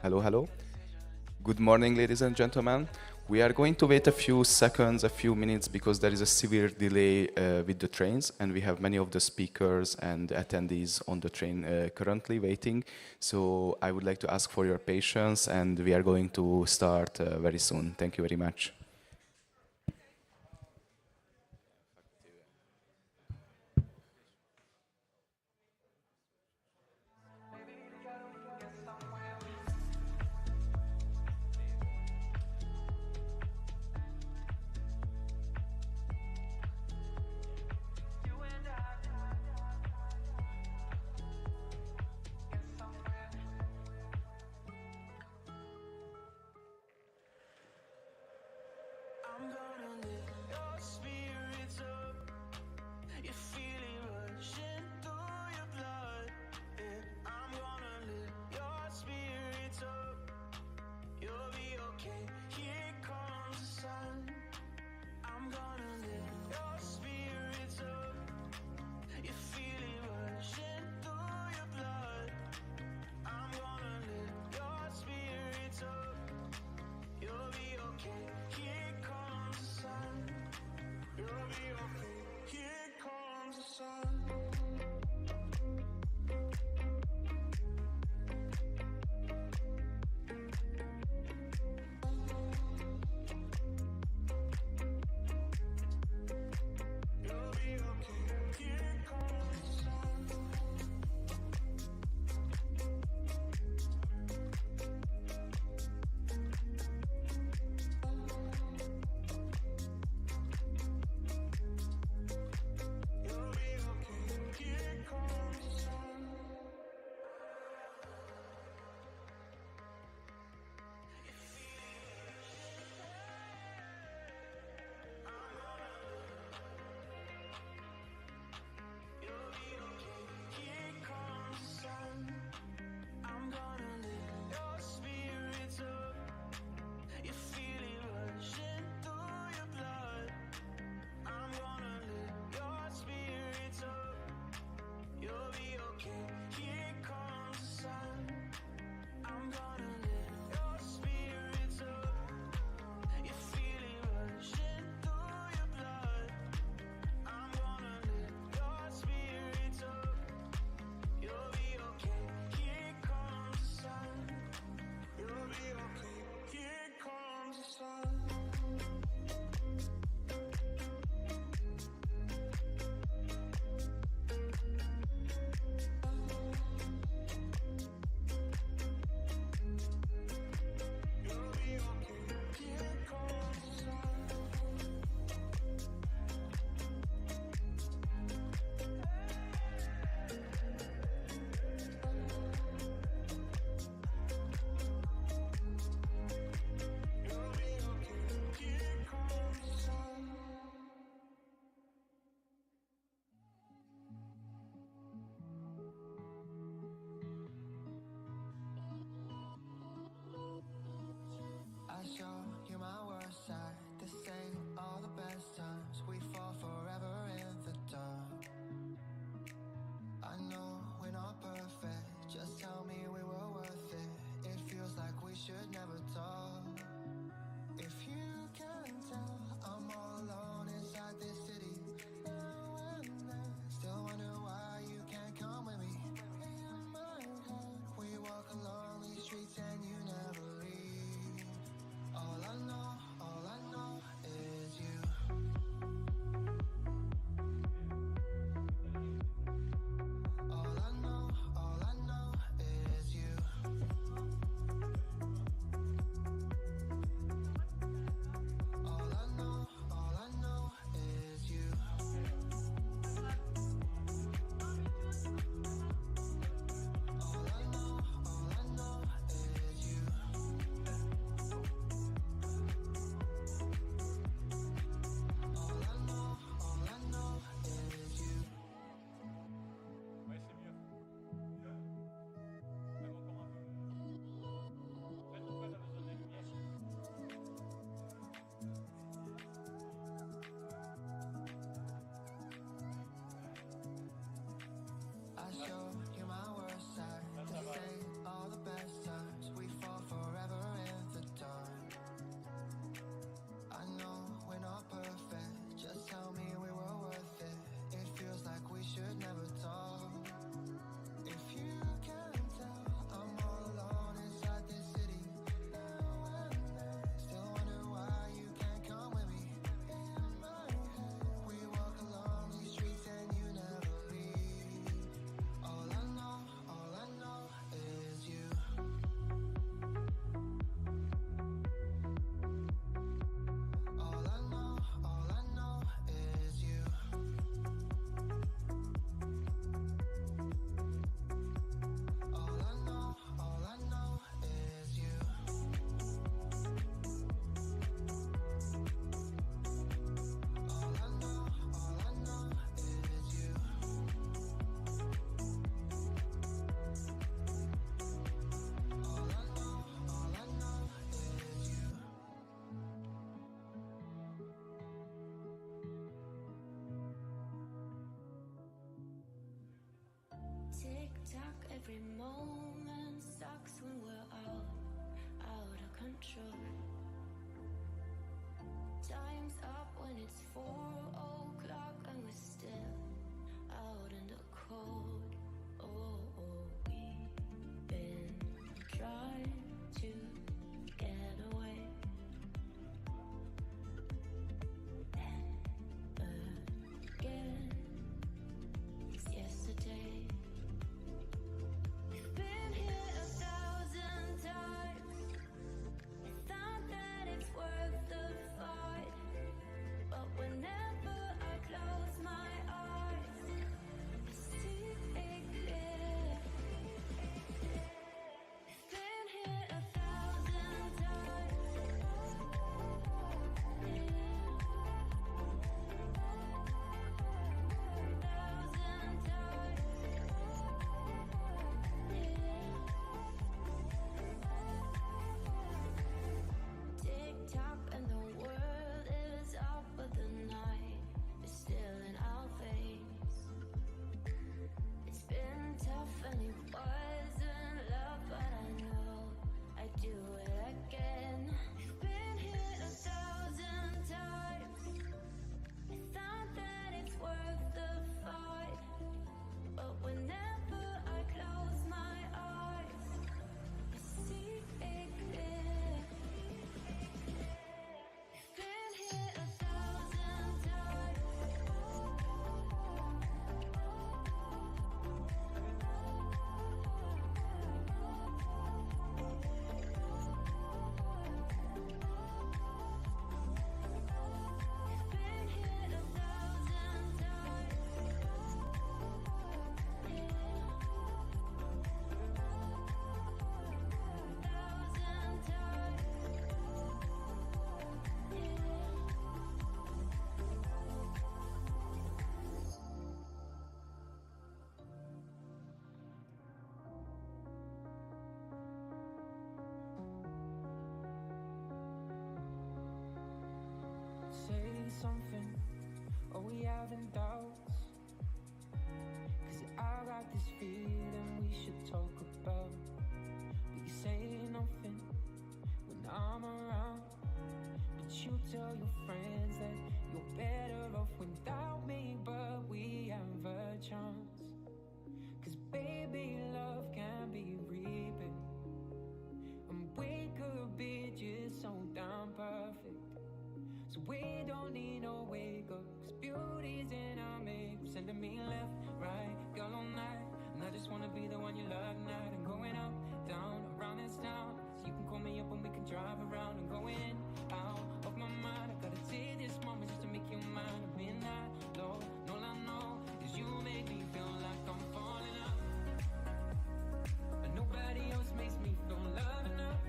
Hello, hello. Good morning, ladies and gentlemen. We are going to wait a few seconds, a few minutes, because there is a severe delay with the trains, and we have many of the speakers and attendees on the train currently waiting. So I would like to ask for your patience, and we are going to start very soon. Thank you very much. Tick-tock, every moment sucks when we're out of control. Time's up when it's 4 o'clock and we're still out in the cold. Oh, we've been trying to get away. And again, it's yesterday. We've been here 1,000 times. I thought that it's worth the fight, but whenever I close my eyes, I see it clear. We've been here 1,000 times. Tick-tock and the world is up, but the night is still in our veins. It's been tough and it wasn't love, but I know I'd do it again. We've been here 1,000 times. I thought that it's worth the fight, but whenever I close my eyes, I see it clear. We've been here 1,000 times. We've been here 1,000 times. Say something, are we having doubts? 'Cause I got this feeling we should talk about. But you say nothing when I'm around. But you tell your friends that you're better off without me. But we have a chance. 'Cause baby, love can be reaping, and we could be just so damn perfect. So we don't need no wake up, 'cause beauty's in our makeup. Sending me left, right, girl all night. And I just wanna be the one you love tonight. I'm going up, down, around this town. So you can call me up and we can drive around. I'm going in, out of my mind. I gotta take this moment just to make you mine. I've been that low, and all I know is you make me feel like I'm falling up. And nobody else makes me feel love enough.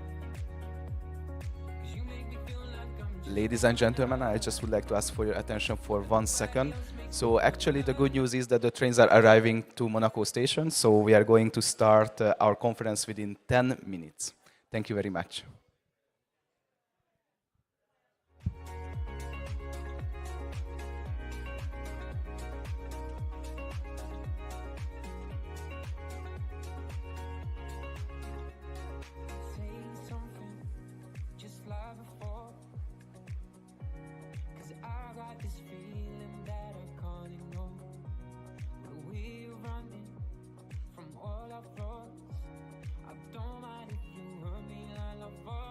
'Cause you make me feel like I'm just Ladies and gentlemen, I just would like to ask for your attention for 1 second. So actually the good news is that the trains are arriving to Monaco station, so we are going to start our conference within 10 minutes. Thank you very much. say something just like before. 'Cause I got this feeling that I can't ignore. But we're running from all our flaws. I don't mind if you hurt me like love.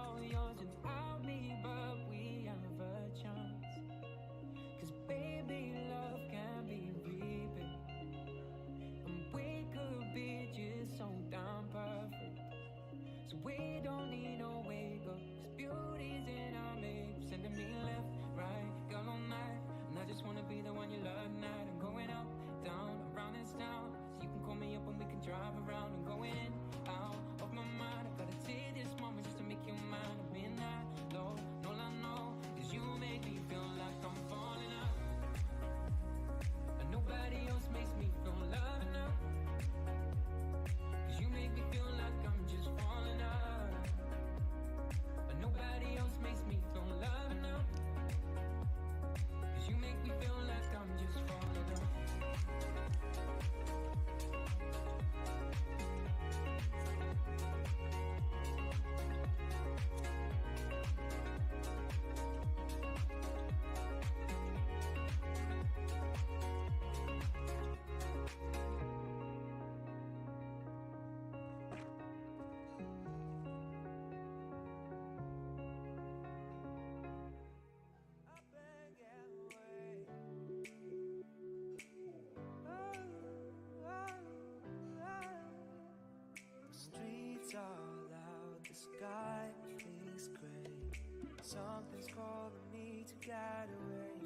Something's calling me to get away.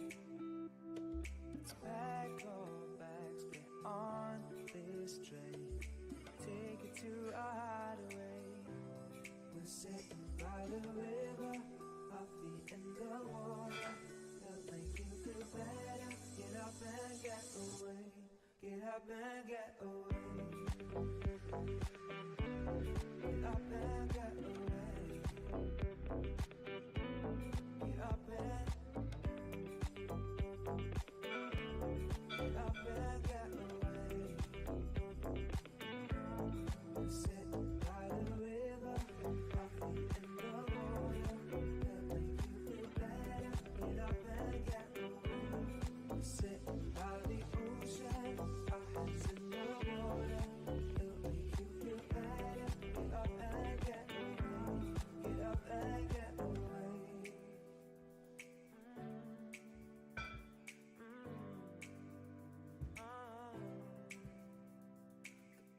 Let's pack our bags, get on this train, take it to a hideaway. We're sitting by the river, our feet in the water. They'll make you feel better. Get up and get away. Get up and get away. Get up and get away. Get up and get away. We're sitting by the river, our feet in the water. They'll make you feel better. Get up and get away. We're sitting by the ocean, our hands in the water. It'll make you feel better. Get up and get away. Get up and get away.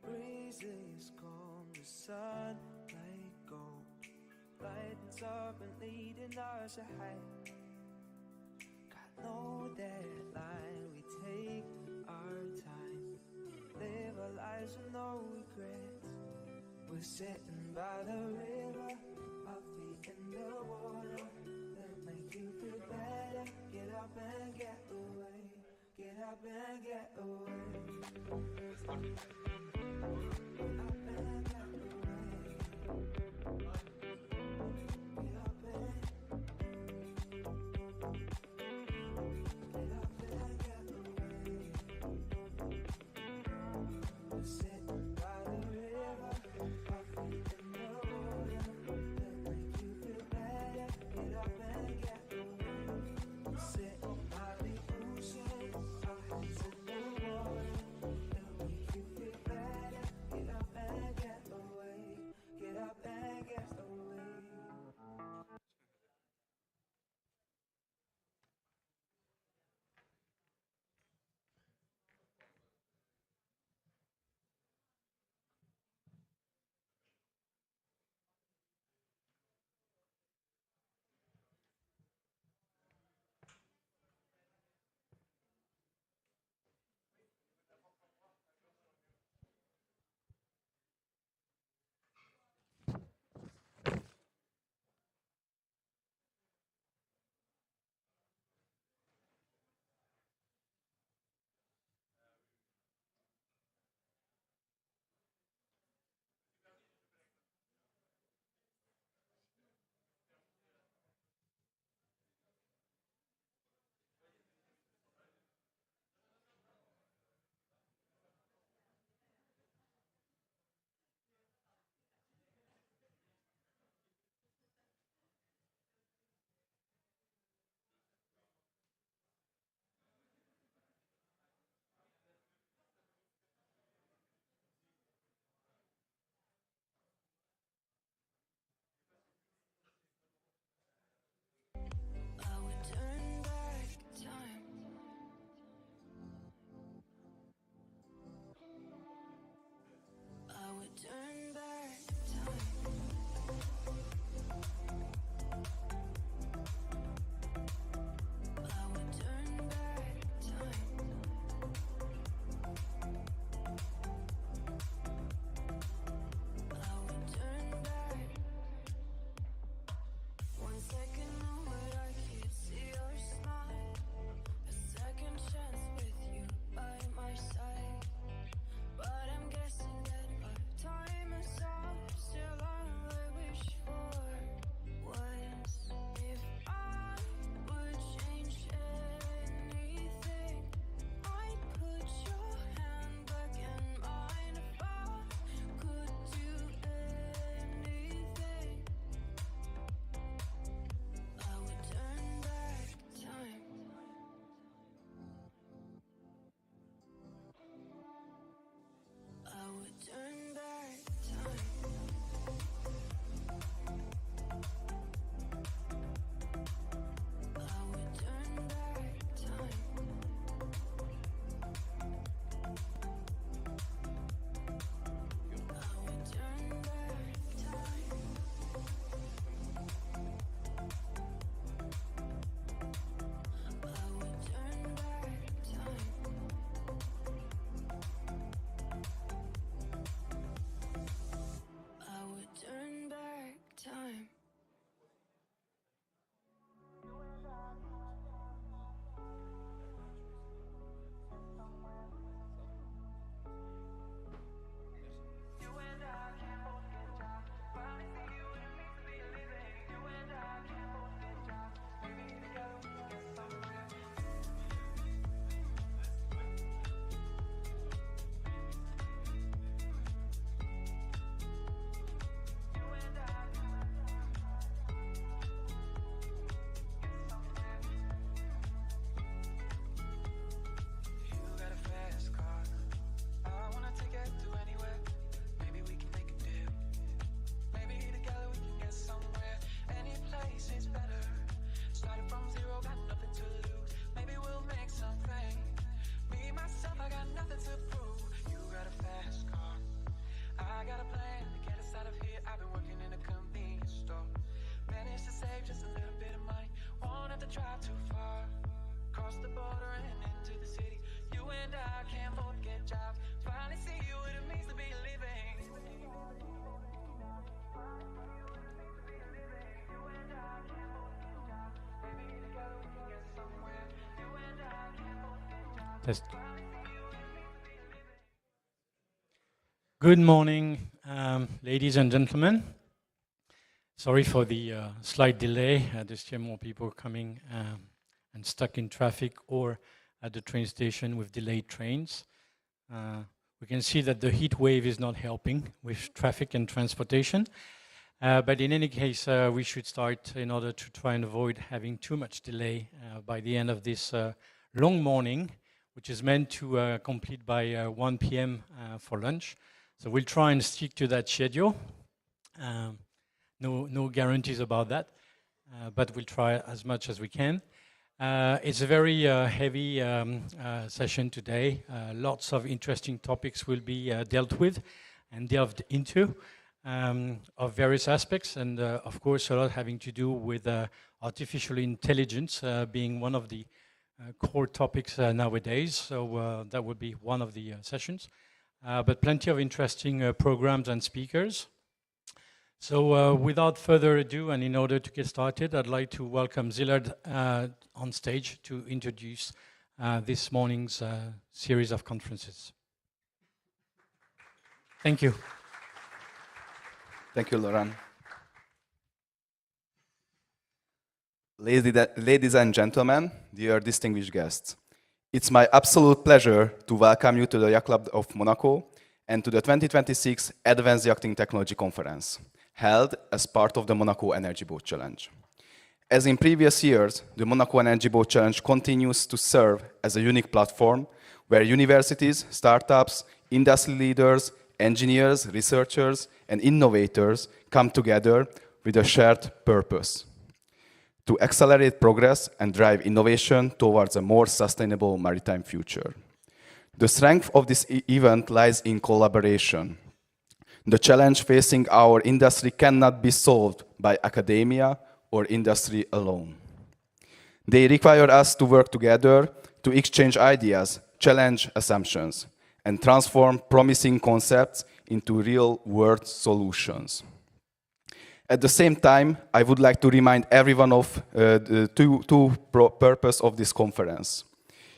The breeze is calm, the sunlight gold lightens up and leading us ahead. Got no deadline, we take our time, live our lives with no regrets. We're sitting by the river, our feet in the water. They'll make you feel better. Get up and get away. Get up and get away. Get up and get away. Get up and get away. Get up and get away. We're sitting by the river, our feet in the water. They'll make you feel better. Get up and get away. We're sitting by the ocean, our hands in the water. They'll make you feel Test. Good morning, ladies and gentlemen. Sorry for the slight delay. There's still more people coming and stuck in traffic or at the train station with delayed trains. We can see that the heat wave is not helping with traffic and transportation. But in any case, we should start in order to try and avoid having too much delay by the end of this long morning, which is meant to complete by 1 p.m. For lunch. So we'll try and stick to that schedule. No guarantees about that, but we'll try as much as we can. It's a very heavy session today. Lots of interesting topics will be dealt with and delved into of various aspects, and of course a lot having to do with artificial intelligence being one of the core topics nowadays. So that would be one of the sessions. But plenty of interesting programs and speakers. So without further ado, and in order to get started, I'd like to welcome Zillard on stage to introduce this morning's series of conferences. Thank you. Thank you, Laurent. Ladies and gentlemen, dear distinguished guests, it's my absolute pleasure to welcome you to the Yacht Club of Monaco and to the 2026 Advanced Yachting Technology Conference, held as part of the Monaco Energy Boat Challenge. As in previous years, the Monaco Energy Boat Challenge continues to serve as a unique platform where universities, startups, industry leaders, engineers, researchers, and innovators come together with a shared purpose: to accelerate progress and drive innovation towards a more sustainable maritime future. The strength of this event lies in collaboration. The challenge facing our industry cannot be solved by academia or industry alone. They require us to work together to exchange ideas, challenge assumptions, and transform promising concepts into real-world solutions. At the same time, I would like to remind everyone of the two purposes of this conference.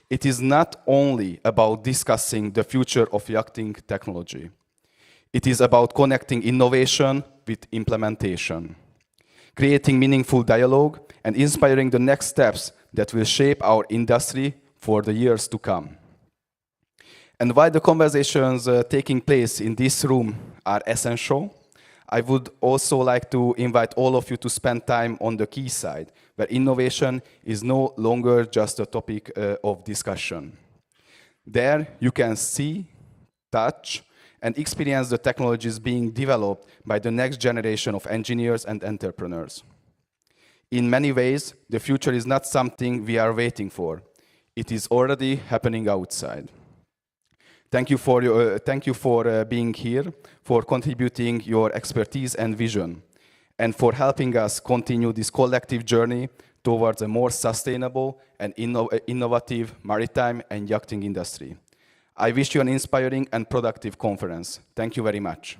It is not only about discussing the future of yachting technology. It is about connecting innovation with implementation, creating meaningful dialogue, and inspiring the next steps that will shape our industry for the years to come. And while the conversations taking place in this room are essential, I would also like to invite all of you to spend time on the key side, where innovation is no longer just a topic of discussion. There you can see, touch, and experience the technologies being developed by the next generation of engineers and entrepreneurs. In many ways, the future is not something we are waiting for. It is already happening outside. Thank you for being here, for contributing your expertise and vision, and for helping us continue this collective journey towards a more sustainable and innovative maritime and yachting industry. I wish you an inspiring and productive conference. Thank you very much.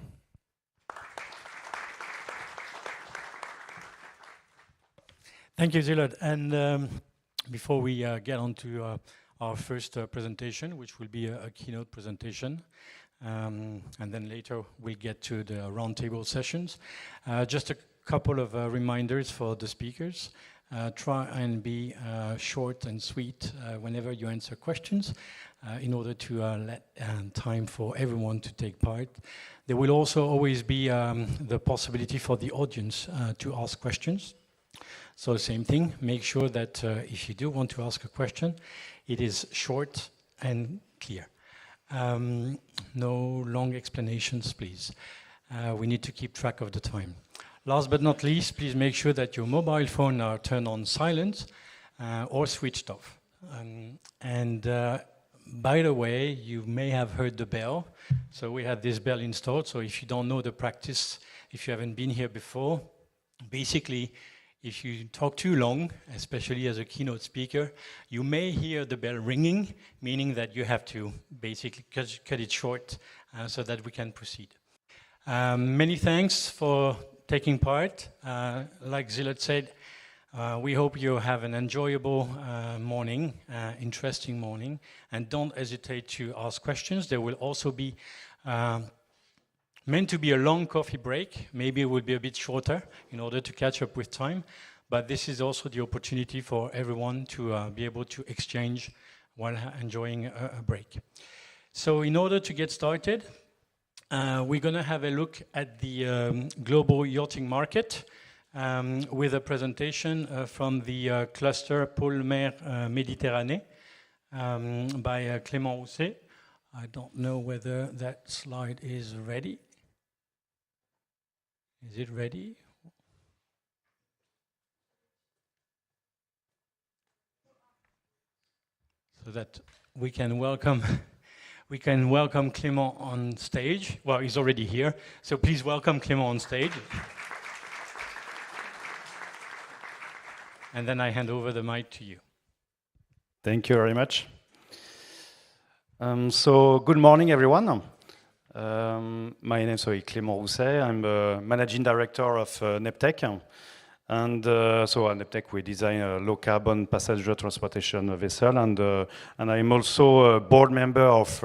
Thank you, Zillard. And before we get on to our first presentation, which will be a keynote presentation, and then later we'll get to the roundtable sessions. Just a couple of reminders for the speakers. Try and be short and sweet whenever you answer questions in order to let time for everyone to take part. There will also always be the possibility for the audience to ask questions. So same thing, make sure that if you do want to ask a question, it is short and clear. No long explanations, please. We need to keep track of the time. Last but not least, please make sure that your mobile phone are turned on silent or switched off. By the way, you may have heard the bell. So we have this bell installed. So if you don't know the practice, if you haven't been here before, basically, if you talk too long, especially as a keynote speaker, you may hear the bell ringing, meaning that you have to basically cut it short so that we can proceed. Many thanks for taking part. Like Zillard said, We hope you have an enjoyable morning, interesting morning, and don't hesitate to ask questions. There will also be meant to be a long coffee break. Maybe it will be a bit shorter in order to catch up with time, but this is also the opportunity for everyone to be able to exchange while enjoying a break. So in order to get started, we're going to have a look at the global yachting market with a presentation from the cluster Pôle Mer Méditerranée by Clément Rousset. I don't know whether that slide is ready. Is it ready? So that we can welcome Clément on stage. Well, he's already here, so please welcome Clément on stage. And then I hand over the mic to you. Thank you very much. So good morning, everyone. My name is Clément Rousset. I'm the managing director of Neptec. And so at Neptec, we design a low-carbon passenger transportation vessel. And I'm also a board member of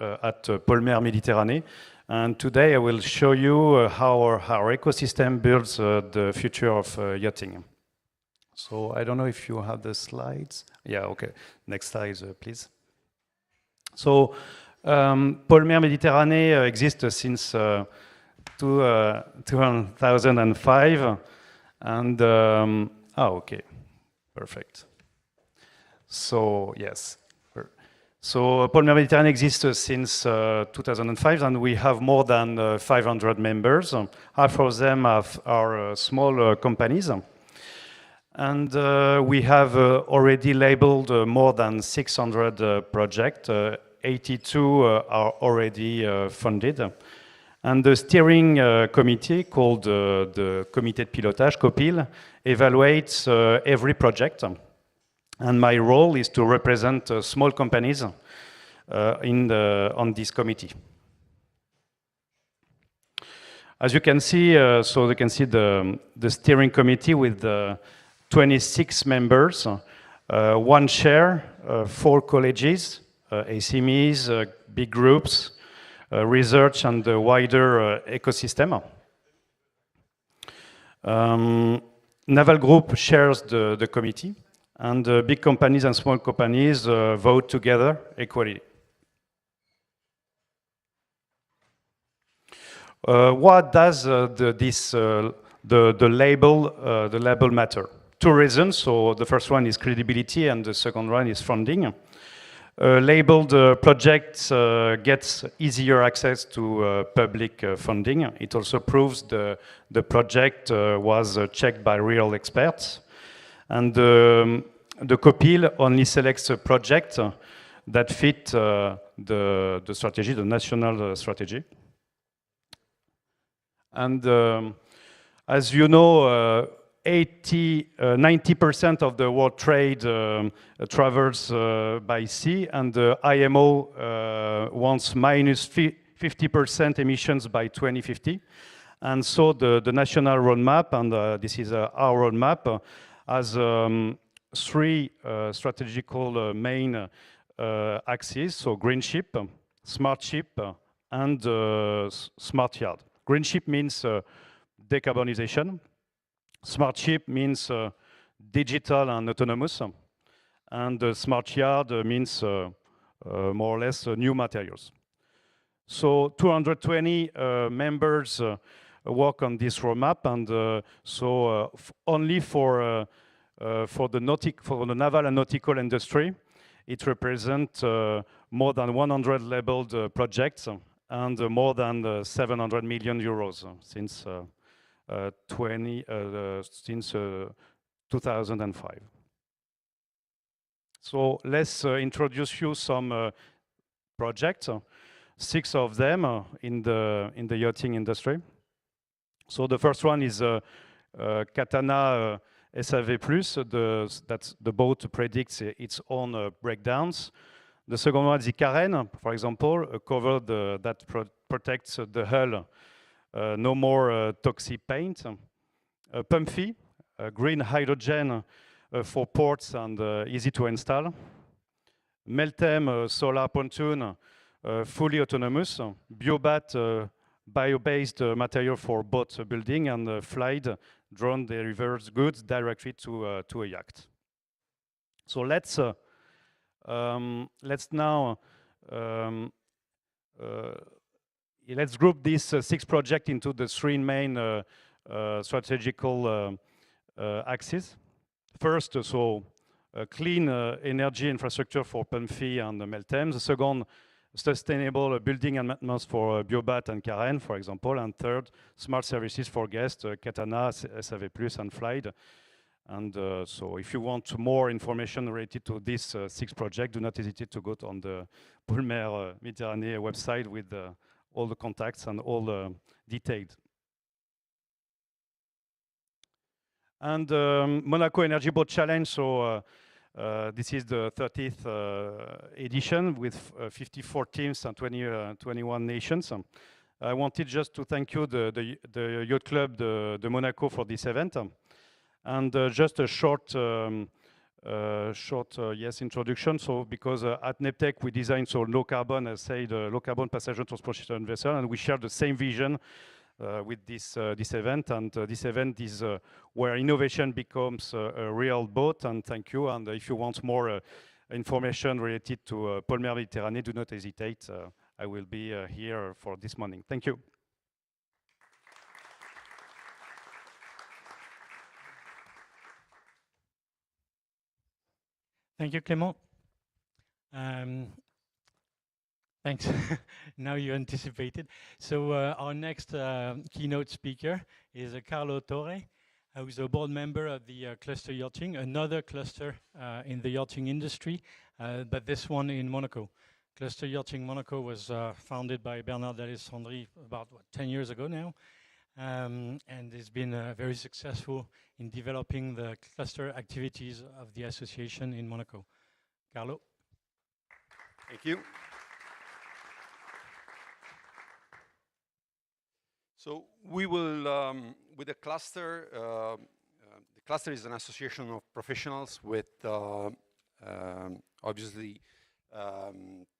at Pôle Mer Méditerranée. And today I will show you how our ecosystem builds the future of yachting. So I don't know if you have the slides. Yeah, okay. Next slide, please. So Pôle Mer Méditerranée exists since 2005. And, okay, perfect. So, yes. So Pôle Mer Méditerranée exists since 2005, and we have more than 500 members. Half of them are small companies. And we have already labeled more than 600 projects. 82 are already funded. And the steering committee, called the Comité de Pilotage, COPIL, evaluates every project. And my role is to represent small companies on this committee. As you can see, so you can see the steering committee with 26 members, one chair, 4 colleges, ACMEs, big groups, research and the wider ecosystem. Naval Group shares the committee, and big companies and small companies vote together equally. What does the label matter? 2 reasons. So the first one is credibility, and the second one is funding. Labeled projects gets easier access to public funding. It also proves the project was checked by real experts. And the COPIL only selects a project that fit the strategy, the national strategy. And as you know, 90% of the world trade travels by sea, and the IMO wants minus 50% emissions by 2050. And so the national roadmap, and this is our roadmap, has 3 strategical main axes, so green ship, smart ship, and smart yard. Green ship means decarbonization. Smart ship means digital and autonomous, and smart yard means more or less new materials. So 220 members work on this roadmap, and so only for the naval and nautical industry, it represents more than 100 labeled projects and more than 700 million euros since 2005. So let's introduce you some projects, 6 of them in the yachting industry. So the first one is Katana SAV+, that's the boat predicts its own breakdowns. The second one is Icaren, for example, a cover that protects the hull. No more toxic paint. Pumphy, green hydrogen for ports and easy to install. Meltem solar pontoon, fully autonomous. Biobat, bio-based material for boat building, and Flight drone delivers goods directly to a yacht. So let's now let's group these 6 projects into the 3 main strategical axes. First, clean energy infrastructure for pump fee and Meltem. The second, sustainable building and maintenance for Biobat and Karen, for example. And third, smart services for guests, Katana, SAV+, and Flight. And so if you want more information related to this 6 projects, do not hesitate to go on the Polmer Méditerranée website with all the contacts and all the details. And Monaco Energy Boat Challenge, so this is the 30th edition with 54 teams and 21 nations. I wanted just to thank you, the Yacht Club de Monaco, for this event. And just a short introduction. So because at Neptec we designed low carbon, as said, low carbon passenger transportation vessel, and we share the same vision with this event. And this event is where innovation becomes a real boat. And thank you. And if you want more information related to Polmer Méditerranée, do not hesitate. I will be here for this morning. Thank you. Thank you, Clément. Thanks. Now you anticipated. So our next keynote speaker is Carlo Torre, who is a board member of the Cluster Yachting, another cluster in the yachting industry, but this one in Monaco. Cluster Yachting Monaco was founded by Bernard d'Alessandri about 10 years ago now, and has been very successful in developing the cluster activities of the association in Monaco. Carlo. Thank you. So we will, with the cluster is an association of professionals with obviously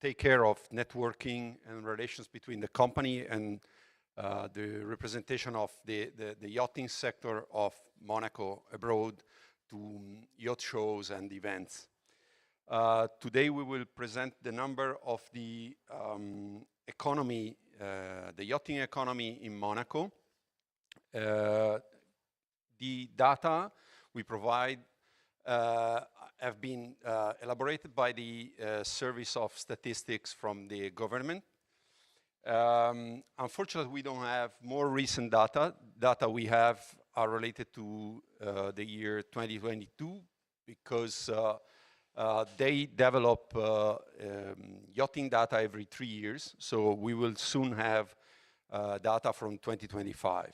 take care of networking and relations between the company and the representation of the yachting sector of Monaco abroad to yacht shows and events. Today we will present the number of the economy, the yachting economy in Monaco. The data we provide have been elaborated by the Service of Statistics from the government. Unfortunately, we don't have more recent data. Data we have are related to the year 2022 because they develop yachting data every 3 years. So we will soon have data from 2025.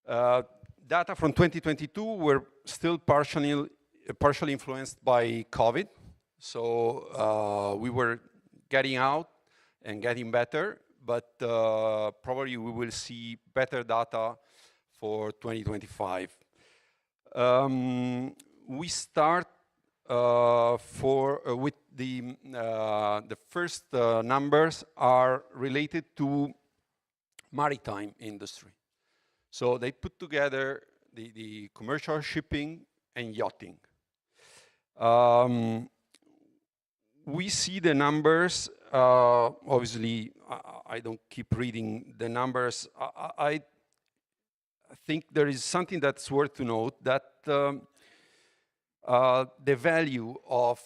Data from 2022 were still partially influenced by COVID. So we were getting out and getting better, but probably we will see better data for 2025. We start with the first numbers are related to maritime industry. So they put together the commercial shipping and yachting. We see the numbers, obviously I don't keep reading the numbers. I think there is something that's worth to note, that the value of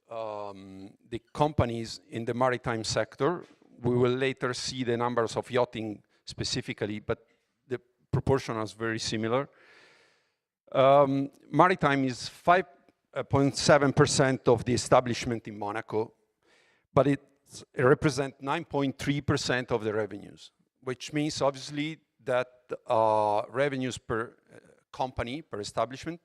the companies in the maritime sector, we will later see the numbers of yachting specifically, but the proportion is very similar. Maritime is 5.7% of the establishment in Monaco, but it represents 9.3% of the revenues, which means obviously that revenues per company, per establishment,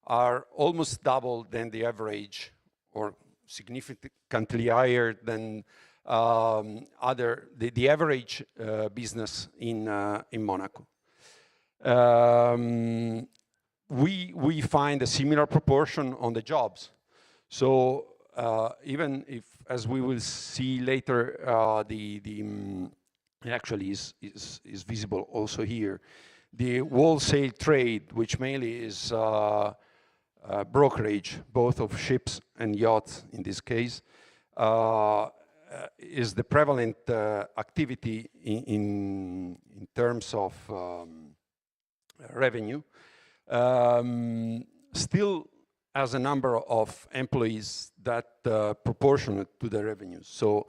are almost double than the average, or significantly higher than the average business in Monaco. we find a similar proportion on the jobs. So even if, as we will see later, actually is visible also here, the wholesale trade, which mainly is brokerage, both of ships and yachts in this case, is the prevalent activity in terms of revenue. Still has a number of employees that proportionate to the revenues. So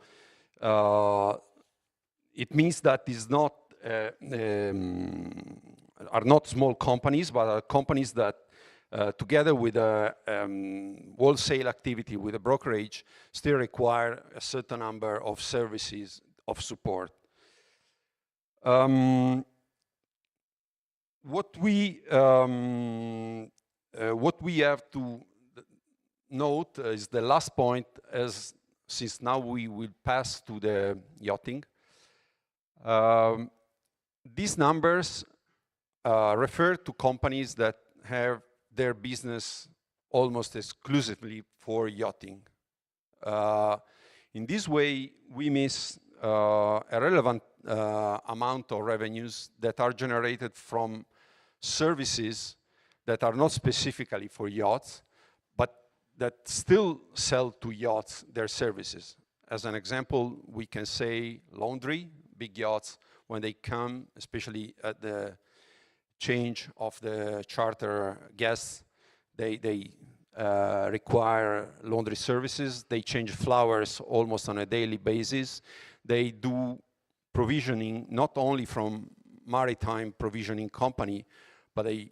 it means that it's not are not small companies, but are companies that together with a wholesale activity, with a brokerage, still require a certain number of services of support. What we have to note is the last point, as since now we will pass to the yachting. These numbers refer to companies that have their business almost exclusively for yachting. In this way, we miss a relevant amount of revenues that are generated from services that are not specifically for yachts, but that still sell to yachts their services. As an example, we can say laundry. Big yachts, when they come, especially at the change of the charter guests, they require laundry services. They change flowers almost on a daily basis. They do provisioning, not only from maritime provisioning company, but they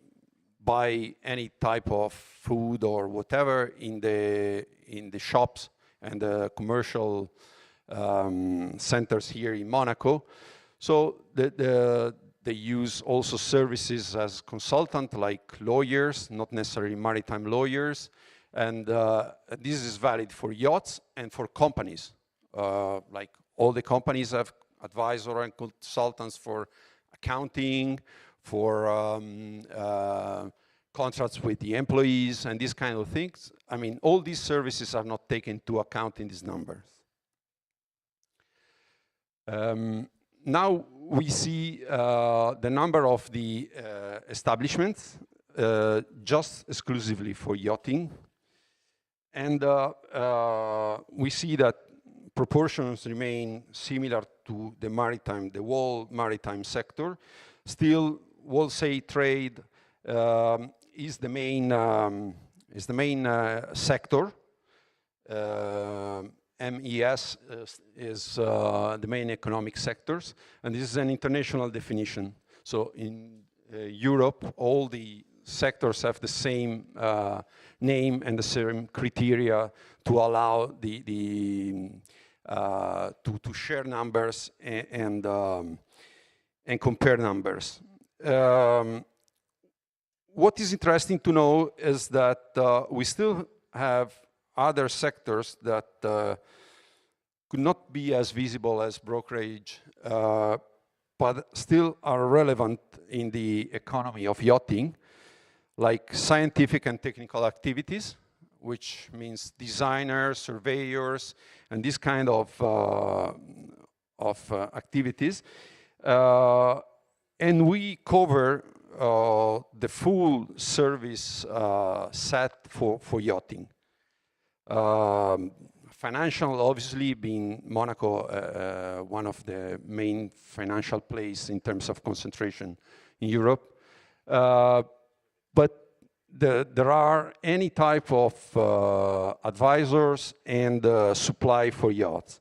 buy any type of food or whatever in the shops and the commercial centers here in Monaco. So they use also services as consultant, like lawyers, not necessarily maritime lawyers. And this is valid for yachts and for companies. Like all the companies have advisor and consultants for accounting, for contracts with the employees and these kind of things. I mean, all these services are not taken into account in these numbers. Now we see the number of the establishments just exclusively for yachting. And we see that proportions remain similar to the maritime, the whole maritime sector. Still, wholesale trade is the main sector. MES is the main economic sectors, and this is an international definition. So in Europe, all the sectors have the same name and the same criteria to allow to share numbers and compare numbers. What is interesting to know is that we still have other sectors that could not be as visible as brokerage, but still are relevant in the economy of yachting, like scientific and technical activities, which means designers, surveyors, and this kind of activities. And we cover the full service set for yachting. Financial, obviously, being Monaco one of the main financial places in terms of concentration in Europe. But there are any type of advisors and supply for yachts.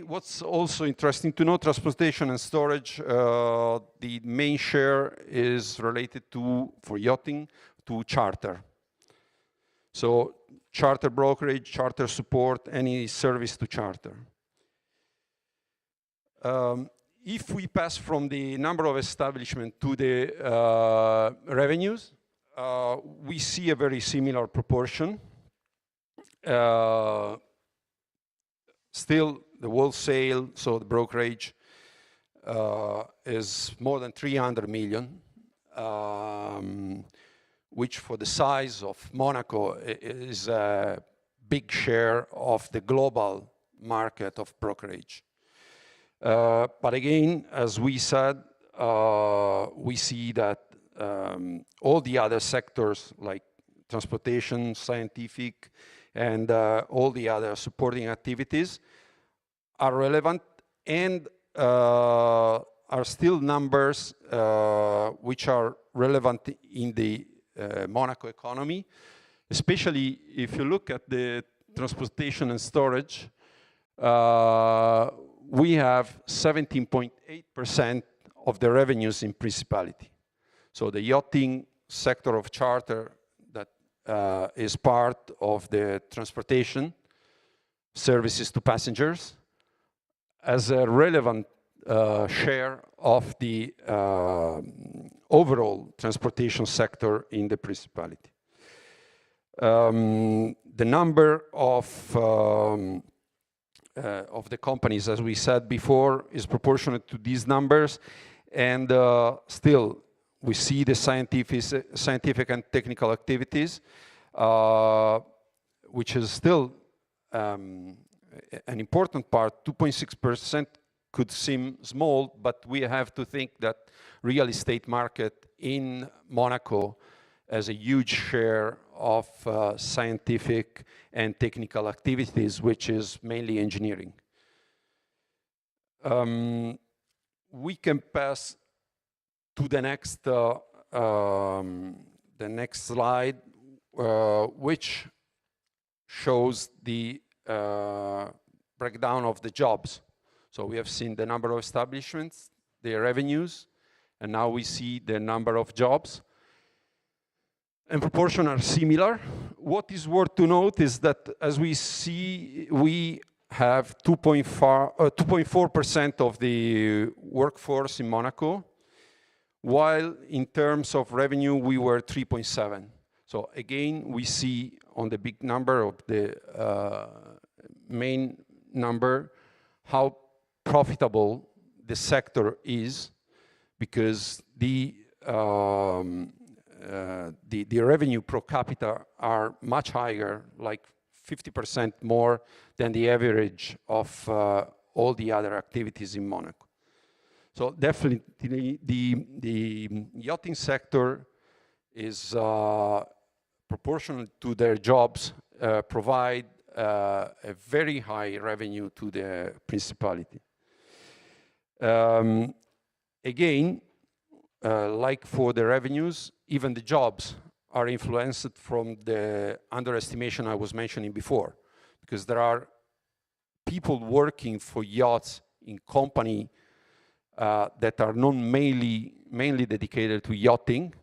What's also interesting to know, transportation and storage, the main share is related to, for yachting, to charter. So charter brokerage, charter support, any service to charter. If we pass from the number of establishments to the revenues, we see a very similar proportion. Still, the wholesale, so the brokerage, is more than 300 million, which for the size of Monaco is a big share of the global market of brokerage. But again, as we said, we see that all the other sectors like transportation, scientific, and all the other supporting activities are relevant and are still numbers which are relevant in the Monaco economy, especially if you look at the transportation and storage. We have 17.8% of the revenues in principality. So the yachting sector of charter that is part of the transportation services to passengers as a relevant share of the overall transportation sector in the principality. The number of the companies, as we said before, is proportionate to these numbers, and still we see the scientific and technical activities, which is still an important part. 2.6% could seem small, but we have to think that real estate market in Monaco has a huge share of scientific and technical activities, which is mainly engineering. We can pass to the next slide, which shows the breakdown of the jobs. So we have seen the number of establishments, their revenues, and now we see the number of jobs. And proportions are similar. What is worth to note is that, as we see, we have 2.4% of the workforce in Monaco, while in terms of revenue, we were 3.7. So again, we see on the big number of the main number how profitable the sector is, because the revenue per capita are much higher, like 50% more than the average of all the other activities in Monaco. So definitely the yachting sector is proportional to their jobs, provide a very high revenue to the principality. Again, like for the revenues, even the jobs are influenced from the underestimation I was mentioning before, because there are people working for yachts in company that are not mainly dedicated to yachting,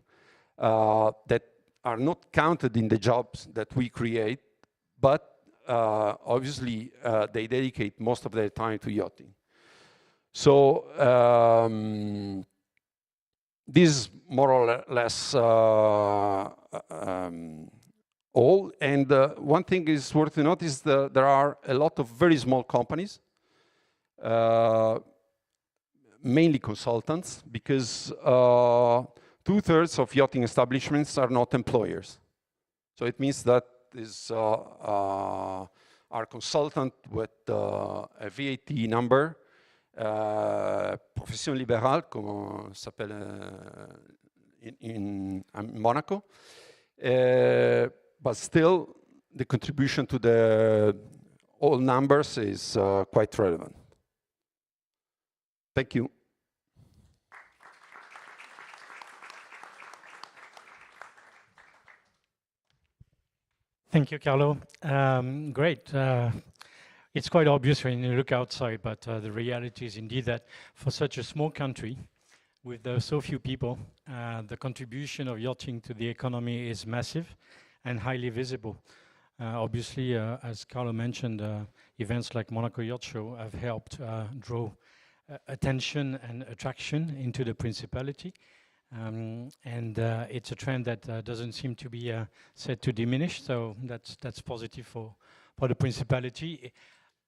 that are not counted in the jobs that we create, but obviously they dedicate most of their time to yachting. So this is more or less all. And one thing is worth to notice that there are a lot of very small companies, mainly consultants, because 2/3 of yachting establishments are not employers. So it means that is our consultant with a VAT number, profession libérale, comme s'appelle in Monaco, but still the contribution to the all numbers is quite relevant. Thank you. Thank you, Carlo. Great. It's quite obvious when you look outside, but the reality is indeed that for such a small country with so few people, the contribution of yachting to the economy is massive and highly visible. Obviously, as Carlo mentioned, events like Monaco Yacht Show have helped draw attention and attraction into the principality. And it's a trend that doesn't seem to be set to diminish, so that's positive for the principality.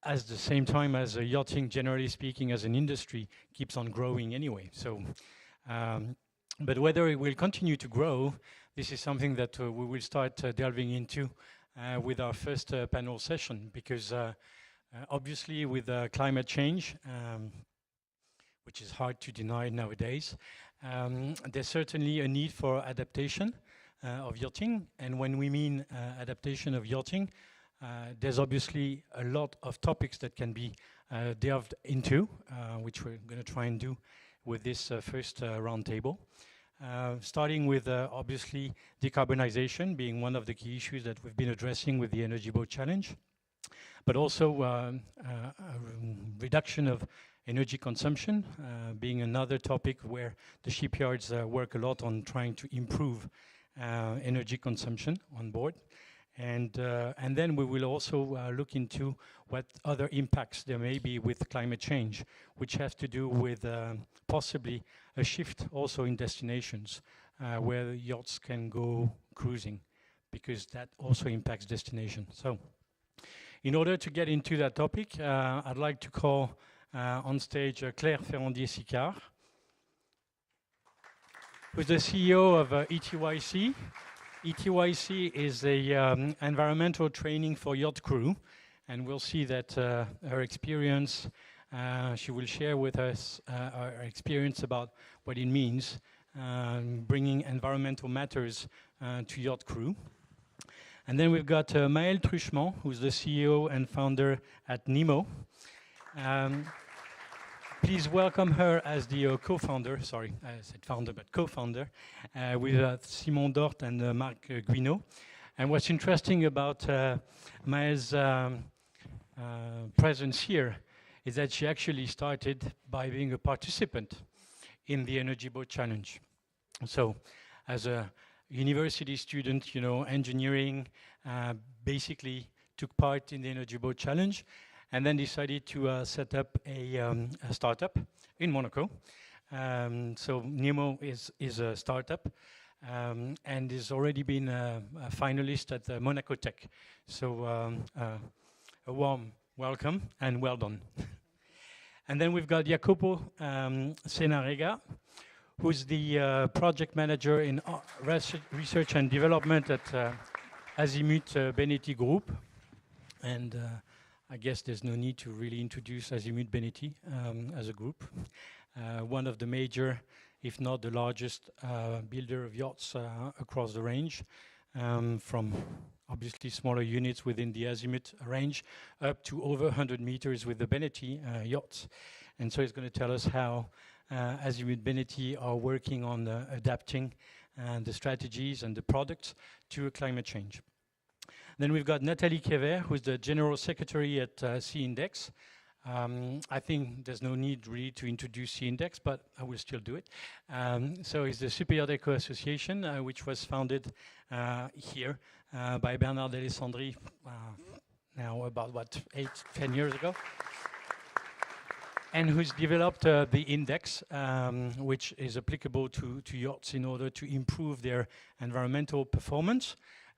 at the same time as yachting, generally speaking, as an industry, keeps on growing anyway. So, but whether it will continue to grow, this is something that we will start delving into with our first panel session, because obviously with climate change, which is hard to deny nowadays, there's certainly a need for adaptation of yachting. And when we mean adaptation of yachting, there's obviously a lot of topics that can be delved into, which we're going to try and do with this first roundtable. Starting with obviously decarbonization being one of the key issues that we've been addressing with the Energy Boat Challenge, but also reduction of energy consumption being another topic where the shipyards work a lot on trying to improve energy consumption on board. And then we will also look into what other impacts there may be with climate change, which has to do with possibly a shift also in destinations where yachts can go cruising, because that also impacts destination. So in order to get into that topic, I'd like to call on stage Claire Ferrandier-Sicard, who's the CEO of ETYC. ETYC is a environmental training for yacht crew, and we'll see that her experience, she will share with us her experience about what it means bringing environmental matters to yacht crew. And then we've got Maëlle Truchement, who's the CEO and founder at Nemo. Please welcome her as the co-founder, sorry, I said founder, but co-founder, with Simon Dort and Marc Guinot. And what's interesting about Maëlle's presence here is that she actually started by being a participant in the Energy Boat Challenge. So as a university student, you know, engineering, basically took part in the Energy Boat Challenge, and then decided to set up a startup in Monaco. So Nemo is a startup and has already been a finalist at the Monaco Tech. So a warm welcome and well done. And then we've got Jacopo Senarega, who's the project manager in research and development at Azimut Benetti Group. And I guess there's no need to really introduce Azimut Benetti as a group. One of the major, if not the largest, builder of yachts across the range, from obviously smaller units within the Azimut range up to over 100 meters with the Benetti yachts. And so he's going to tell us how Azimut Benetti are working on adapting the strategies and the products to climate change. Then we've got Nathalie Kever, who's the General Secretary at Sea Index. I think there's no need really to introduce Sea Index, but I will still do it. So it's the Super Yacht Eco Association, which was founded here by Bernard Alessandri now about, 10 years ago. And who's developed the index, which is applicable to yachts in order to improve their environmental performance.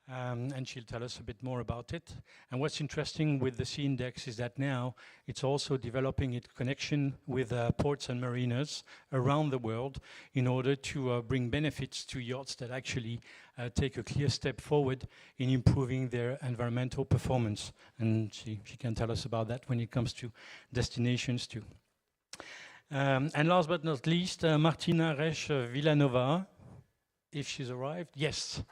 And she'll tell us a bit more about it. And what's interesting with the Sea Index is that now it's also developing its connection with ports and marinas around the world in order to bring benefits to yachts that actually take a clear step forward in improving their environmental performance. And she can tell us about that when it comes to destinations too. And last but not least, Martina Resch Villanova, if she's arrived, yes.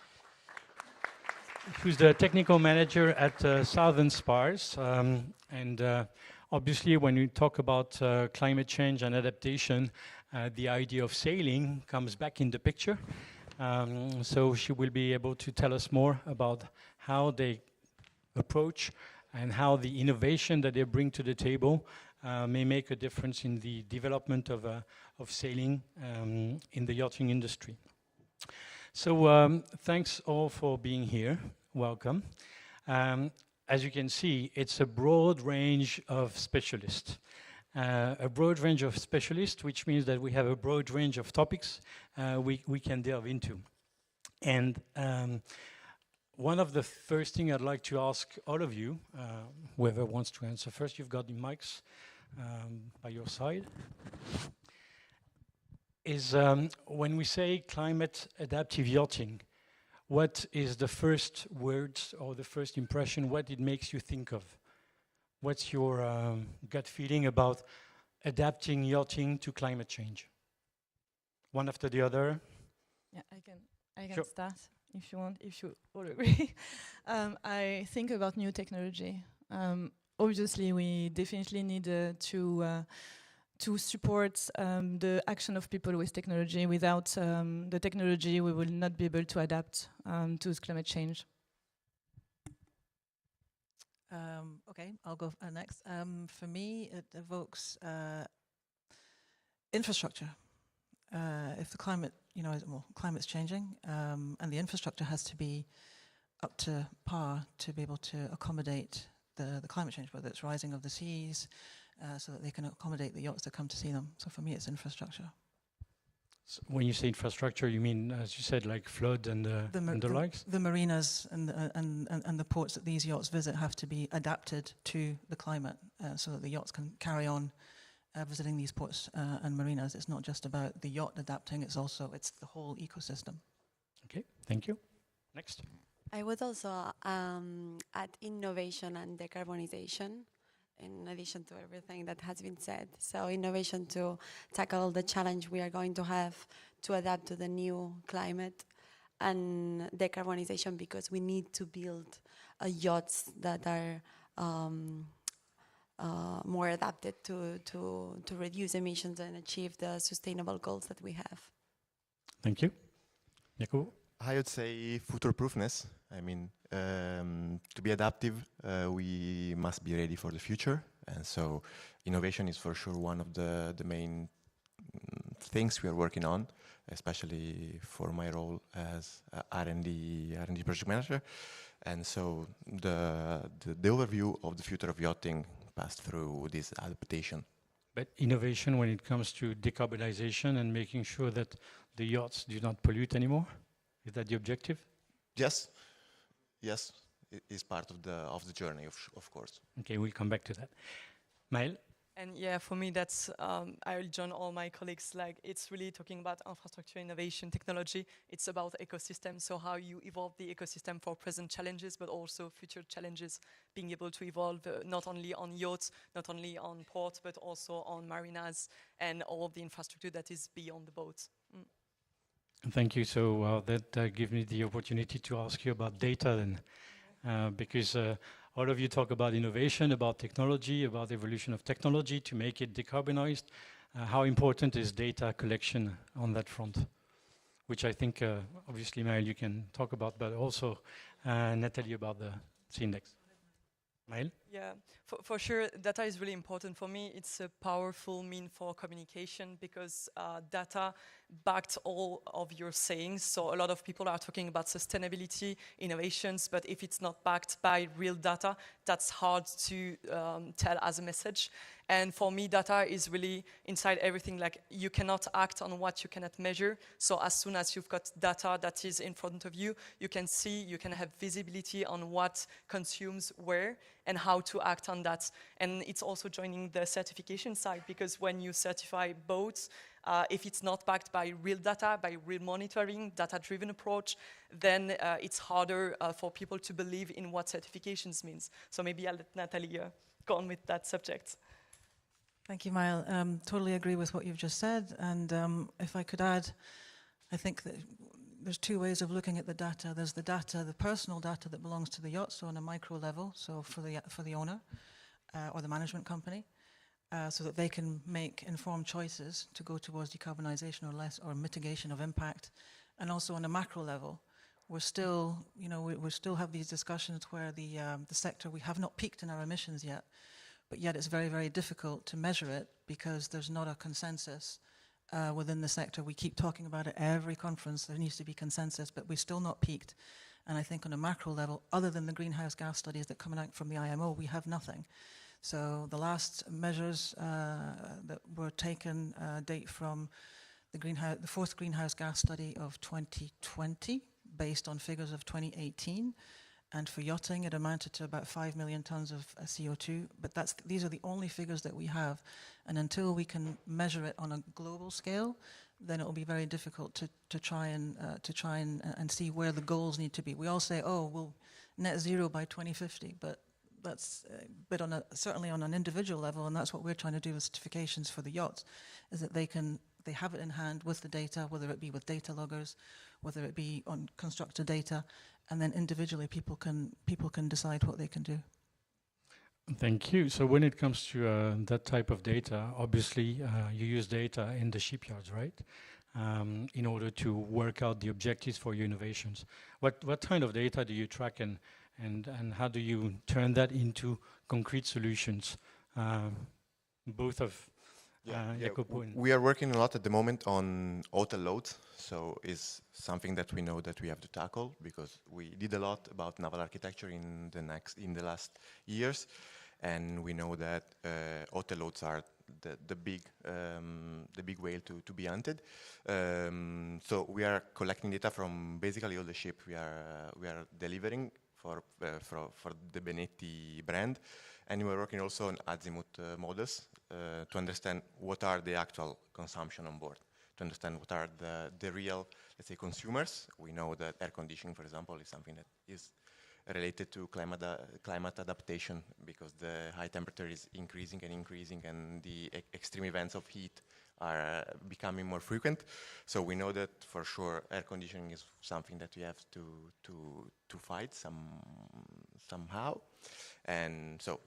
Who's the technical manager at Southern Spars. And obviously when we talk about climate change and adaptation, the idea of sailing comes back in the picture. So she will be able to tell us more about how they approach and how the innovation that they bring to the table may make a difference in the development of sailing in the yachting industry. So thanks all for being here. Welcome. As you can see, it's a broad range of specialists. A broad range of specialists, which means that we have a broad range of topics we can delve into. And one of the first thing I'd like to ask all of you, whoever wants to answer first, you've got the mics by your side, is when we say climate adaptive yachting, what is the first words or the first impression, what it makes you think of? What's your gut feeling about adapting yachting to climate change? One after the other. Yeah, I can Sure. start if you want, if you all agree. I think about new technology. Obviously, we definitely need to support the action of people with technology. Without the technology, we will not be able to adapt to climate change. Okay, I'll go next. For me, it evokes infrastructure. If the climate, climate's changing, and the infrastructure has to be up to par to be able to accommodate the climate change, whether it's rising of the seas, so that they can accommodate the yachts that come to see them. So for me, it's infrastructure. So when you say infrastructure, you mean, as you said, like flood and the likes? The marinas and the ports that these yachts visit have to be adapted to the climate, so that the yachts can carry on visiting these ports and marinas. It's not just about the yacht adapting, it's the whole ecosystem. Okay, thank you. Next. I would also add innovation and decarbonization in addition to everything that has been said. So innovation to tackle the challenge we are going to have to adapt to the new climate, and decarbonization because we need to build yachts that are more adapted to reduce emissions and achieve the sustainable goals that we have. Thank you. Jacob? I would say future-proofness. I mean, to be adaptive, we must be ready for the future. And so innovation is for sure one of the main things we are working on, especially for my role as R&D project manager. And so the overview of the future of yachting passed through this adaptation. But innovation when it comes to decarbonization and making sure that the yachts do not pollute anymore? Is that the objective? Yes, it is part of the journey, of course. Okay, we'll come back to that. Maëlle? And yeah, for me, that's, I will join all my colleagues, like it's really talking about infrastructure, innovation, technology. It's about ecosystem, so how you evolve the ecosystem for present challenges, but also future challenges, being able to evolve not only on yachts, not only on ports, but also on marinas and all of the infrastructure that is beyond the boats. Thank you. So that gives me the opportunity to ask you about data then, because all of you talk about innovation, about technology, about evolution of technology to make it decarbonized. How important is data collection on that front? Which I think, obviously, Maëlle, you can talk about, but also Nathalie about the index. Maëlle? Yeah, for sure, data is really important. For me, it's a powerful mean for communication because data backed all of your sayings. So a lot of people are talking about sustainability, innovations, but if it's not backed by real data, that's hard to tell as a message. And for me, data is really inside everything. Like you cannot act on what you cannot measure. So as soon as you've got data that is in front of you, you can see, you can have visibility on what consumes where and how to act on that. And it's also joining the certification side because when you certify boats, if it's not backed by real data, by real monitoring, data-driven approach, then it's harder for people to believe in what certifications means. So maybe I'll let Nathalie go on with that subject. Thank you, Maëlle. Totally agree with what you've just said. And if I could add, I think that there's two ways of looking at the data. There's the data, the personal data that belongs to the yacht, so on a micro level, so for the owner or the management company, so that they can make informed choices to go towards decarbonization or mitigation of impact. And also on a macro level, we're still, we still have these discussions where the sector, we have not peaked in our emissions yet. But yet it's very, very difficult to measure it because there's not a consensus within the sector. We keep talking about it every conference. There needs to be consensus, but we're still not peaked. And I think on a macro level, other than the greenhouse gas studies that come out from the IMO, we have nothing. So the last measures that were taken date from the fourth greenhouse gas study of 2020, based on figures of 2018. And for yachting, it amounted to about 5 million tons of CO2. But these are the only figures that we have. And until we can measure it on a global scale, then it will be very difficult to try and see where the goals need to be. We all say, oh, we'll net zero by 2050, but that's certainly on an individual level, and that's what we're trying to do with certifications for the yachts, is that they have it in hand with the data, whether it be with data loggers, whether it be on constructor data, and then individually people can decide what they can do. Thank you. So when it comes to that type of data, obviously you use data in the shipyards, right? In order to work out the objectives for your innovations. What kind of data do you track, and how do you turn that into concrete solutions? Both of Jacopo and... We are working a lot at the moment on hotel loads, so it's something that we know that we have to tackle, because we did a lot about naval architecture in the last years, and we know that hotel loads are the big whale to be hunted. So we are collecting data from basically all the ships we are delivering for the Benetti brand, and we're working also on azimuth models to understand what are the actual consumption on board, to understand what are the real, let's say, consumers. We know that air conditioning, for example, is something that is related to climate adaptation, because the high temperature is increasing, and the extreme events of heat are becoming more frequent. So we know that for sure air conditioning is something that we have to fight somehow. And so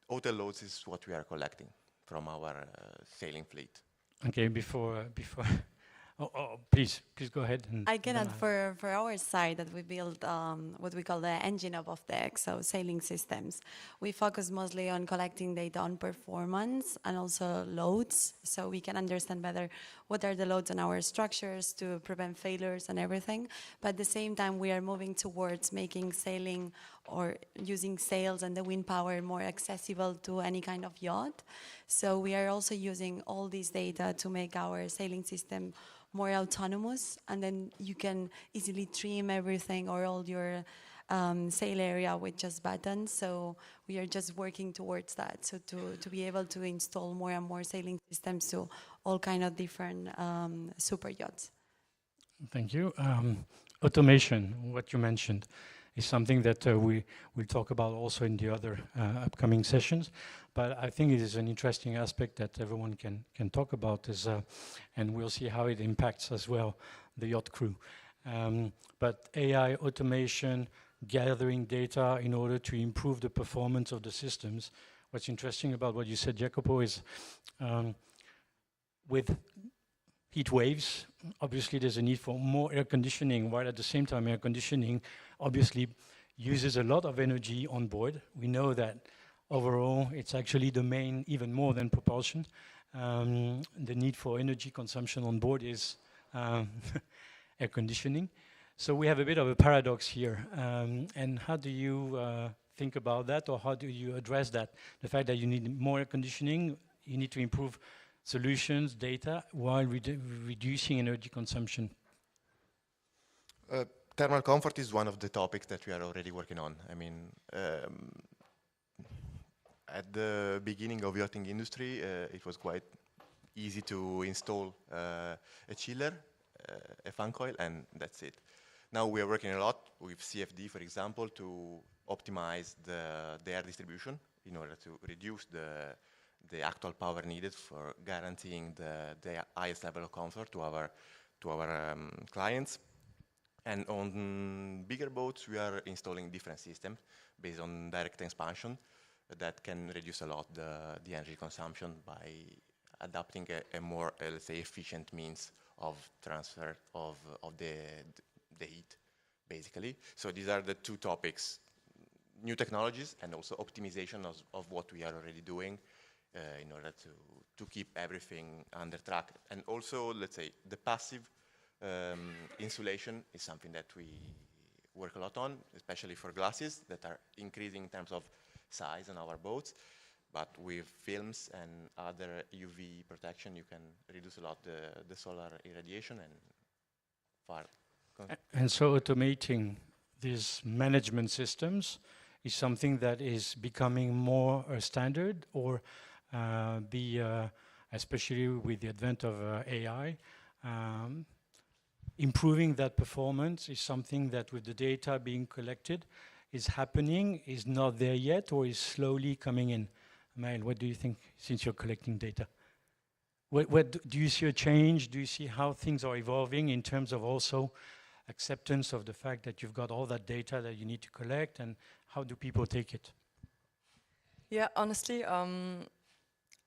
hotel loads is what we are collecting from our sailing fleet. Okay, before please go ahead. I can add for our side that we build what we call the engine above deck, so sailing systems. We focus mostly on collecting data on performance and also loads, so we can understand better what are the loads on our structures to prevent failures and everything. But at the same time, we are moving towards making sailing or using sails and the wind power more accessible to any kind of yacht. So we are also using all this data to make our sailing system more autonomous, and then you can easily trim everything or all your sail area with just buttons. So we are just working towards that, so to be able to install more and more sailing systems to all kind of different super yachts. Thank you. Automation, what you mentioned, is something that we will talk about also in the other upcoming sessions. But I think it is an interesting aspect that everyone can talk about, and we'll see how it impacts as well the yacht crew. But AI, automation, gathering data in order to improve the performance of the systems. What's interesting about what you said, Jacopo, is with heat waves, obviously there's a need for more air conditioning, while at the same time air conditioning obviously uses a lot of energy on board. We know that overall it's actually the main, even more than propulsion. The need for energy consumption on board is air conditioning. So we have a bit of a paradox here. And how do you think about that, or how do you address that? The fact that you need more air conditioning, you need to improve solutions, data, while reducing energy consumption. Thermal comfort is one of the topics that we are already working on. I mean, at the beginning of yachting industry, it was quite easy to install a chiller, a fan coil, and that's it. Now we are working a lot with CFD, for example, to optimize the air distribution in order to reduce the actual power needed for guaranteeing the highest level of comfort to our clients. And on bigger boats, we are installing different systems based on direct expansion that can reduce a lot the energy consumption by adapting a more, let's say, efficient means of transfer of the heat, basically. So these are the two topics: new technologies and also optimization of what we are already doing in order to keep everything under track. And also, let's say, the passive insulation is something that we work a lot on, especially for glasses that are increasing in terms of size on our boats. But with films and other UV protection, you can reduce a lot the solar irradiation and far And so automating these management systems is something that is becoming more a standard, or especially with the advent of AI, improving that performance is something that, with the data being collected, is happening, is not there yet, or is slowly coming in. Maël, what do you think, since you're collecting data? Do you see a change? Do you see how things are evolving in terms of also acceptance of the fact that you've got all that data that you need to collect, and how do people take it? Yeah, honestly,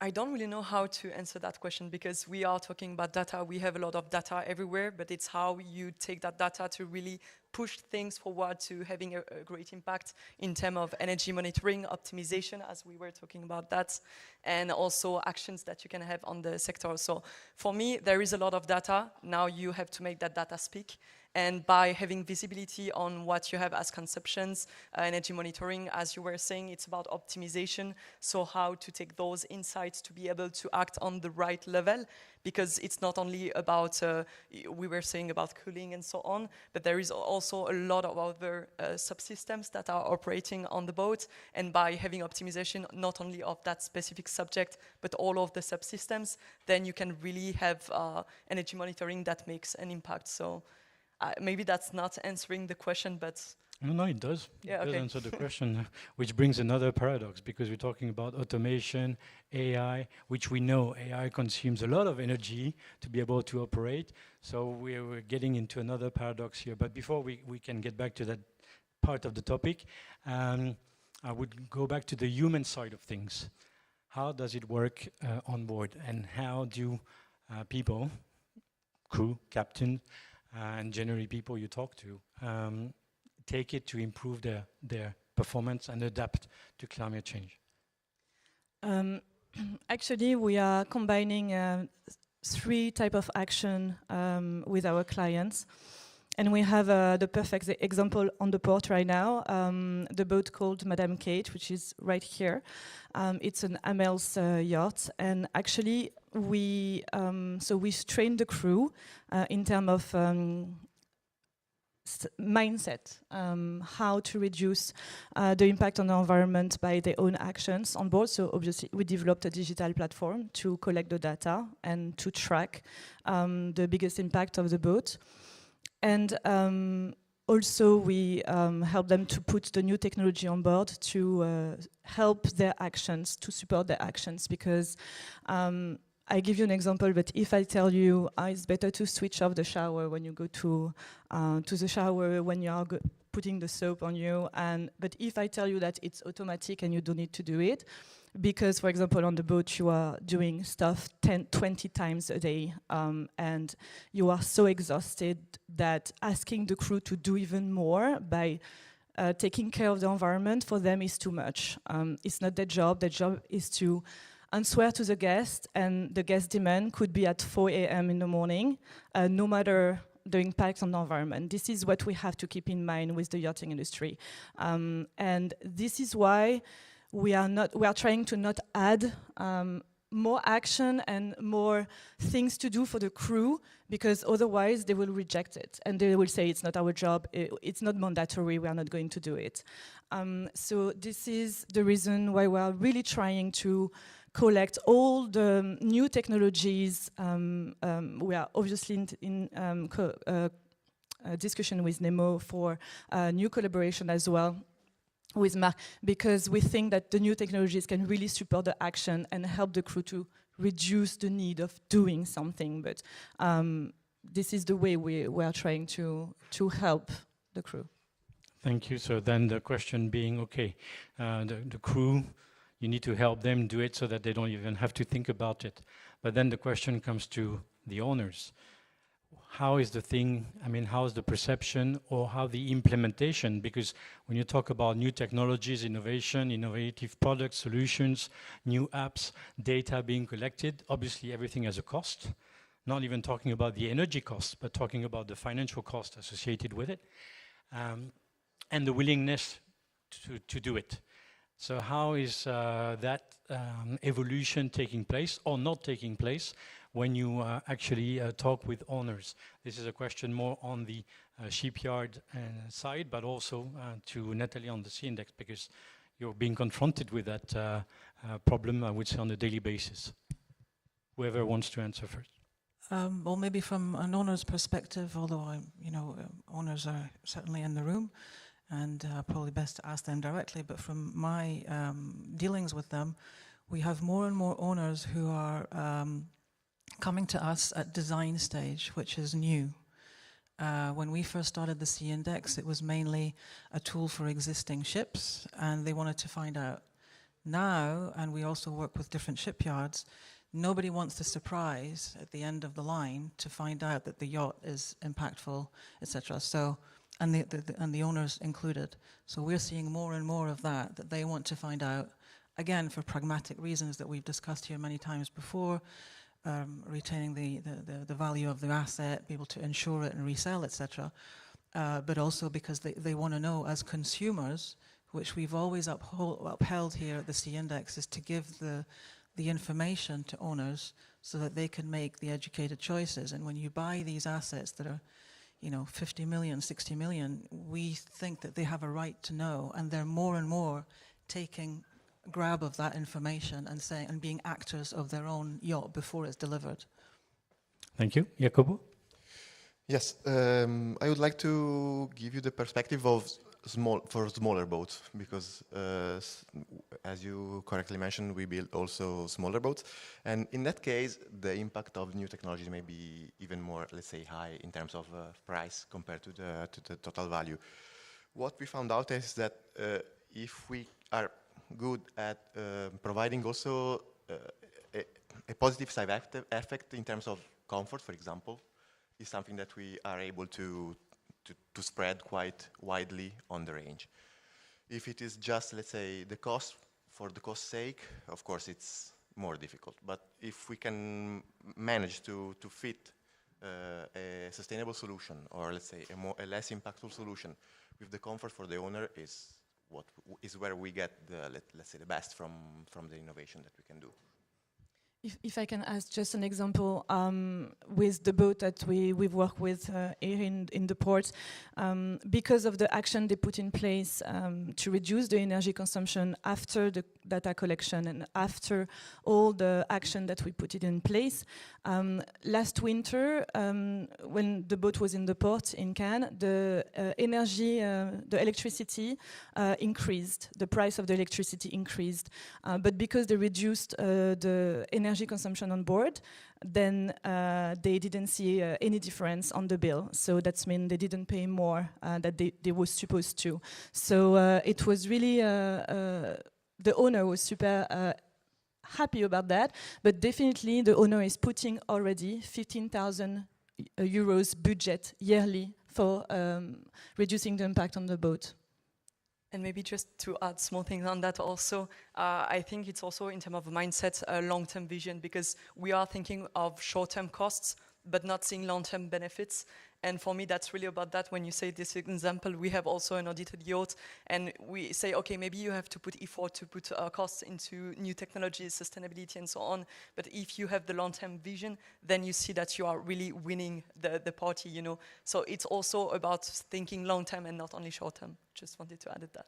I don't really know how to answer that question, because we are talking about data. We have a lot of data everywhere, but it's how you take that data to really push things forward to having a great impact in terms of energy monitoring, optimization, as we were talking about that, and also actions that you can have on the sector. So for me, there is a lot of data. Now you have to make that data speak. And by having visibility on what you have as consumptions, energy monitoring, as you were saying, it's about optimization. So how to take those insights to be able to act on the right level, because it's not only about, we were saying about cooling and so on, but there is also a lot of other subsystems that are operating on the boat. And by having optimization, not only of that specific subject, but all of the subsystems, then you can really have energy monitoring that makes an impact. So maybe that's not answering the question, but... No, it does. Yeah, it does okay. answer the question, which brings another paradox, because we're talking about automation, AI, which we know AI consumes a lot of energy to be able to operate. So we're getting into another paradox here. But before we can get back to that part of the topic, I would go back to the human side of things. How does it work on board, and how do people, crew, captain, and generally people you talk to, take it to improve their performance and adapt to climate change? Actually, we are combining 3 types of action with our clients. And we have the perfect example on the port right now, the boat called Madame Kate, which is right here. It's an AMELS yacht, and actually we train the crew in terms of mindset, how to reduce the impact on the environment by their own actions on board. So obviously we developed a digital platform to collect the data and to track the biggest impact of the boat. And also we help them to put the new technology on board to help their actions, to support their actions, because I give you an example, but if I tell you it's better to switch off the shower when you go to the shower, when you are putting the soap on you, but if I tell you that it's automatic and you don't need to do it, because, for example, on the boat you are doing stuff 20 times a day, and you are so exhausted that asking the crew to do even more by taking care of the environment for them is too much. It's not their job. Their job is to answer to the guest, and the guest demand could be at 4 a.m. in the morning, no matter the impact on the environment. This is what we have to keep in mind with the yachting industry. And this is why we are trying to not add more action and more things to do for the crew, because otherwise they will reject it and they will say it's not our job, it's not mandatory, we are not going to do it. So this is the reason why we are really trying to collect all the new technologies. We are obviously in discussion with Nemo for new collaboration as well with Marc, because we think that the new technologies can really support the action and help the crew to reduce the need of doing something. But this is the way we are trying to help the crew. Thank you. So then the question being, okay, the crew, you need to help them do it so that they don't even have to think about it. But then the question comes to the owners. How is the thing, how is the perception, or how the implementation? Because when you talk about new technologies, innovation, innovative product solutions, new apps, data being collected, obviously everything has a cost. Not even talking about the energy cost, but talking about the financial cost associated with it, and the willingness to do it. So how is that evolution taking place or not taking place when you actually talk with owners? This is a question more on the shipyard side, but also to Natalie on the C-index, because you're being confronted with that problem, I would say, on a daily basis. Whoever wants to answer first. Well, maybe from an owner's perspective, although owners are certainly in the room, and probably best to ask them directly. But from my dealings with them, we have more and more owners who are coming to us at design stage, which is new. When we first started the Sea Index, it was mainly a tool for existing ships, and they wanted to find out. Now, and we also work with different shipyards, nobody wants the surprise at the end of the line to find out that the yacht is impactful, etc. So, and the owners included. So we're seeing more and more of that they want to find out, again, for pragmatic reasons that we've discussed here many times before, retaining the value of the asset, be able to insure it and resell, etc. But also because they want to know, as consumers, which we've always upheld here at the Sea Index, is to give the information to owners so that they can make the educated choices. And when you buy these assets that are 50 million, 60 million, we think that they have a right to know, and they're more and more taking grab of that information and being actors of their own yacht before it's delivered. Thank you. Jacobo? Yes, I would like to give you the perspective of smaller boats, because as you correctly mentioned, we build also smaller boats, and in that case the impact of new technologies may be even more, let's say, high in terms of price compared to the total value. What we found out is that if we are good at providing also a positive side effect in terms of comfort, for example, is something that we are able to spread quite widely on the range. If it is just, let's say, the cost for the cost's sake, of course it's more difficult. But if we can manage to fit a sustainable solution, or let's say a less impactful solution with the comfort for the owner, is where we get let's say the best from the innovation that we can do. If I can ask just an example, with the boat that we've worked with here in the port, because of the action they put in place to reduce the energy consumption after the data collection and after all the action that we put it in place, last winter, when the boat was in the port in Cannes, the electricity increased, the price of the electricity increased, but because they reduced the energy consumption on board, then they didn't see any difference on the bill. So that means they didn't pay more that they were supposed to. So it was really, the owner was super happy about that, but definitely the owner is putting already 15,000 euros budget yearly for reducing the impact on the boat. And maybe just to add small things on that also, I think it's also in terms of mindset, a long-term vision, because we are thinking of short-term costs, but not seeing long-term benefits. And for me, that's really about that. When you say this example, we have also an audited yacht, and we say, okay, maybe you have to put effort to put costs into new technologies, sustainability, and so on. But if you have the long-term vision, then you see that you are really winning the party, So it's also about thinking long-term and not only short-term. Just wanted to add that.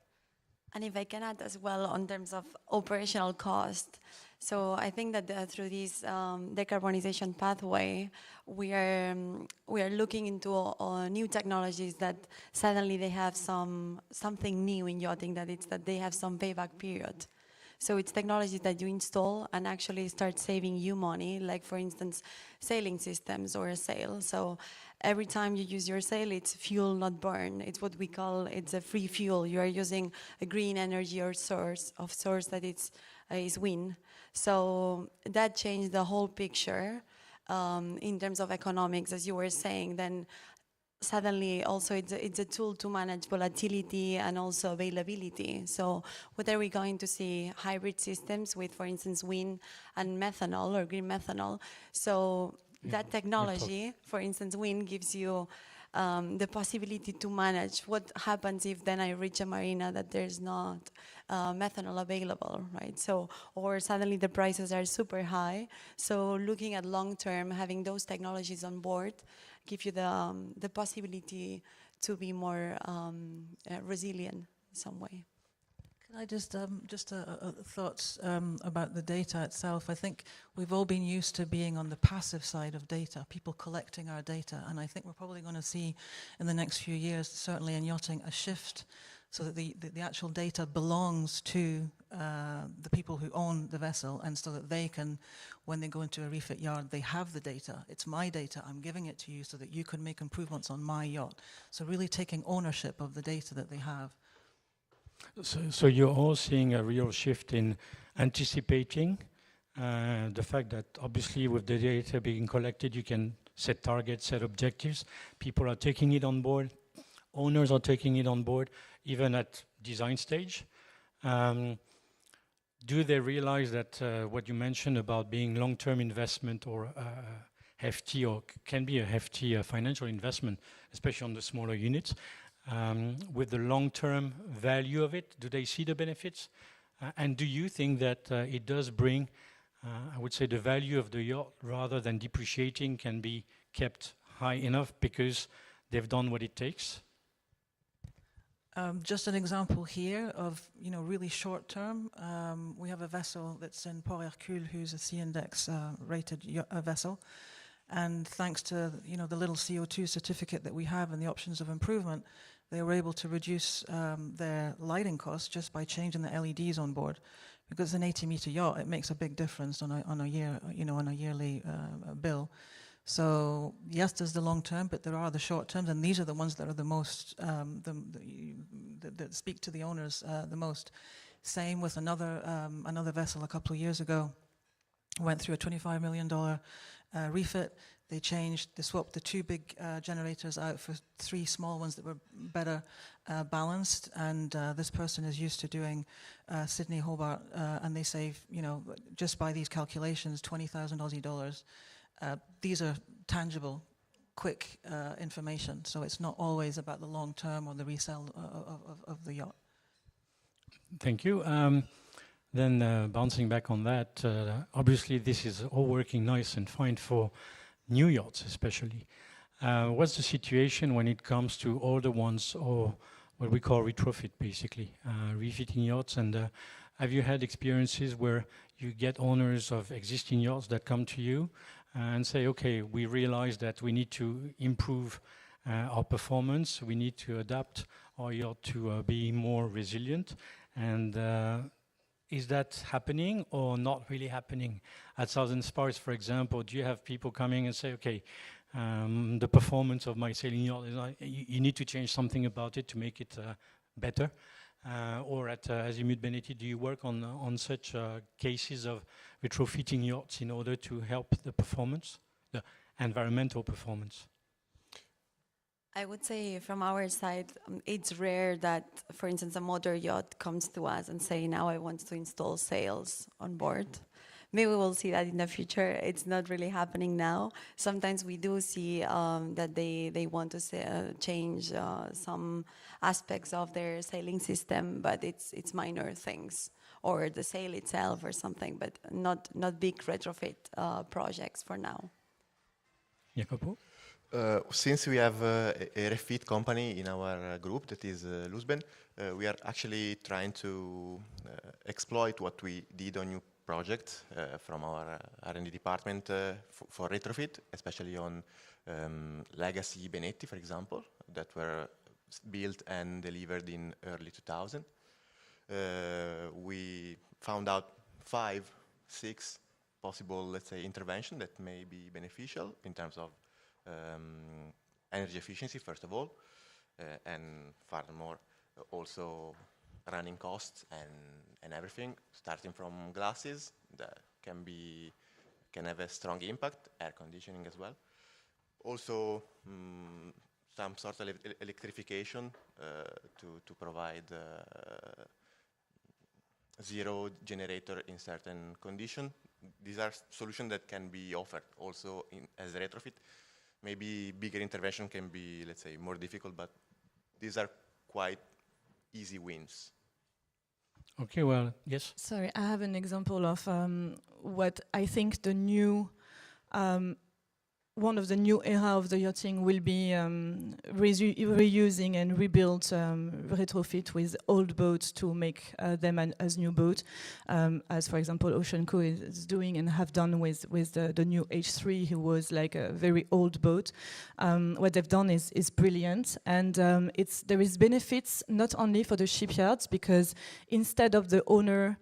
And if I can add as well in terms of operational cost, so I think that through this decarbonization pathway, we are looking into new technologies that suddenly they have something new in yachting, that they have some payback period. So it's technologies that you install and actually start saving you money, like for instance, sailing systems or a sail. So every time you use your sail, it's fuel not burn. It's what we call, it's a free fuel. You are using a green energy or source that is wind. So that changed the whole picture in terms of economics, as you were saying. Then suddenly also it's a tool to manage volatility and also availability. So what are we going to see? Hybrid systems with, for instance, wind and methanol or green methanol. So that technology, for instance, wind gives you the possibility to manage what happens if then I reach a marina that there's not methanol available, right? So, or suddenly the prices are super high. So looking at long term, having those technologies on board give you the possibility to be more resilient in some way. Can I just thoughts about the data itself? I think we've all been used to being on the passive side of data, people collecting our data, and I think we're probably going to see in the next few years, certainly in yachting, a shift so that the actual data belongs to the people who own the vessel, and so that they can, when they go into a refit yard, they have the data. It's my data, I'm giving it to you so that you can make improvements on my yacht. So really taking ownership of the data that they have. So you're all seeing a real shift in anticipating the fact that obviously with the data being collected, you can set targets, set objectives. People are taking it on board. Owners are taking it on board, even at design stage. Do they realize that what you mentioned about being long-term investment or hefty, or can be a hefty financial investment, especially on the smaller units, with the long-term value of it? Do they see the benefits? And do you think that it does bring, I would say, the value of the yacht, rather than depreciating, can be kept high enough because they've done what it takes? Just an example here of, really short term. We have a vessel that's in Port Hercule, who's a C-index rated vessel. And thanks to the little CO2 certificate that we have and the options of improvement, they were able to reduce their lighting costs just by changing the LEDs on board. Because an 80-meter yacht, it makes a big difference on a yearly bill. So yes, there's the long term, but there are the short terms, and these are the ones that are the most that speak to the owners the most. Same with another vessel a couple of years ago. Went through a $25 million refit. They swapped the 2 big generators out for 3 small ones that were better balanced. And this person is used to doing Sydney, Hobart, and they save, just by these calculations, 20,000 Aussie dollars. These are tangible, quick information. So it's not always about the long term or the resale of the yacht. Thank you. Then bouncing back on that, obviously this is all working nice and fine for new yachts especially. What's the situation when it comes to older ones, or what we call retrofit basically, refitting yachts? And have you had experiences where you get owners of existing yachts that come to you and say, okay, we realize that we need to improve our performance, we need to adapt our yacht to be more resilient, and is that happening or not really happening? At Southern Spars, for example, do you have people coming and say, okay, the performance of my sailing yacht, you need to change something about it to make it better? Or at Azimut Benetti, do you work on such cases of retrofitting yachts in order to help the performance, the environmental performance? I would say from our side, it's rare that, for instance, a motor yacht comes to us and say, now I want to install sails on board. Maybe we'll see that in the future. It's not really happening now. Sometimes we do see that they want to change some aspects of their sailing system, but it's minor things, or the sail itself or something, but not big retrofit projects for now. Jacopo? Since we have a refit company in our group, that is Luzben, we are actually trying to exploit what we did on new projects from our R&D department for retrofit, especially on legacy Benetti, for example, that were built and delivered in early 2000. We found out 5, 6 possible, let's say, interventions that may be beneficial in terms of energy efficiency, first of all, and furthermore, also running costs and everything, starting from glasses that can have a strong impact, air conditioning as well. Also, some sort of electrification to provide zero generator in certain condition. These are solutions that can be offered also as a retrofit. Maybe bigger intervention can be, let's say, more difficult, but these are quite easy wins. Okay, well, yes. Sorry, I have an example of what I think the new, one of the new era of the yachting will be reusing and rebuild, retrofit with old boats to make them as new boat, as for example Ocean Co is doing and have done with the new H3, who was like a very old boat. What they've done is brilliant, and there is benefits not only for the shipyards, because instead of the owner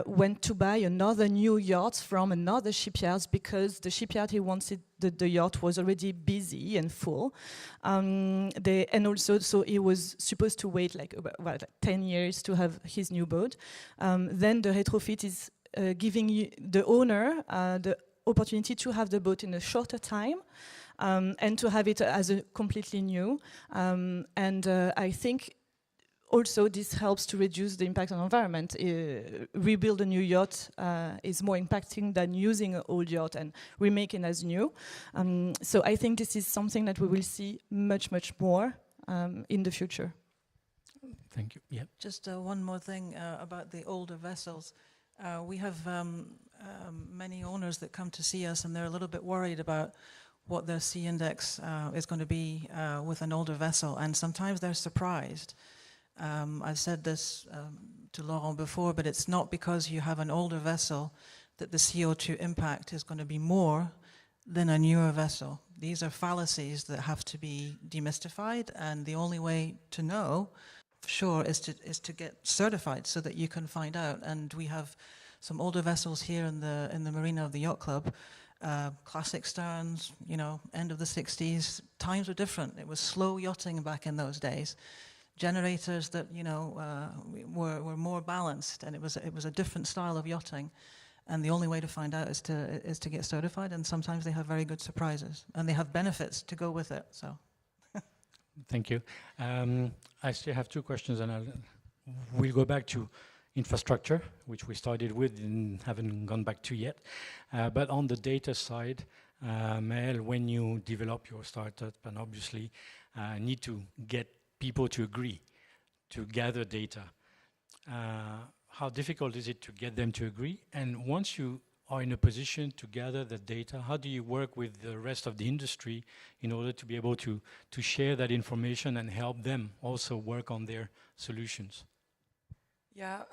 went to buy another new yacht from another shipyard, because the shipyard he wanted the yacht was already busy and full, and also so he was supposed to wait like 10 years to have his new boat. Then the retrofit is giving the owner the opportunity to have the boat in a shorter time, and to have it as a completely new, and I think also this helps to reduce the impact on the environment. Rebuild a new yacht is more impacting than using an old yacht and remaking as new. So I think this is something that we will see much more in the future. Thank you. Yeah. Just one more thing about the older vessels. We have many owners that come to see us, and they're a little bit worried about what their C index is going to be with an older vessel, and sometimes they're surprised. I've said this to Laurent before, but it's not because you have an older vessel that the CO2 impact is going to be more than a newer vessel. These are fallacies that have to be demystified, and the only way to know for sure is to get certified so that you can find out. And we have some older vessels here in the marina of the Yacht Club, classic sterns, end of the 60s. Times were different. It was slow yachting back in those days. Generators that were more balanced, and it was a different style of yachting, and the only way to find out is to get certified, and sometimes they have very good surprises, and they have benefits to go with it. So, thank you. I still have two questions, and we'll go back to infrastructure, which we started with and haven't gone back to yet. But on the data side, Maëlle, when you develop your startup, and obviously need to get people to agree to gather data. How difficult is it to get them to agree? And once you are in a position to gather the data, how do you work with the rest of the industry in order to be able to share that information and help them also work on their solutions? Yeah,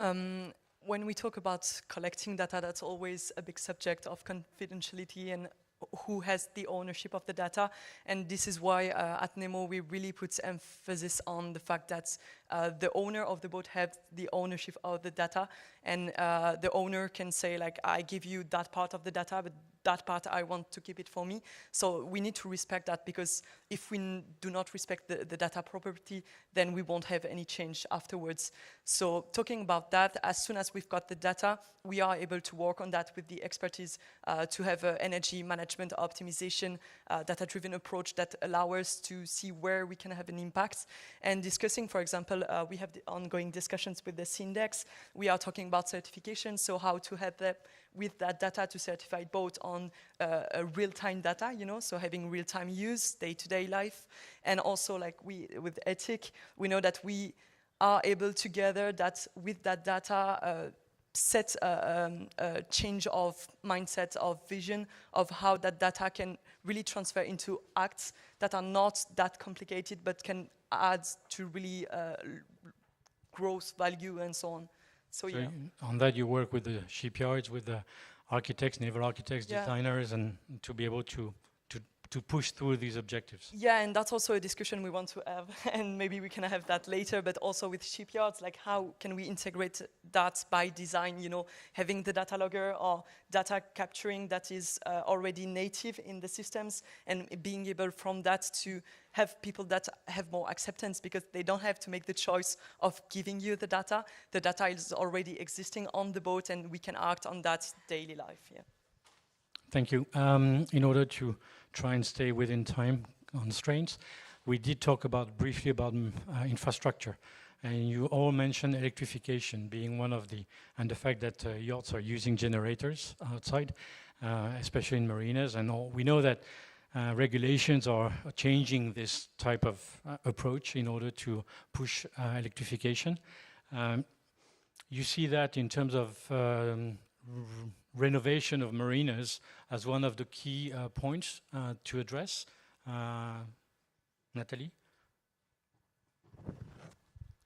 when we talk about collecting data, that's always a big subject of confidentiality and who has the ownership of the data, and this is why at Nemo we really put emphasis on the fact that the owner of the boat has the ownership of the data, and the owner can say like, I give you that part of the data, but that part I want to keep it for me. So we need to respect that, because if we do not respect the data property, then we won't have any change afterwards. So talking about that, as soon as we've got the data, we are able to work on that with the expertise to have an energy management optimization, data-driven approach that allows us to see where we can have an impact. And discussing, for example, we have the ongoing discussions with the C-Index. We are talking about certification, so how to help them with that data to certify both on real-time data, so having real-time use, day-to-day life, and also like with ethic, we know that we are able to gather that with that data, set a change of mindset, of vision, of how that data can really transfer into acts that are not that complicated, but can add to really growth value and so on. So yeah. On that you work with the shipyards, with the architects, naval architects, yeah. designers, and to be able to push through these objectives. Yeah, and that's also a discussion we want to have, and maybe we can have that later, but also with shipyards, like how can we integrate that by design, having the data logger or data capturing that is already native in the systems, and being able from that to have people that have more acceptance, because they don't have to make the choice of giving you the data. The data is already existing on the boat, and we can act on that daily life. Yeah. Thank you. In order to try and stay within time constraints, we did talk briefly about infrastructure, and you all mentioned electrification being one of and the fact that yachts are using generators outside, especially in marinas, and we know that regulations are changing this type of approach in order to push electrification. you see that in terms of renovation of marinas as one of the key points to address. Nathalie?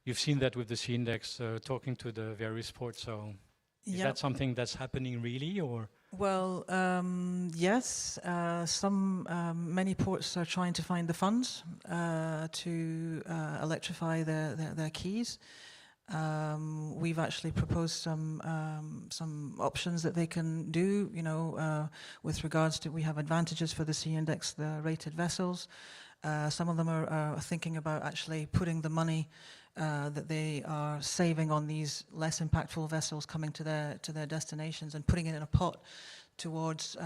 You've seen that with the C index, talking to the various ports, so is that something that's happening really, or? Well, yes, many ports are trying to find the funds to electrify their quays. We've actually proposed some options that they can do, you know, with regards to, we have advantages for the C index, the rated vessels. Some of them are thinking about actually putting the money that they are saving on these less impactful vessels coming to their destinations and putting it in a pot towards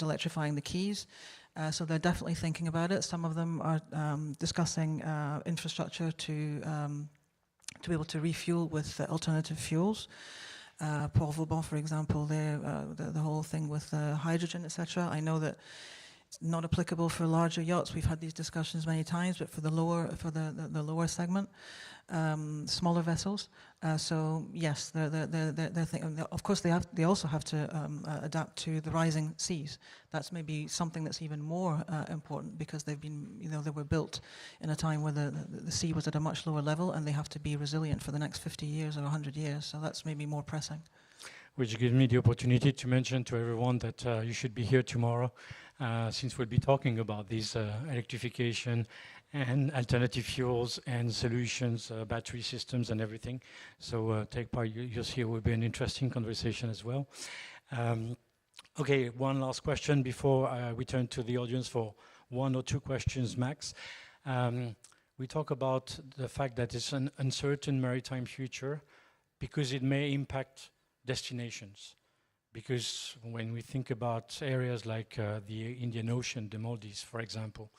electrifying the quays. So they're definitely thinking about it. Some of them are discussing infrastructure to be able to refuel with alternative fuels. Port Vauban, for example, the whole thing with hydrogen, etc. I know that it's not applicable for larger yachts. We've had these discussions many times, but for the lower segment, smaller vessels. So yes, they're thinking. Of course, they also have to adapt to the rising seas. That's maybe something that's even more important, because they've been, you know, they were built in a time where the sea was at a much lower level, and they have to be resilient for the next 50 years or 100 years. So that's maybe more pressing. Which gives me the opportunity to mention to everyone that you should be here tomorrow, since we'll be talking about these electrification and alternative fuels and solutions, battery systems and everything. So take part, you'll see it will be an interesting conversation as well. Okay, one last question before we turn to the audience for 1 or 2 questions max. We talk about the fact that it's an uncertain maritime future because it may impact destinations. Because when we think about areas like the Indian Ocean, the Maldives, for example,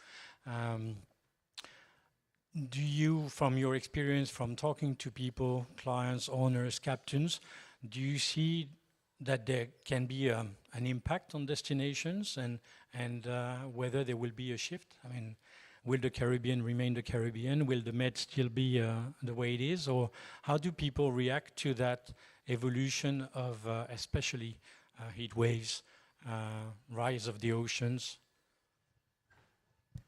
do you, from your experience, from talking to people, clients, owners, captains, do you see that there can be an impact on destinations and whether there will be a shift? I mean, will the Caribbean remain the Caribbean? Will the Med still be the way it is? Or how do people react to that evolution of especially heat waves, rise of the oceans?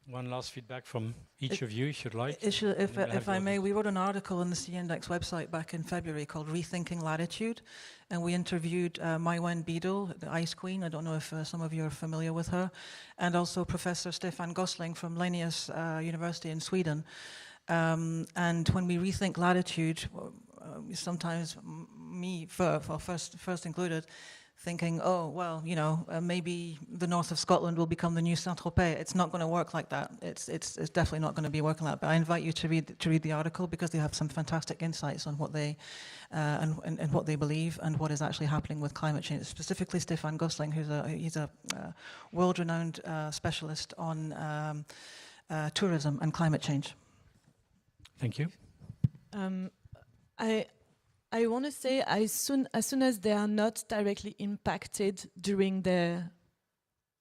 One last feedback from each of you, if you'd like. If I may, we wrote an article on the C Index website back in February called Rethinking Latitude, and we interviewed Maiwen Beadle, the Ice Queen. I don't know if some of you are familiar with her, and also Professor Stefan Gosling from Linnaeus University in Sweden. And when we rethink latitude, sometimes me, first included, thinking, oh, well, you know, maybe the north of Scotland will become the new Saint-Tropez. It's not going to work like that. It's definitely not going to be working like that. But I invite you to read the article, because they have some fantastic insights on what they and what they believe and what is actually happening with climate change. Specifically, Stefan Gosling, he's a world-renowned specialist on tourism and climate change. Thank you. I want to say, as soon as they are not directly impacted during their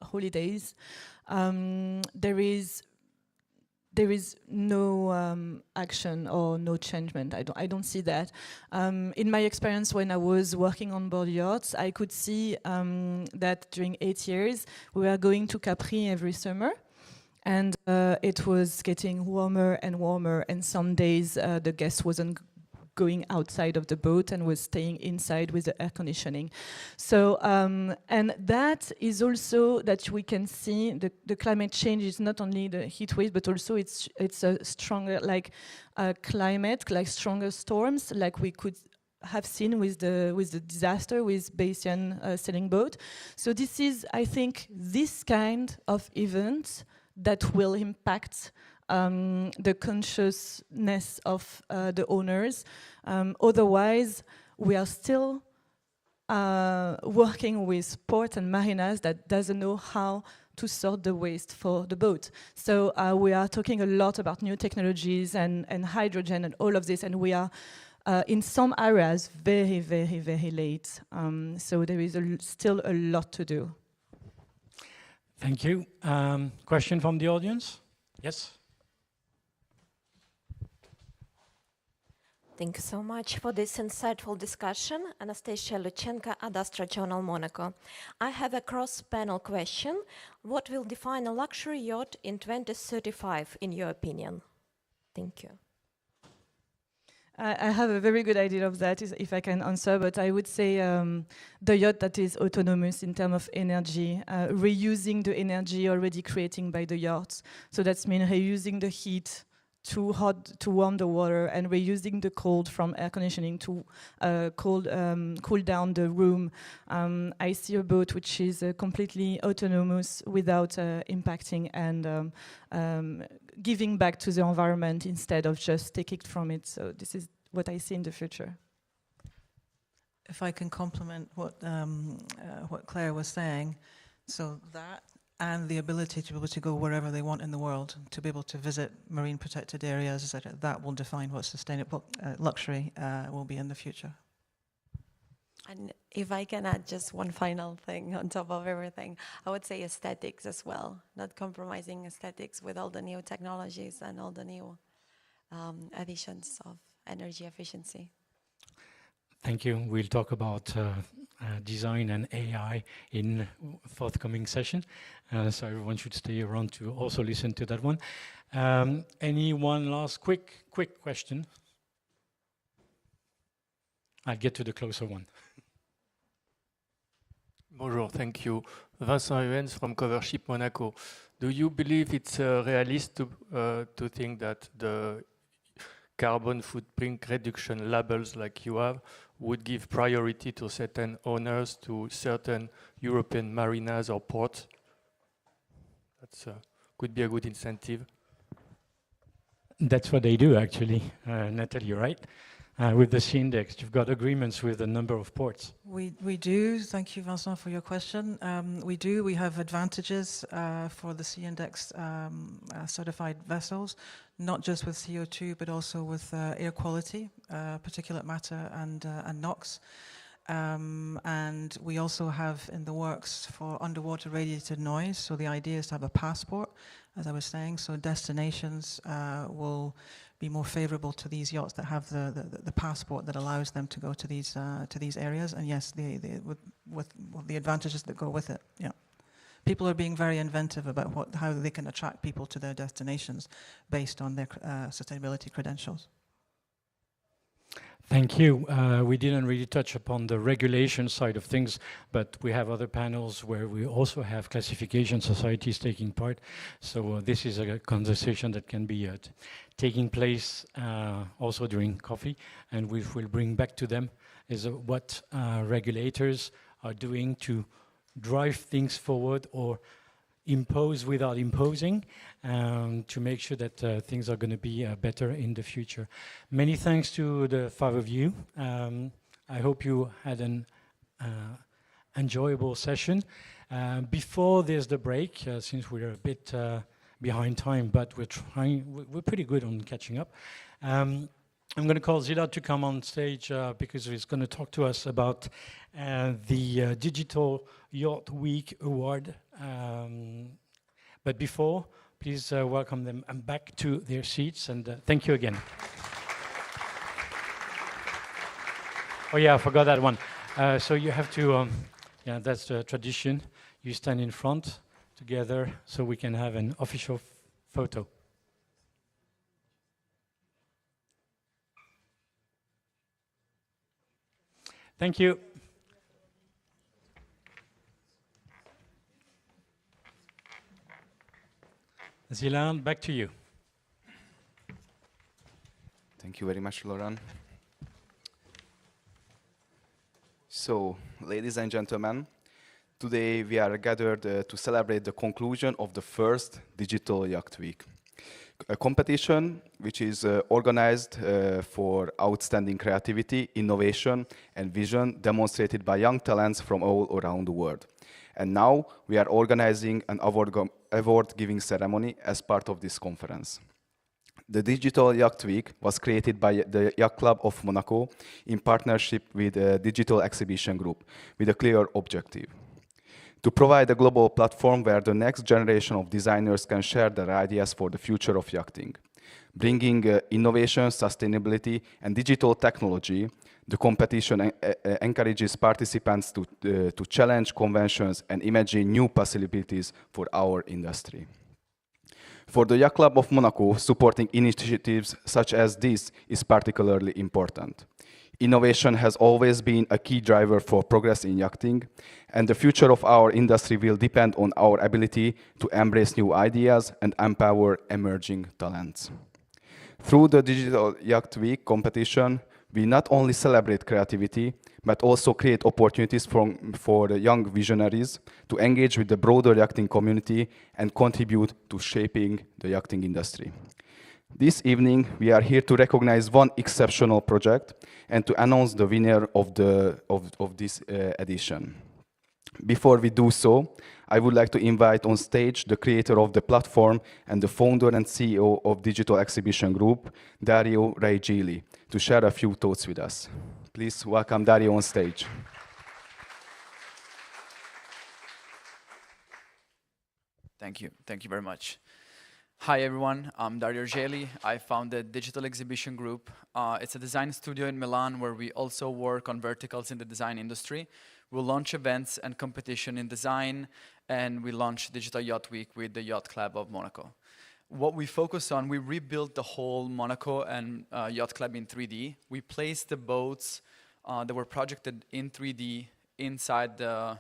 holidays, there is no action or no changement. I don't see that. In my experience, when I was working on board yachts, I could see that during 8 years we were going to Capri every summer. And it was getting warmer and warmer, and some days the guest wasn't going outside of the boat and was staying inside with the air conditioning. So, and that is also that we can see the climate change is not only the heat wave, but also it's a stronger climate, like stronger storms, like we could have seen with the disaster with Bayesian sailing boat. So this is, I think, this kind of event that will impact the consciousness of the owners. Otherwise, we are still working with port and marinas that doesn't know how to sort the waste for the boat. So we are talking a lot about new technologies and hydrogen and all of this, and we are in some areas very, very, very late. So there is still a lot to do. Thank you. Question from the audience? Yes? Thank you so much for this insightful discussion. Anastasia Luchenko, Ad Astra Journal, Monaco. I have a cross-panel question. What will define a luxury yacht in 2035, in your opinion? Thank you. I have a very good idea of that, if I can answer, but I would say the yacht that is autonomous in terms of energy, reusing the energy already creating by the yachts. So that means reusing the heat to warm the water, and reusing the cold from air conditioning to cool down the room. I see a boat which is completely autonomous without impacting and giving back to the environment instead of just taking it from it. So this is what I see in the future. If I can complement what Claire was saying, so that and the ability to be able to go wherever they want in the world, to be able to visit marine protected areas, etc., that will define what sustainable luxury will be in the future. And if I can add just one final thing on top of everything, I would say aesthetics as well, not compromising aesthetics with all the new technologies and all the new additions of energy efficiency. Thank you. We'll talk about design and AI in forthcoming session. So everyone should stay around to also listen to that one. Any one last quick question? I'll get to the closer one. Bonjour, thank you. Vincent Huens from Covership Monaco. Do you believe it's realistic to think that the carbon footprint reduction labels like you have would give priority to certain owners, to certain European marinas or ports? That could be a good incentive. That's what they do, actually. Natalie, you're right. With the C index, you've got agreements with a number of ports. We do. Thank you, Vincent, for your question. We do. We have advantages for the C index certified vessels, not just with CO2, but also with air quality, particulate matter, and NOx. And we also have in the works for underwater radiated noise. So the idea is to have a passport, as I was saying. So destinations will be more favorable to these yachts that have the passport that allows them to go to these areas. And yes, with the advantages that go with it. Yeah, people are being very inventive about how they can attract people to their destinations based on their sustainability credentials. Thank you. We didn't really touch upon the regulation side of things, but we have other panels where we also have classification societies taking part. So this is a conversation that can be taking place also during coffee, and we will bring back to them is what regulators are doing to drive things forward or impose without imposing, to make sure that things are going to be better in the future. Many thanks to the five of you. I hope you had an enjoyable session. Before there's the break, since we're a bit behind time, but we're pretty good on catching up. I'm going to call Zila to come on stage because he's going to talk to us about the Digital Yacht Week Award. But before, please welcome them back to their seats, and thank you again. Oh yeah, I forgot that one. So you have to, yeah, that's the tradition. You stand in front together so we can have an official photo. Thank you. Zilan, back to you. Thank you very much, Laurent. So, ladies and gentlemen, today we are gathered to celebrate the conclusion of the first Digital Yacht Week, a competition which is organized for outstanding creativity, innovation, and vision demonstrated by young talents from all around the world. And now we are organizing an award-giving ceremony as part of this conference. The Digital Yacht Week was created by the Yacht Club of Monaco in partnership with the Digital Exhibition Group with a clear objective: to provide a global platform where the next generation of designers can share their ideas for the future of yachting. bringing innovation, sustainability, and digital technology. The competition encourages participants to challenge conventions and imagine new possibilities for our industry. For the Yacht Club of Monaco, supporting initiatives such as this is particularly important. Innovation has always been a key driver for progress in yachting, and the future of our industry will depend on our ability to embrace new ideas and empower emerging talents. Through the Digital Yacht Week competition, we not only celebrate creativity, but also create opportunities for the young visionaries to engage with the broader yachting community and contribute to shaping the yachting industry. This evening, we are here to recognize one exceptional project and to announce the winner of this edition. Before we do so, I would like to invite on stage the creator of the platform and the founder and CEO of Digital Exhibition Group, Dario Raigili, to share a few thoughts with us. Please welcome Dario on stage. Thank you. Thank you very much. Hi, everyone. I'm Dario Raigili. I founded Digital Exhibition Group. It's a design studio in Milan where we also work on verticals in the design industry. We'll launch events and competition in design, and we launch Digital Yacht Week with the Yacht Club of Monaco. What we focus on, we rebuilt the whole Monaco and Yacht Club in 3D. We placed the boats that were projected in 3D inside the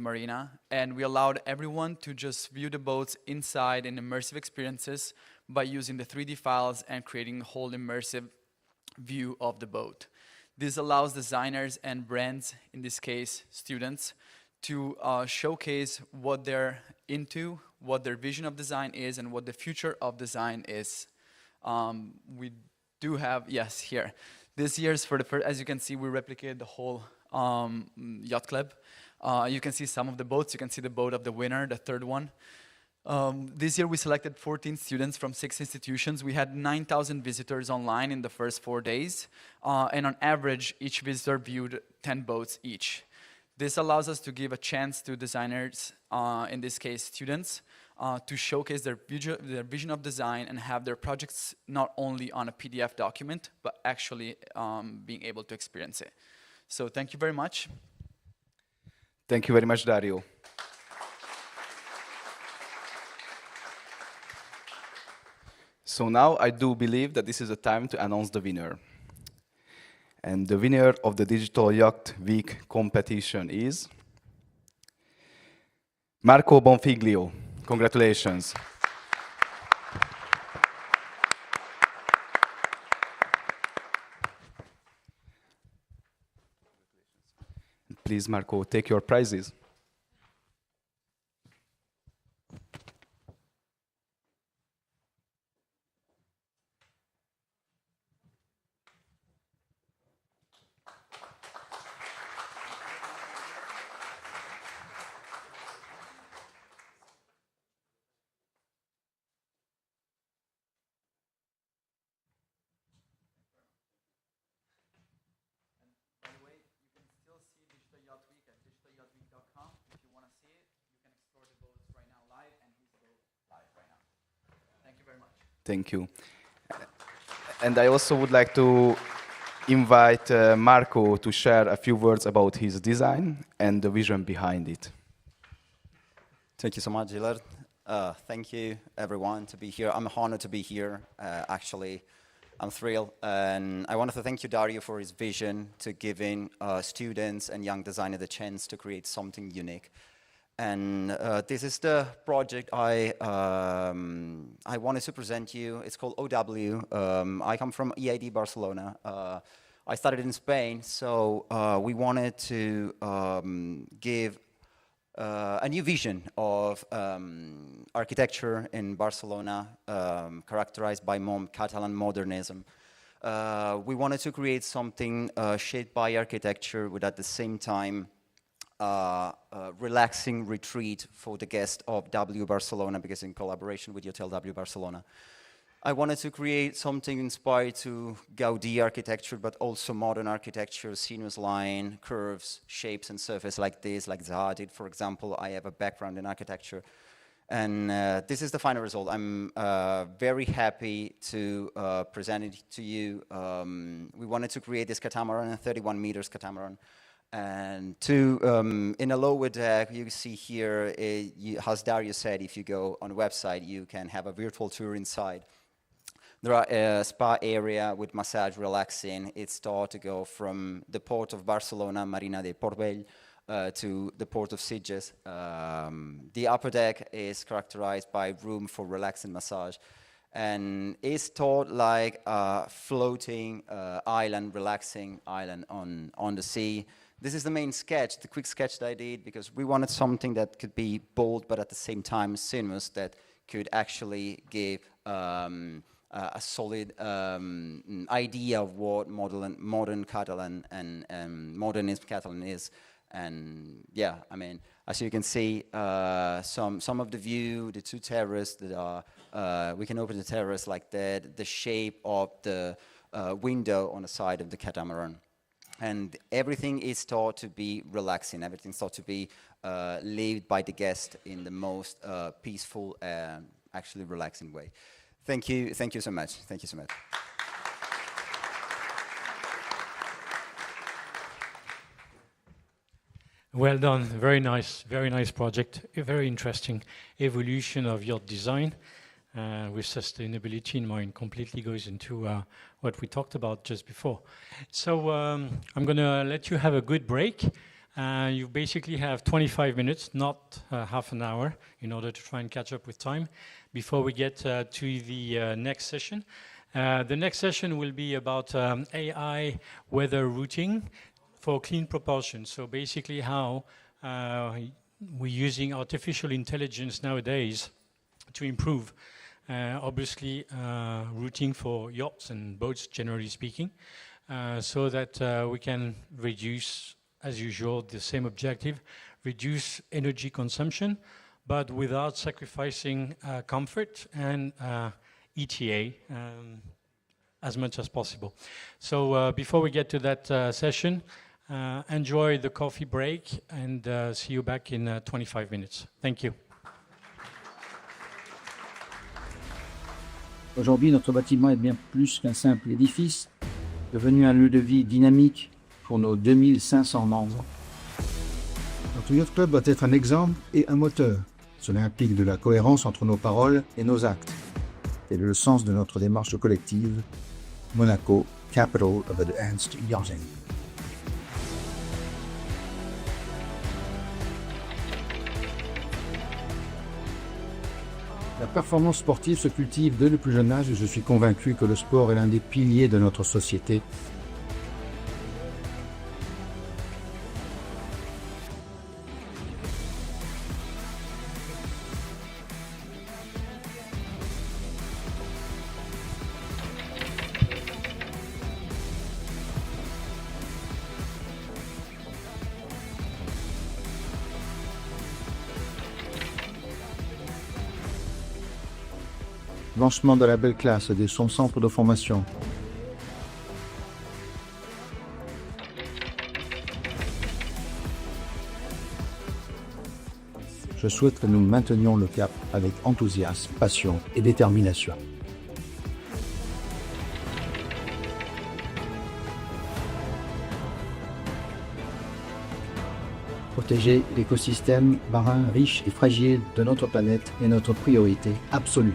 marina, and we allowed everyone to just view the boats inside in immersive experiences by using the 3D files and creating a whole immersive view of the boat. This allows designers and brands, in this case students, to showcase what they're into, what their vision of design is, and what the future of design is. We do have, yes, here. This year's for the first, as you can see, we replicated the whole yacht club. You can see some of the boats. You can see the boat of the winner, the third one. This year we selected 14 students from 6 institutions. We had 9,000 visitors online in the first 4 days. And on average, each visitor viewed 10 boats each. This allows us to give a chance to designers, in this case students, to showcase their vision of design and have their projects not only on a PDF document, but actually being able to experience it. So thank you very much. Thank you very much, Dario. So now I do believe that this is the time to announce the winner. And the winner of the Digital Yacht Week competition is Marco Bonfiglio. Congratulations. Please, Marco, take your prizes. Thank you. And I also would like to invite Marco to share a few words about his design and the vision behind it. Thank you so much, Gilad. Thank you, everyone, to be here. I'm honored to be here, actually. I'm thrilled. And I wanted to thank you, Dario, for his vision to giving students and young designers the chance to create something unique. And this is the project I wanted to present you. It's called OW. I come from EID Barcelona. I started in Spain, so we wanted to give a new vision of architecture in Barcelona, characterized by Catalan modernism. We wanted to create something shaped by architecture, but at the same time relaxing retreat for the guest of W Barcelona, because in collaboration with Hotel W Barcelona. I wanted to create something inspired to Gaudí architecture, but also modern architecture, sinuous line, curves, shapes and surface like this, like Zaha did, for example. I have a background in architecture. And this is the final result. I'm very happy to present it to you. We wanted to create this catamaran, a 31 meters catamaran. And in a lower deck, you see here, as Dario said, if you go on the website, you can have a virtual tour inside. There are a spa area with massage, relaxing. It starts to go from the port of Barcelona, Marina de Portbell, to the port of Sitges. The upper deck is characterized by room for relaxing massage, and it's thought like a floating island, relaxing island on the sea. This is the main sketch, the quick sketch that I did, because we wanted something that could be bold, but at the same time seamless, that could actually give a solid idea of what modern Catalan and modernist Catalan is. And yeah, I mean, as you can see, some of the view, the two terraces that are, we can open the terrace like that, the shape of the window on the side of the catamaran. And everything is thought to be relaxing, everything's thought to be lived by the guest in the most peaceful, actually relaxing way. Thank you so much. Thank you so much. Well done, very nice project, a very interesting evolution of your design with sustainability in mind, completely goes into what we talked about just before. So I'm going to let you have a good break. You basically have 25 minutes, not half an hour, in order to try and catch up with time before we get to the next session. The next session will be about AI weather routing for clean propulsion. So basically how we're using artificial intelligence nowadays to improve, obviously, routing for yachts and boats, generally speaking, so that we can reduce, as usual, the same objective, reduce energy consumption, but without sacrificing comfort and ETA as much as possible. So before we get to that session, enjoy the coffee break and see you back in 25 minutes. Thank you. Aujourd'hui, notre bâtiment est bien plus qu'un simple édifice, devenu un lieu de vie dynamique pour nos 2500 membres. Notre Yacht Club doit être un exemple et un moteur. Cela implique de la cohérence entre nos paroles et nos actes. Tel est le sens de notre démarche collective. Monaco, capital of advanced yachting. La performance sportive se cultive dès le plus jeune âge et je suis convaincu que le sport est l'un des piliers de notre société. Lancement de la belle classe de son centre de formation. Je souhaite que nous maintenions le cap avec enthousiasme, passion et détermination. Protéger l'écosystème marin riche et fragile de notre planète est notre priorité absolue.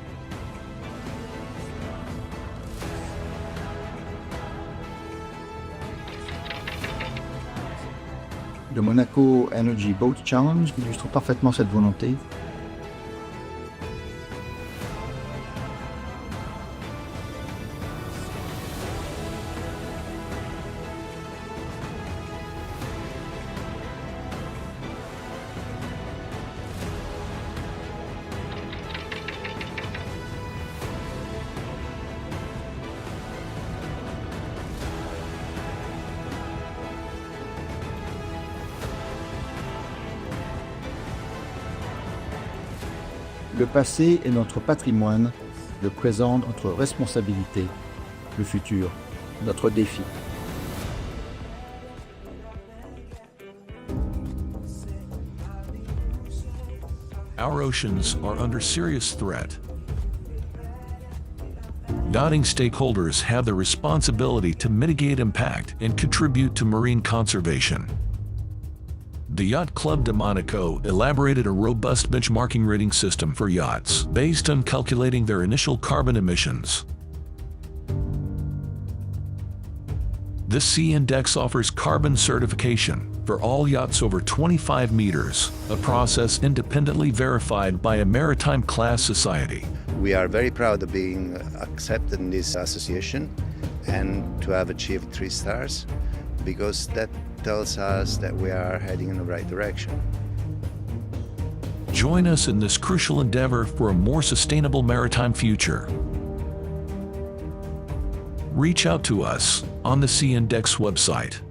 Le Monaco Energy Boat Challenge illustre parfaitement cette volonté. Le passé est notre patrimoine, le présent notre responsabilité, le futur notre défi. our oceans are under serious threat. Yachting stakeholders have the responsibility to mitigate impact and contribute to marine conservation. The Yacht Club de Monaco elaborated a robust benchmarking rating system for yachts based on calculating their initial carbon emissions. This C index offers carbon certification for all yachts over 25 meters, a process independently verified by a maritime class society. We are very proud of being accepted in this association and to have achieved 3 stars, because that tells us that we are heading in the right direction. Join us in this crucial endeavor for a more sustainable maritime future. Reach out to us on the C Index website.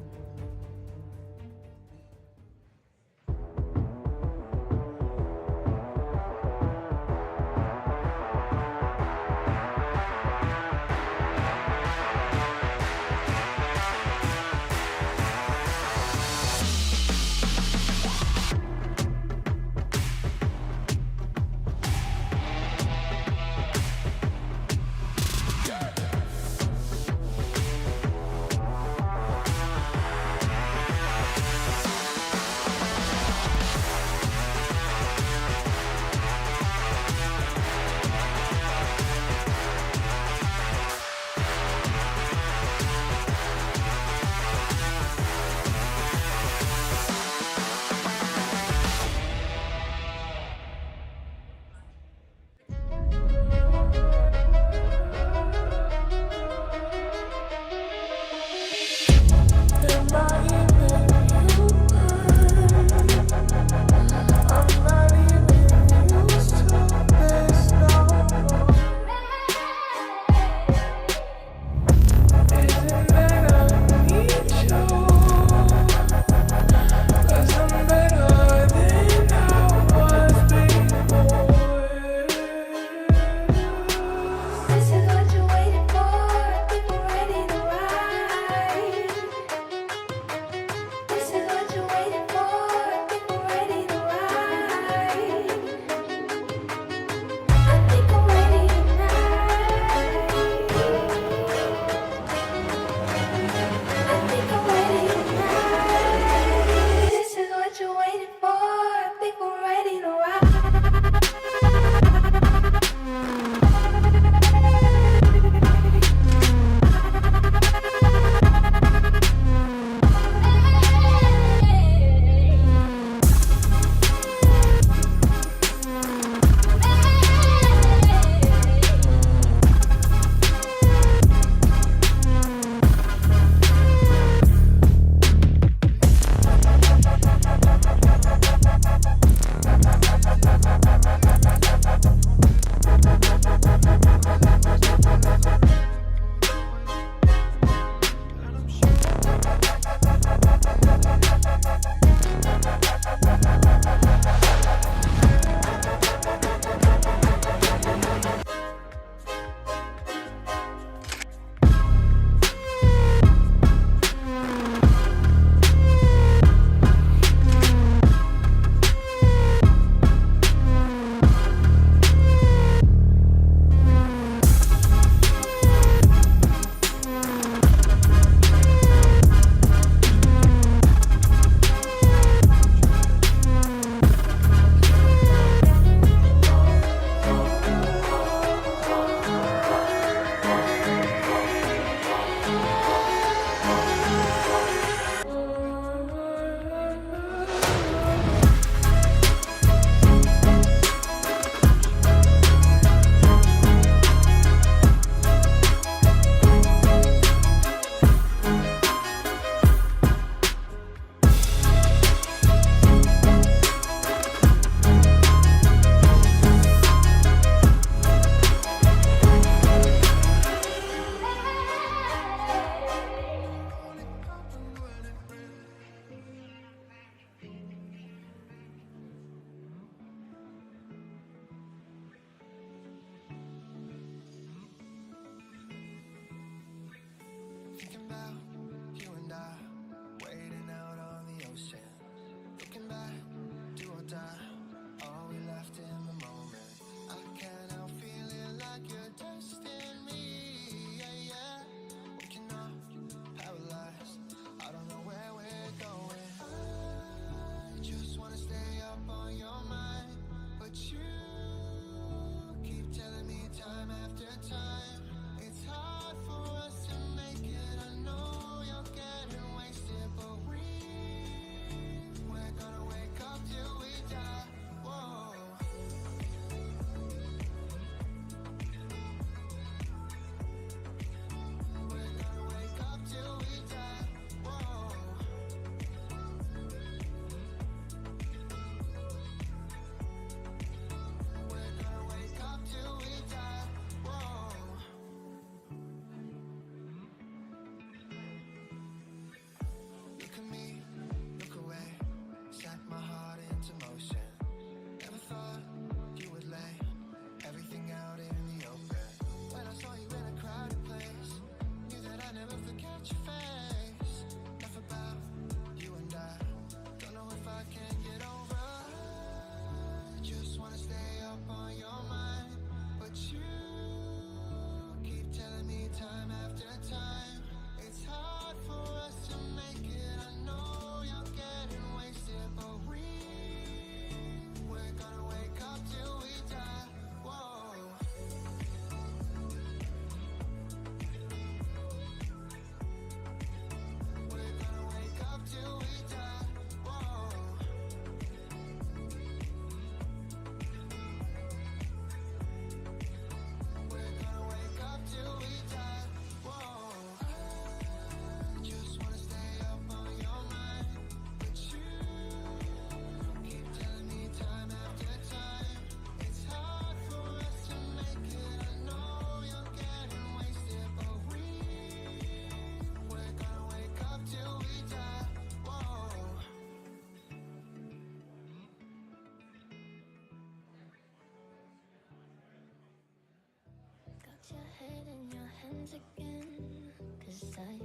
put your head in your hands again, 'cause I've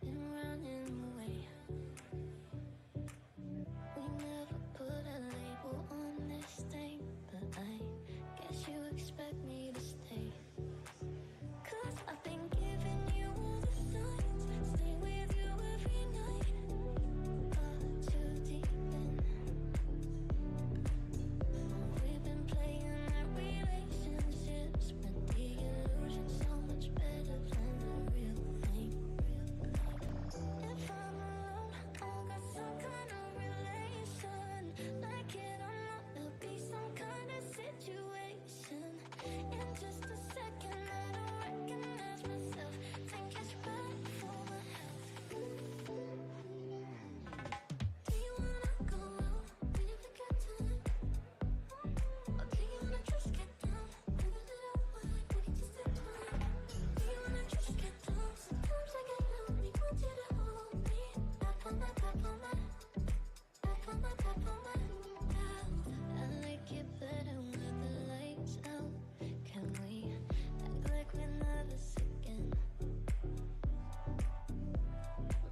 been running away. We never put a label on this thing, but I guess you expect me to stay. 'Cause I've been giving you all the signs, stay with you every night, too deep in. We've been playing at relationships, but the illusion's so much better than the real thing. If I'm alone, I'll got some kind of relation. Like it or not, there'll be some kind of situation. In just a second, I don't recognize myself. Think it's bad for my health. Do you wanna go out? We never got time. Or do you wanna just get down? Live a little while, we can just entwine. Do you wanna just get down? Sometimes I get lonely, want you to hold me. Tap on my, tap on my, tap on my, tap on my mouth. I like it better with the lights out. Can we act like we're nervous again?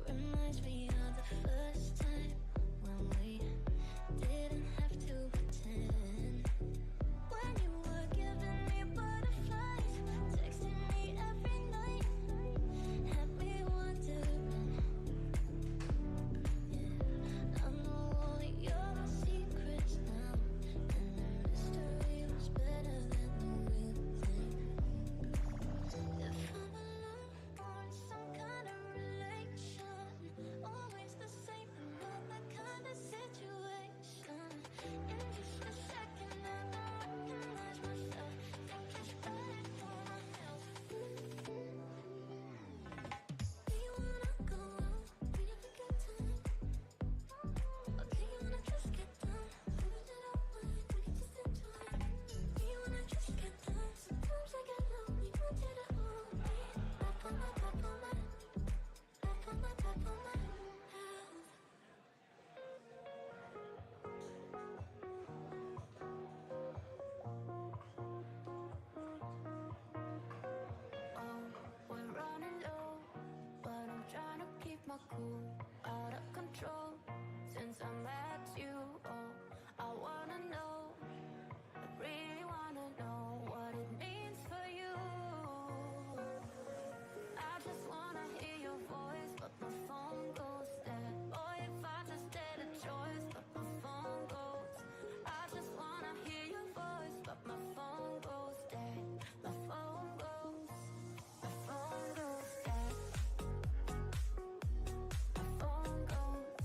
Reminds me of the first time when we didn't have to pretend. When you were giving me butterflies, texting me every night, had me wondering. Yeah, I know all of your secrets now, and the mystery was better than the real thing. If I'm alone or in some kind of relation, always the same, another kind of situation. In just a second, I don't recognize myself. Think it's bad for my health. Do you wanna go out? We never got time. Or do you wanna just get down? Live a little while, we can just entwine. Do you wanna just get down? Sometimes I get lonely, want you to hold me. Tap on my, tap on my, tap on my, tap on my health. Oh, we're running low, but I'm trying to keep my cool. Out of control, since I met you. Oh, I wanna know, I really wanna know what it means for you. I just wanna hear your voice, but my phone goes dead. Oh, if I just had a choice, but my phone goes. I just wanna hear your voice, but my phone goes dead. My phone goes, my phone goes dead. My phone goes.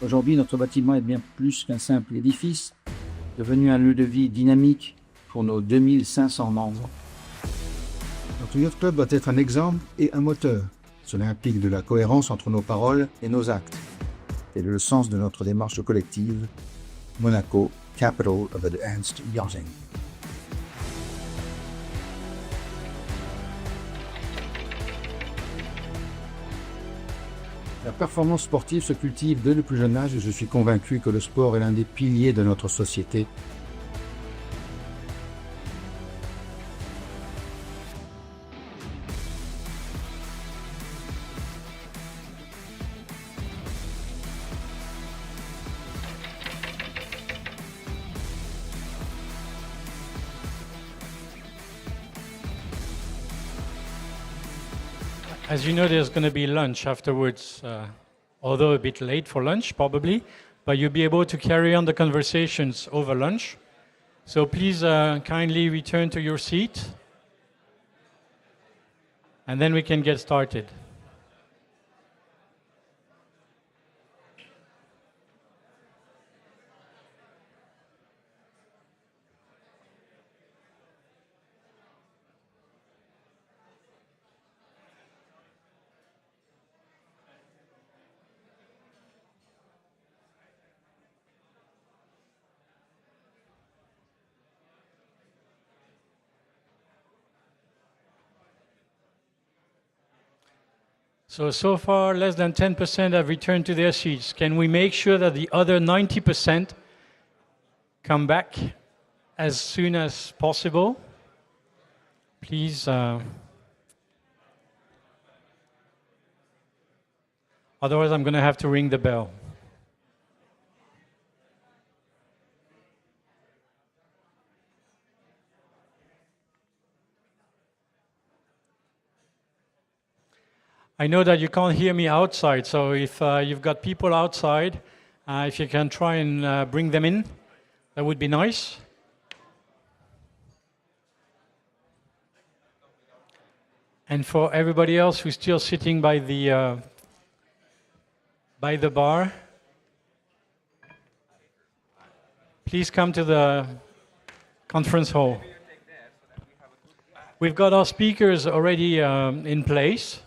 Aujourd'hui, notre bâtiment est bien plus qu'un simple édifice, devenu un lieu de vie dynamique pour nos 2500 membres. Notre Yacht Club doit être un exemple et un moteur. Cela implique de la cohérence entre nos paroles et nos actes. Tel est le sens de notre démarche collective. Monaco, capital of advanced yachting. La performance sportive se cultive dès le plus jeune âge et je suis convaincu que le sport est l'un des piliers de notre société. As you know, there's going to be lunch afterwards, although a bit late for lunch, probably, but you'll be able to carry on the conversations over lunch. So please kindly return to your seat, and then we can get started. So far, less than 10% have returned to their seats. Can we make sure that the other 90% come back as soon as possible? Please. Otherwise, I'm going to have to ring the bell. I know that you can't hear me outside, so if you've got people outside, if you can try and bring them in, that would be nice. And for everybody else who's still sitting by the bar, please come to the conference hall. We've got our speakers already in place.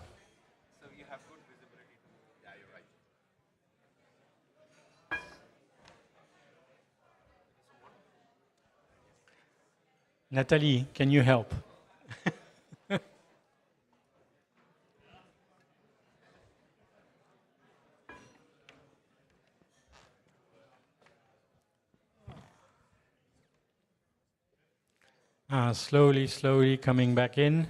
Nathalie, can you help? Slowly coming back in.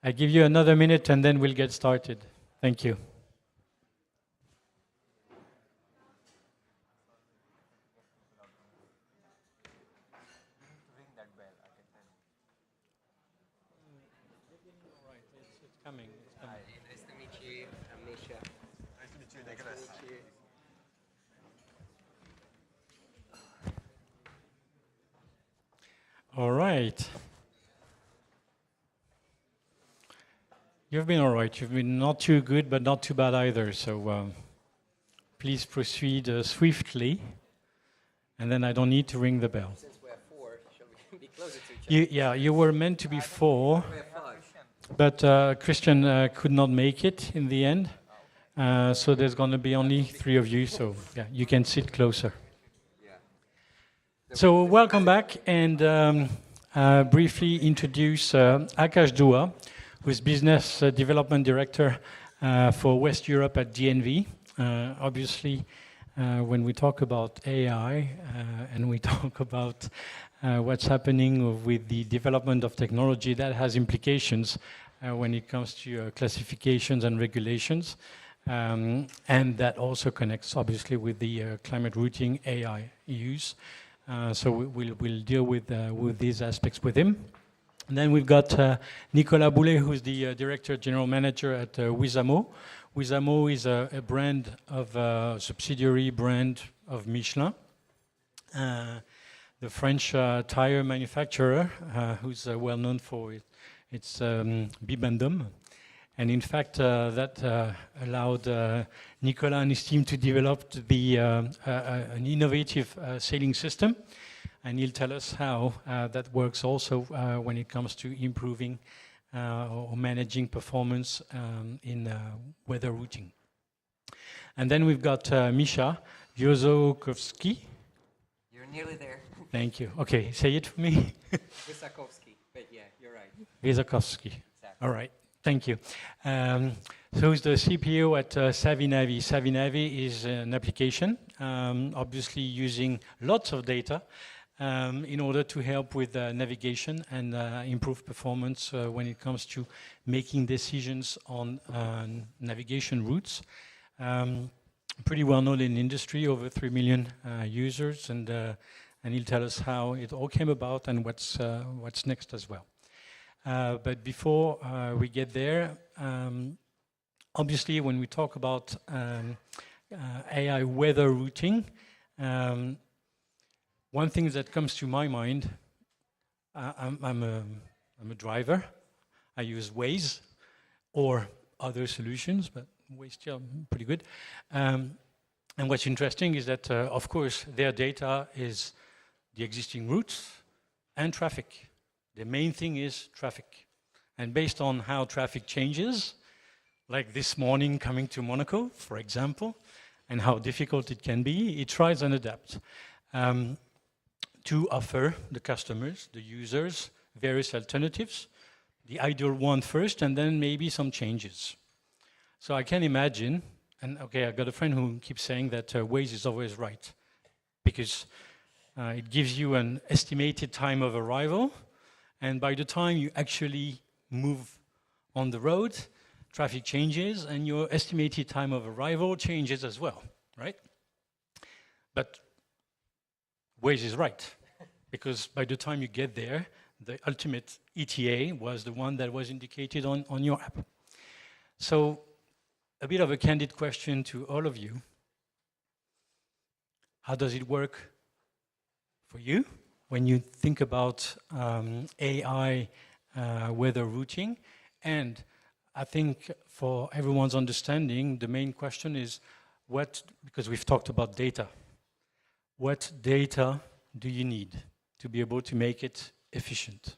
I give you another minute and then we'll get started. Thank you. All right. You've been all right. You've been not too good, but not too bad either. So please proceed swiftly, and then I don't need to ring the bell. Since we're four, shall we be closer to each other? You were meant to be four, but Christian could not make it in the end. So there's going to be only three of you. So yeah, you can sit closer. So welcome back, and briefly introduce Akash Dua, who is Business Development Director for West Europe at DNV. Obviously, when we talk about AI and we talk about what's happening with the development of technology, that has implications when it comes to classifications and regulations. And that also connects, obviously, with the climate routing AI use. So we'll deal with these aspects with him. And then we've got Nicolas Boulet, who's the Director General Manager at Wizamo. Wizamo is a brand of subsidiary brand of Michelin, the French tire manufacturer, who's well known for its Bibendum. And in fact, that allowed Nicolas and his team to develop an innovative sailing system. And he'll tell us how that works also when it comes to improving or managing performance in weather routing. And then we've got Misha Wiozołkowski. You're nearly there. Thank you. Okay, say it for me. Wysakowski, but yeah, you're right. Wysakowski. Exactly. All right, thank you. So he's the CPO at SavvyNavi. SavvyNavi is an application, obviously using lots of data in order to help with navigation and improve performance when it comes to making decisions on navigation routes. Pretty well known in the industry, over 3 million users, and he'll tell us how it all came about and what's next as well. But before we get there, obviously when we talk about AI weather routing, one thing that comes to my mind, I'm a driver. I use Waze or other solutions, but Waze still pretty good. And what's interesting is that, of course, their data is the existing routes and traffic. The main thing is traffic. And based on how traffic changes, like this morning coming to Monaco, for example, and how difficult it can be, it tries and adapts to offer the customers, the users, various alternatives, the ideal one first, and then maybe some changes. So I can imagine, and okay, I've got a friend who keeps saying that Waze is always right, because it gives you an estimated time of arrival, and by the time you actually move on the road, traffic changes, and your estimated time of arrival changes as well, right? But Waze is right, because by the time you get there, the ultimate ETA was the one that was indicated on your app. So a bit of a candid question to all of you. How does it work for you when you think about AI weather routing? And I think for everyone's understanding, the main question is because we've talked about data, what data do you need to be able to make it efficient?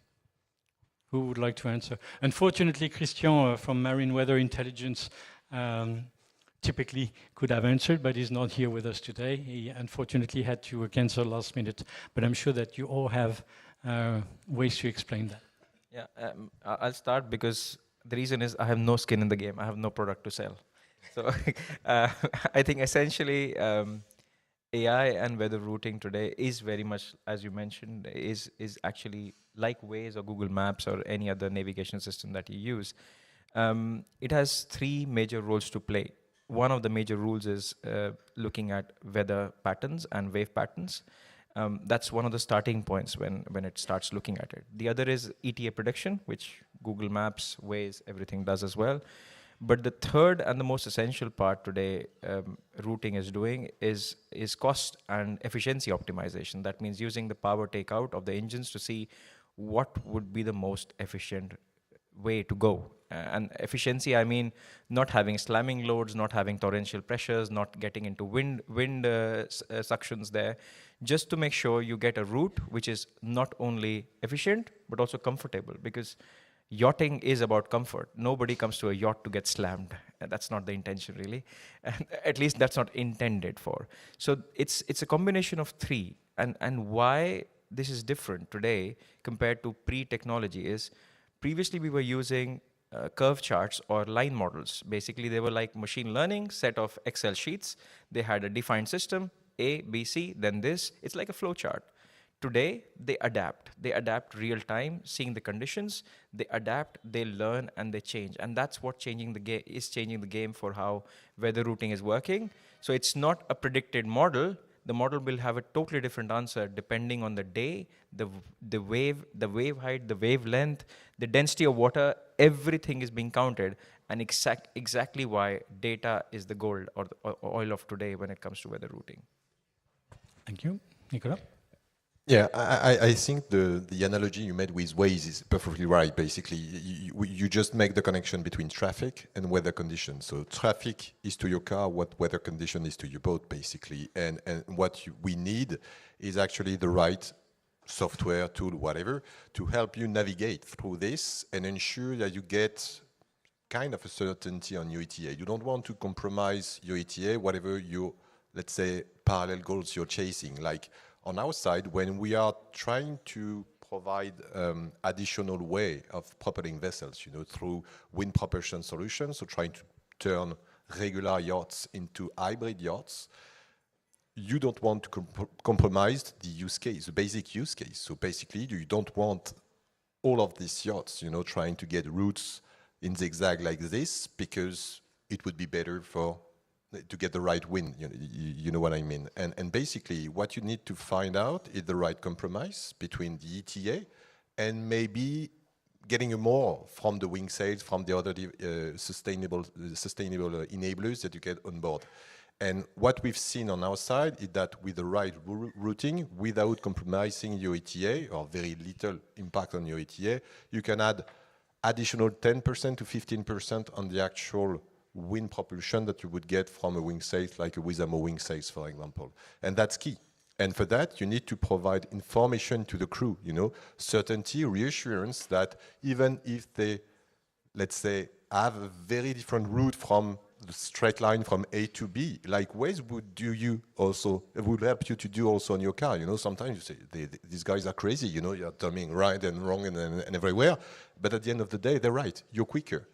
Who would like to answer? Unfortunately, Christian from Marine Weather Intelligence typically could have answered, but he's not here with us today. He unfortunately had to cancel last minute, but I'm sure that you all have ways to explain that. Yeah, I'll start because the reason is I have no skin in the game. I have no product to sell. So I think essentially AI and weather routing today is very much, as you mentioned, is actually like Waze or Google Maps or any other navigation system that you use. It has three major roles to play. One of the major rules is looking at weather patterns and wave patterns. That's one of the starting points when it starts looking at it. The other is ETA prediction, which Google Maps, Waze, everything does as well. But the third and the most essential part today routing is doing is cost and efficiency optimization. That means using the power takeout of the engines to see what would be the most efficient way to go. And efficiency, I mean not having slamming loads, not having torrential pressures, not getting into wind suctions there, just to make sure you get a route which is not only efficient but also comfortable, because yachting is about comfort. Nobody comes to a yacht to get slammed. And that's not the intention, really. And at least that's not intended for. So it's a combination of three. And why this is different today compared to pre-technology is previously we were using curve charts or line models. Basically, they were like machine learning set of Excel sheets. They had a defined system, A, B, C, then this. It's like a flow chart. Today, they adapt. They adapt real time, seeing the conditions. They adapt, they learn, and they change. And that's what changing the game for how weather routing is working. So it's not a predicted model. The model will have a totally different answer depending on the day, the wave height, the wavelength, the density of water. Everything is being counted, and exactly why data is the gold or oil of today when it comes to weather routing. Thank you, Nicolas. Yeah, I think the analogy you made with Waze is perfectly right. Basically, you just make the connection between traffic and weather conditions. So traffic is to your car what weather condition is to your boat, basically. And what we need is actually the right software, tool, whatever, to help you navigate through this and ensure that you get kind of a certainty on your ETA. You don't want to compromise your ETA, whatever your, let's say, parallel goals you're chasing. Like, on our side, when we are trying to provide additional way of propelling vessels, through wind propulsion solutions, so trying to turn regular yachts into hybrid yachts, you don't want to compromise the use case, the basic use case. So basically, you don't want all of these yachts, trying to get routes in zigzag like this, because it would be better to get the right wind, you know what I mean. And basically, what you need to find out is the right compromise between the ETA and maybe getting more from the wing sails, from the other sustainable enablers that you get on board. And what we've seen on our side is that with the right routing, without compromising your ETA, or very little impact on your ETA, you can add additional 10% to 15% on the actual wind propulsion that you would get from a wing sail, like a Wizamo wing sails, for example. And that's key. And for that, you need to provide information to the crew, certainty, reassurance that even if they, let's say, have a very different route from the straight line from A to B, like Waze would help you to do also on your car. Sometimes you say, these guys are crazy, you're turning right and wrong and everywhere. But at the end of the day, they're right. You're quicker.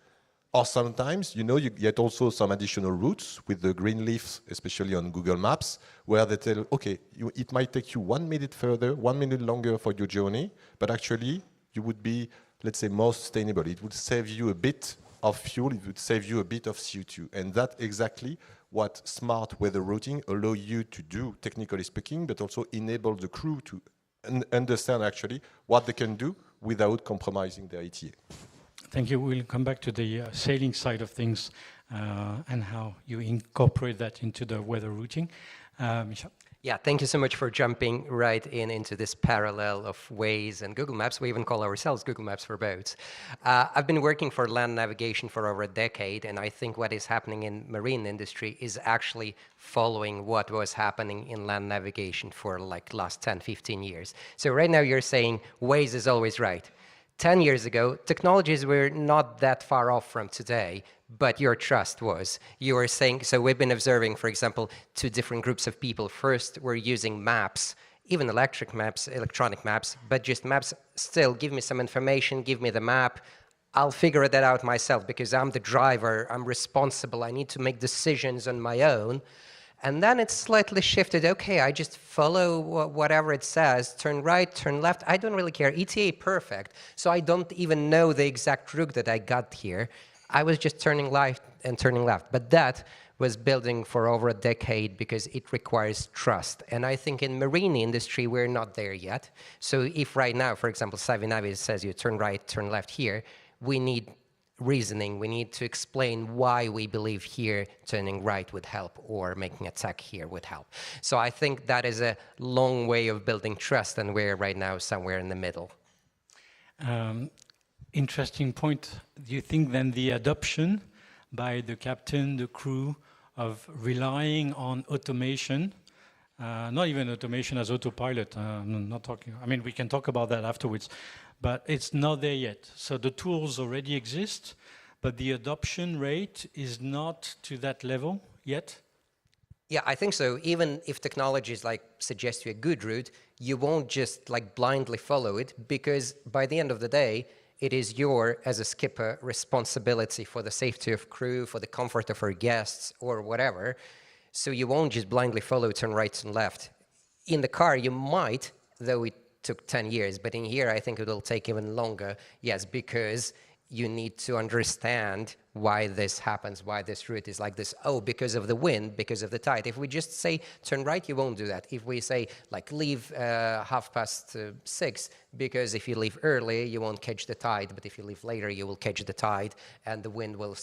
Or sometimes, you get also some additional routes with the green leaves, especially on Google Maps, where they tell, okay, it might take you 1 minute further, 1 minute longer for your journey, but actually you would be, let's say, more sustainable. It would save you a bit of fuel, it would save you a bit of CO2. And that's exactly what smart weather routing allow you to do, technically speaking, but also enable the crew to understand actually what they can do without compromising their ETA. Thank you. We'll come back to the sailing side of things and how you incorporate that into the weather routing. Michel? Yeah, thank you so much for jumping right into this parallel of Waze and Google Maps. We even call ourselves Google Maps for boats. I've been working for land navigation for over a decade, and I think what is happening in marine industry is actually following what was happening in land navigation for like last 10, 15 years. So right now you're saying Waze is always right. 10 years ago, technologies were not that far off from today, but your trust was. You were saying, so we've been observing, for example, two different groups of people. First, we're using maps, even electronic maps, but just maps. Still, give me some information, give me the map. I'll figure that out myself because I'm the driver, I'm responsible, I need to make decisions on my own. And then it's slightly shifted. Okay, I just follow whatever it says, turn right, turn left. I don't really care. ETA perfect. So I don't even know the exact route that I got here. I was just turning right and turning left. But that was building for over a decade because it requires trust. And I think in marine industry, we're not there yet. So if right now, for example, Savinavi says you turn right, turn left here, we need reasoning. We need to explain why we believe here turning right would help or making a tack here would help. So I think that is a long way of building trust, and we're right now somewhere in the middle. Interesting point. Do you think then the adoption by the captain, the crew, of relying on automation, not even automation as autopilot, I'm not talking, I mean, we can talk about that afterwards, but it's not there yet. So the tools already exist, but the adoption rate is not to that level yet? Yeah, I think so. Even if technologies like suggest you a good route, you won't just like blindly follow it, because by the end of the day, it is your, as a skipper, responsibility for the safety of crew, for the comfort of our guests, or whatever. So you won't just blindly follow, turn right and left. In the car, you might, though it took 10 years, but in here, I think it will take even longer. Yes, because you need to understand why this happens, why this route is like this. Oh, because of the wind, because of the tide. If we just say turn right, you won't do that. If we say like leave 6:30, because if you leave early, you won't catch the tide, but if you leave later, you will catch the tide, and the wind will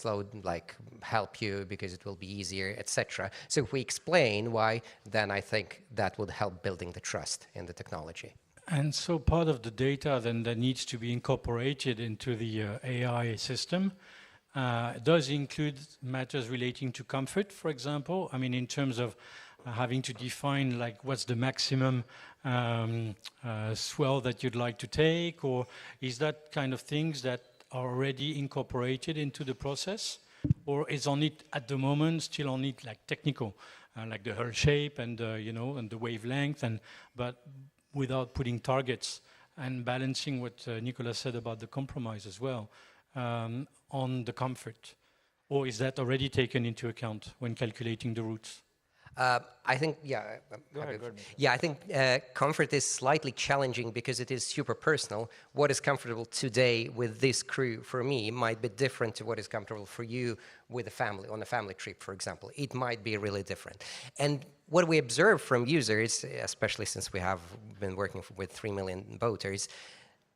help you because it will be easier, etc. So if we explain why, then I think that would help building the trust in the technology. And so part of the data then that needs to be incorporated into the AI system does include matters relating to comfort, for example. I mean, in terms of having to define like what's the maximum swell that you'd like to take, or is that kind of things that are already incorporated into the process, or is on it at the moment still on it like technical, like the hull shape and and the wavelength, but without putting targets and balancing what Nicolas said about the compromise as well on the comfort? Or is that already taken into account when calculating the routes? I think, Go ahead. I think comfort is slightly challenging because it is super personal. What is comfortable today with this crew for me might be different to what is comfortable for you with a family, on a family trip, for example. It might be really different. And what we observe from users, especially since we have been working with 3 million boaters,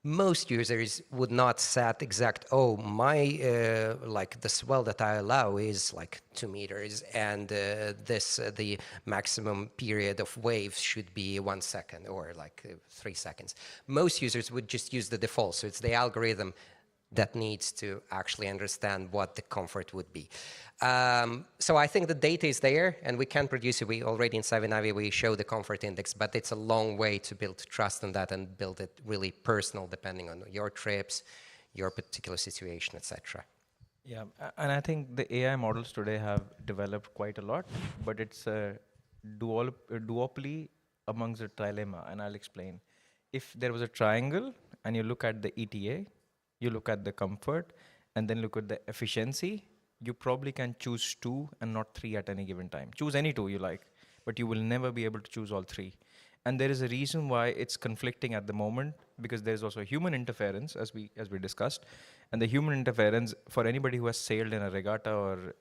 most users would not set exact, the swell that I allow is like 2 meters, and the maximum period of waves should be 1 second or 3 seconds. Most users would just use the default, so it's the algorithm that needs to actually understand what the comfort would be. So I think the data is there, and we can produce it. We already in Savinavi, we show the comfort index, but it's a long way to build trust in that and build it really personal, depending on your trips, your particular situation, etc. Yeah, and I think the AI models today have developed quite a lot, but it's a duopoly amongst the trilemma, and I'll explain. If there was a triangle, and you look at the ETA, you look at the comfort, and then look at the efficiency, you probably can choose 2 and not 3 at any given time. Choose any 2 you like, but you will never be able to choose all 3. And there is a reason why it's conflicting at the moment, because there's also human interference, as we discussed. And the human interference, for anybody who has sailed in a regatta or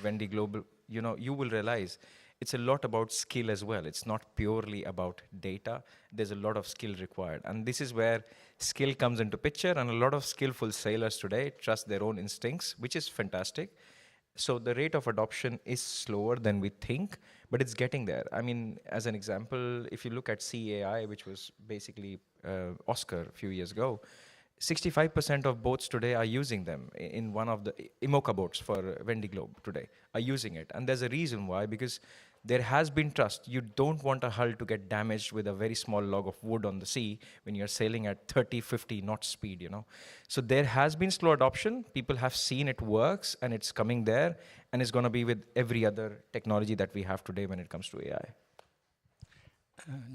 Vendée Global, you will realize it's a lot about skill as well. It's not purely about data. There's a lot of skill required. And this is where skill comes into picture, and a lot of skillful sailors today trust their own instincts, which is fantastic. So the rate of adoption is slower than we think, but it's getting there. I mean, as an example, if you look at CAI, which was basically Oscar a few years ago, 65% of boats today are using them. In one of the IMOCA boats for Vendée Globe today are using it. And there's a reason why, because there has been trust. You don't want a hull to get damaged with a very small log of wood on the sea when you're sailing at 30, 50 knot speed, So there has been slow adoption. People have seen it works, and it's coming there, and it's going to be with every other technology that we have today when it comes to AI.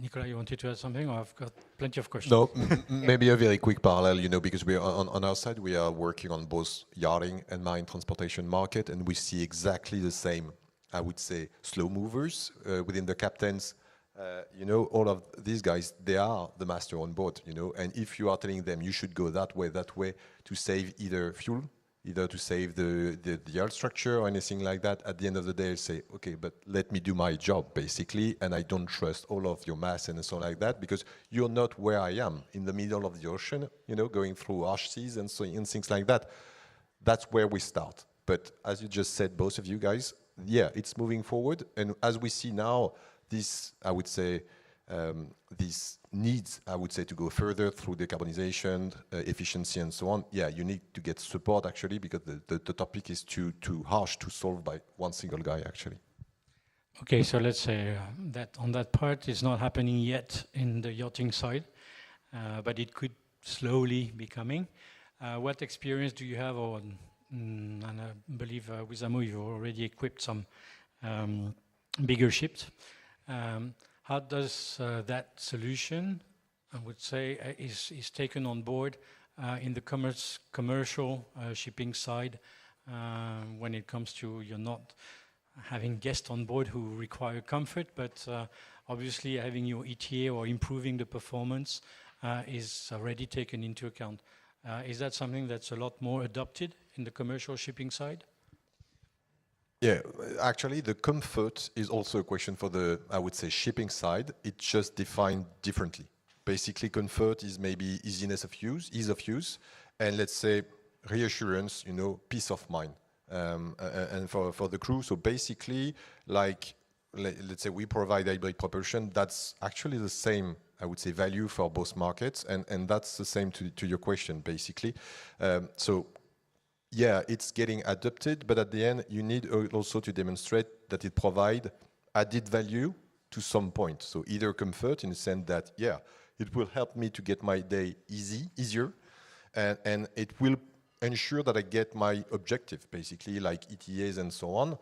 Nicolas, you wanted to add something? Or I've got plenty of questions. No, maybe a very quick parallel, because we are on our side, we are working on both yachting and marine transportation market, and we see exactly the same, I would say, slow movers within the captains. All of these guys, they are the master on board, and if you are telling them you should go that way to save either fuel, either to save the hull structure or anything like that, at the end of the day, they'll say, okay, but let me do my job, basically, and I don't trust all of your mass and so like that, because you're not where I am, in the middle of the ocean, going through harsh seas and things like that. That's where we start. But as you just said, both of you guys, it's moving forward, and as we see now, this, I would say, these needs, I would say, to go further through decarbonization, efficiency, and so on. Yeah, you need to get support, actually, because the topic is too harsh to solve by one single guy, actually. Okay, so let's say that on that part is not happening yet in the yachting side, but it could slowly be coming. What experience do you have on, and I believe with Amo, you've already equipped some bigger ships. How does that solution, I would say, is taken on board in the commercial shipping side when it comes to you're not having guests on board who require comfort, but obviously having your ETA or improving the performance is already taken into account. Is that something that's a lot more adopted in the commercial shipping side? Yeah, actually, the comfort is also a question for the, I would say, shipping side. It's just defined differently. Basically, comfort is maybe easiness of use, ease of use, and let's say reassurance, you know, peace of mind, and for the crew. So basically, like, let's say we provide hybrid propulsion. That's actually the same, I would say, value for both markets, and that's the same to your question, basically. So. Yeah, it's getting adopted, but at the end, you need also to demonstrate that it provides added value to some point. So either comfort in the sense that, yeah, it will help me to get my day easier, and it will ensure that I get my objective, basically, like ETAs and so on.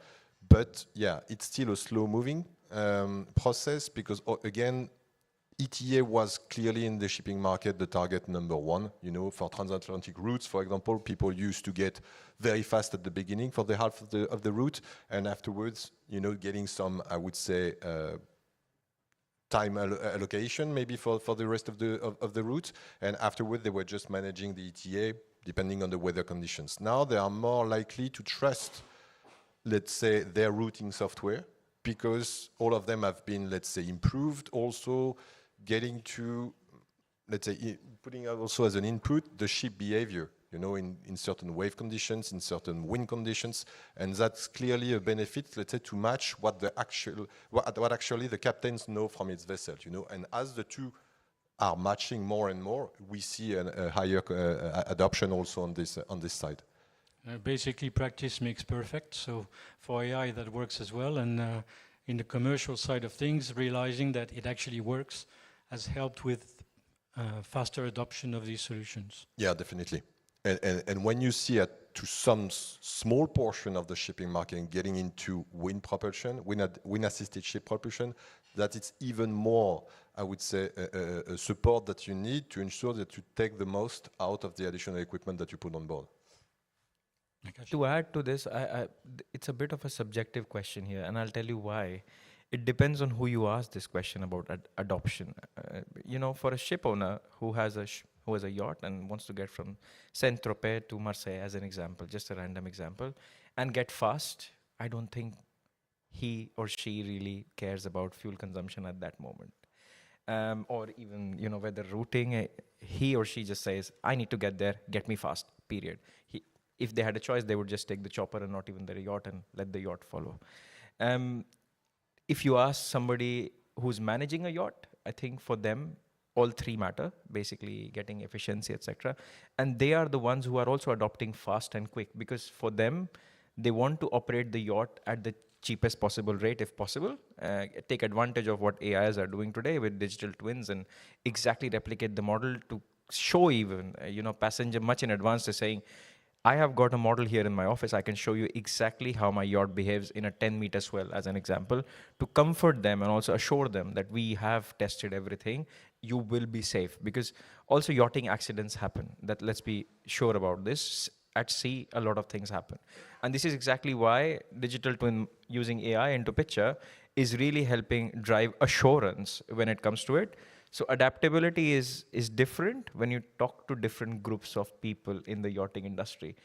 But yeah, it's still a slow-moving process because, again, ETA was clearly in the shipping market the target number one. You know, for transatlantic routes, for example, people used to get very fast at the beginning for the half of the route, and afterwards, you know, getting some, I would say, time allocation maybe for the rest of the route, and afterward they were just managing the ETA depending on the weather conditions. Now they are more likely to trust, let's say, their routing software because all of them have been, let's say, improved. Also, getting to, let's say, putting out also as an input the ship behavior, you know, in certain wave conditions, in certain wind conditions, and that's clearly a benefit, let's say, to match what actually the captains know from its vessel, you know, and as the two are matching more and more, we see a higher adoption also on this side. Basically, practice makes perfect. So for AI, that works as well, and in the commercial side of things, realizing that it actually works has helped with faster adoption of these solutions. Yeah, definitely. And when you see to some small portion of the shipping market getting into wind propulsion, wind-assisted ship propulsion, that it's even more, I would say, a support that you need to ensure that you take the most out of the additional equipment that you put on board. To add to this, it's a bit of a subjective question here, and I'll tell you why. It depends on who you ask this question about adoption. You know, for a ship owner who has a yacht and wants to get from Saint-Tropez to Marseille, as an example, just a random example, and get fast, I don't think he or she really cares about fuel consumption at that moment. Or even, you know, whether routing, he or she just says, I need to get there, get me fast, period. If they had a choice, they would just take the chopper and not even their yacht and let the yacht follow. If you ask somebody who's managing a yacht, I think for them, all three matter, basically getting efficiency, etc. And they are the ones who are also adopting fast and quick, because for them, they want to operate the yacht at the cheapest possible rate if possible, take advantage of what AIs are doing today with digital twins and exactly replicate the model to show even, you know, passenger much in advance to saying, I have got a model here in my office. I can show you exactly how my yacht behaves in a 10-meter swell, as an example, to comfort them and also assure them that we have tested everything. You will be safe, because also yachting accidents happen. That, let's be sure about this. At sea, a lot of things happen. And this is exactly why digital twin using AI into picture is really helping drive assurance when it comes to it. So adaptability is different when you talk to different groups of people in the yachting industry.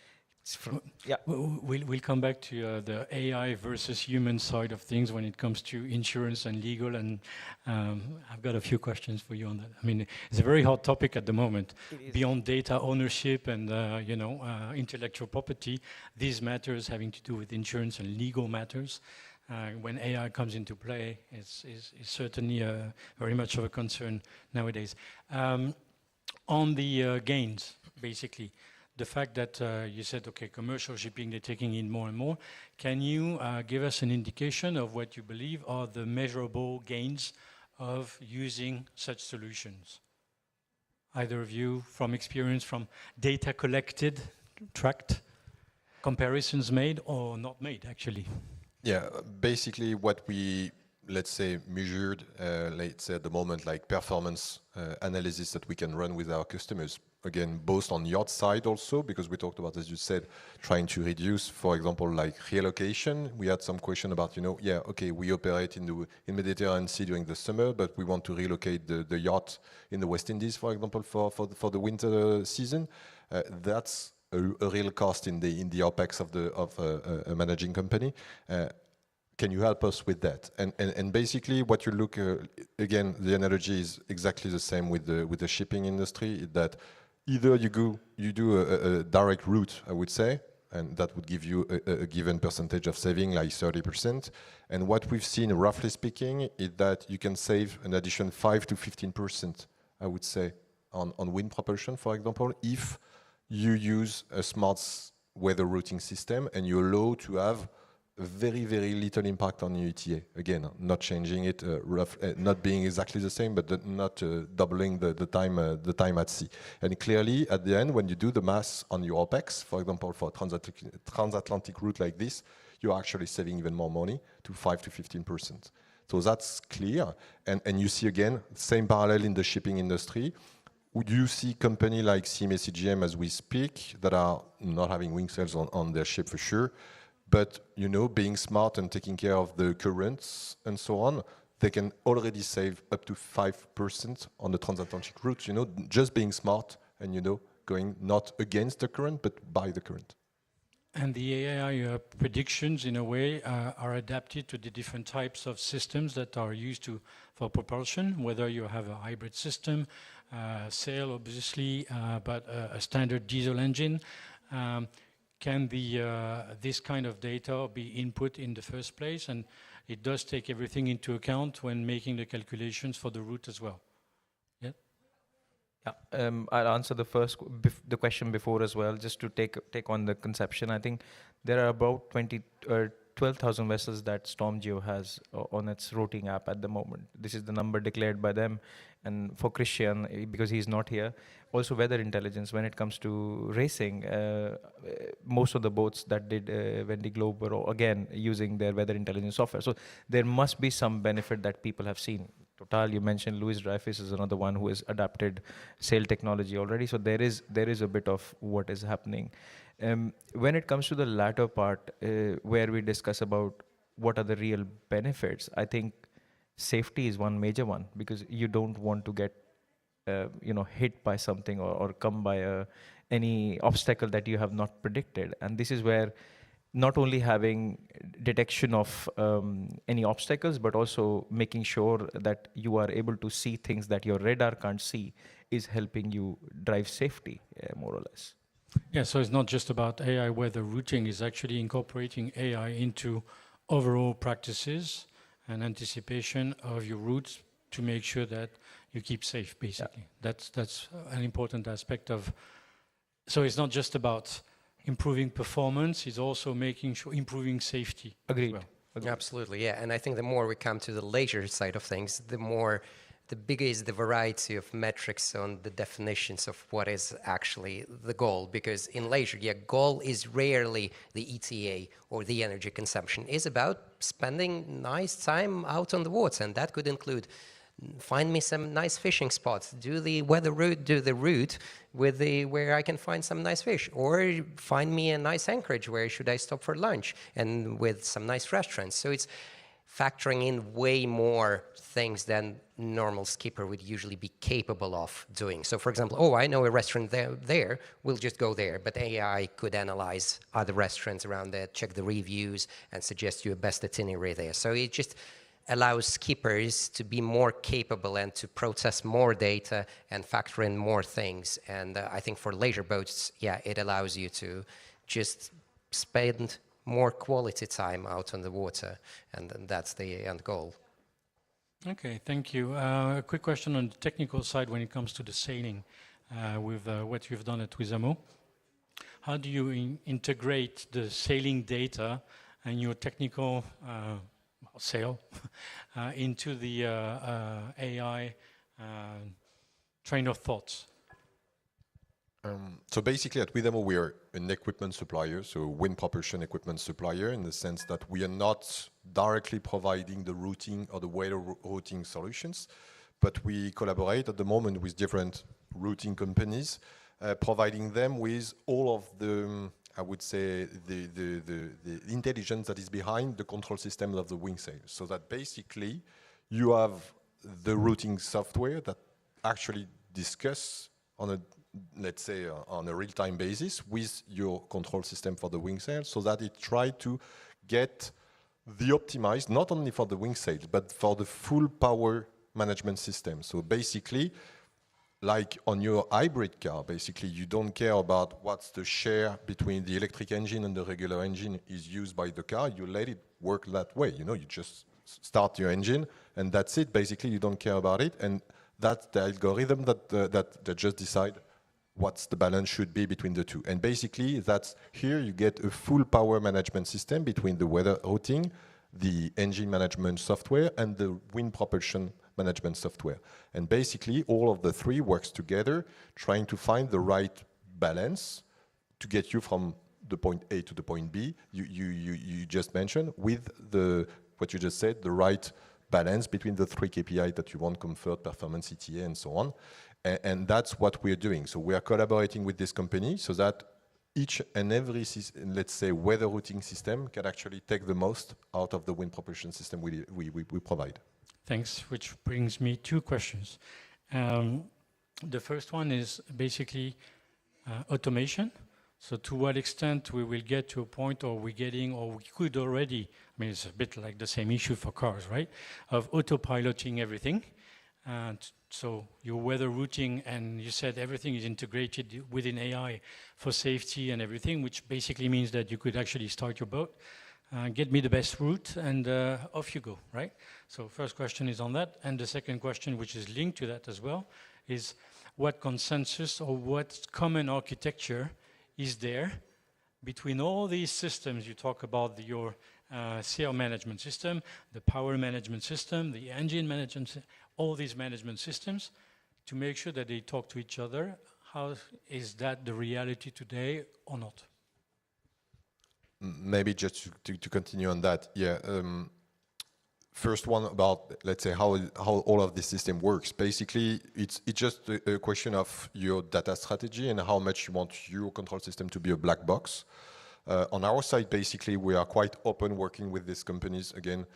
Yeah. We'll come back to the AI versus human side of things when it comes to insurance and legal, and I've got a few questions for you on that. I mean, it's a very hot topic at the moment. Beyond data ownership and you know, intellectual property, these matters having to do with insurance and legal matters. When AI comes into play, it's certainly very much of a concern nowadays. On the gains, basically, the fact that you said, okay, commercial shipping, they're taking in more and more. Can you give us an indication of what you believe are the measurable gains of using such solutions? Either of you, from experience, from data collected, tracked, comparisons made or not made, actually? Yeah, basically what we, let's say, measured, let's say at the moment, like performance analysis that we can run with our customers. Again, both on yacht side also, because we talked about, as you said, trying to reduce, for example, like relocation. We had some question about, you know, yeah, okay, we operate in Mediterranean Sea during the summer, but we want to relocate the yacht in the West Indies, for example, for the winter season. That's a real cost in the OpEx of a managing company. Can you help us with that? And basically, what you look again, the analogy is exactly the same with the shipping industry. That either you do a direct route, I would say, and that would give you a given percentage of saving, like 30%. And what we've seen, roughly speaking, is that you can save an additional 5 to 15%, I would say, on wind propulsion, for example, if you use a smart weather routing system and you allow to have very, very little impact on your ETA. Again, not changing it, not being exactly the same, but not doubling the time at sea. And clearly, at the end, when you do the math on your OpEx, for example, for a transatlantic route like this, you're actually saving even more money, to 5 to 15%. So that's clear. And you see, again, same parallel in the shipping industry. Would you see company like CMA CGM as we speak that are not having wing sails on their ship for sure, but being smart and taking care of the currents and so on, they can already save up to 5% on the transatlantic route. Just being smart and going not against the current but by the current. And the AI predictions, in a way, are adapted to the different types of systems that are used for propulsion, whether you have a hybrid system, sail, obviously, but a standard diesel engine. Can this kind of data be input in the first place? And it does take everything into account when making the calculations for the route as well. Yeah. Yeah, I'll answer the question before as well, just to take on the conception. I think there are about 12,000 vessels that StormGeo has on its routing app at the moment. This is the number declared by them. And for Christian, because he's not here, also weather intelligence when it comes to racing. Most of the boats that did Vendée Globe were again using their weather intelligence software. So there must be some benefit that people have seen. Total, you mentioned Louis Dreyfus is another one who has adapted sail technology already. So there is a bit of what is happening. When it comes to the latter part, where we discuss about what are the real benefits, I think safety is one major one, because you don't want to get hit by something or come by any obstacle that you have not predicted. And this is where not only having detection of any obstacles, but also making sure that you are able to see things that your radar can't see is helping you drive safety, more or less. Yeah, so it's not just about AI weather routing, it's actually incorporating AI into overall practices and anticipation of your routes to make sure that you keep safe, basically. Yeah. That's an important aspect of... So it's not just about improving performance, it's also making sure improving safety. Agreed. As well. Absolutely, yeah. And I think the more we come to the leisure side of things, the bigger is the variety of metrics on the definitions of what is actually the goal. Because in leisure, goal is rarely the ETA or the energy consumption. It's about spending nice time out on the water, and that could include find me some nice fishing spots, do the route with where I can find some nice fish, or find me a nice anchorage where should I stop for lunch, and with some nice restaurants. So it's factoring in way more things than normal skipper would usually be capable of doing. So for example, I know a restaurant there, we'll just go there. But AI could analyze other restaurants around there, check the reviews, and suggest you a best itinerary there. So it just allows skippers to be more capable and to process more data and factor in more things. And I think for leisure boats, it allows you to just spend more quality time out on the water, and that's the end goal. Okay, thank you. A quick question on the technical side when it comes to the sailing with what you've done at Wizamo. How do you integrate the sailing data and your technical sail into the AI train of thoughts? So basically at Wizamo we are an equipment supplier, so wind propulsion equipment supplier, in the sense that we are not directly providing the routing or the weather routing solutions, but we collaborate at the moment with different routing companies, providing them with all of the, I would say, the intelligence that is behind the control system of the wing sail. So that basically you have the routing software that actually discuss on a let's say, on a real-time basis with your control system for the wing sail, so that it try to get the optimized, not only for the wing sail, but for the full power management system. So basically, like on your hybrid car, basically you don't care about what's the share between the electric engine and the regular engine is used by the car. You let it work that way. You know, you just start your engine and that's it. Basically, you don't care about it, and that's the algorithm that just decide what's the balance should be between the two. And basically, that's here you get a full power management system between the weather routing, the engine management software, and the wind propulsion management software. And basically, all of the three works together, trying to find the right balance to get you from the point A to the point B, you just mentioned, with what you just said, the right balance between the three KPI that you want: comfort, performance, ETA, and so on. And that's what we're doing. So we are collaborating with this company so that each and every, let's say, weather routing system can actually take the most out of the wind propulsion system we provide. Thanks, which brings me two questions. The first one is basically automation. So to what extent we will get to a point, or we're getting, or we could already, I mean, it's a bit like the same issue for cars, right? Of autopiloting everything. So your weather routing, and you said everything is integrated within AI for safety and everything, which basically means that you could actually start your boat, get me the best route, and off you go, right? So first question is on that. And the second question, which is linked to that as well, is what consensus or what common architecture is there between all these systems? You talk about your sail management system, the power management system, the engine management, all these management systems, to make sure that they talk to each other. How is that the reality today or not? Maybe just to continue on that, yeah. First one about, let's say, how all of this system works. Basically, it's just a question of your data strategy and how much you want your control system to be a black box. On our side, basically, we are quite open working with these companies, again,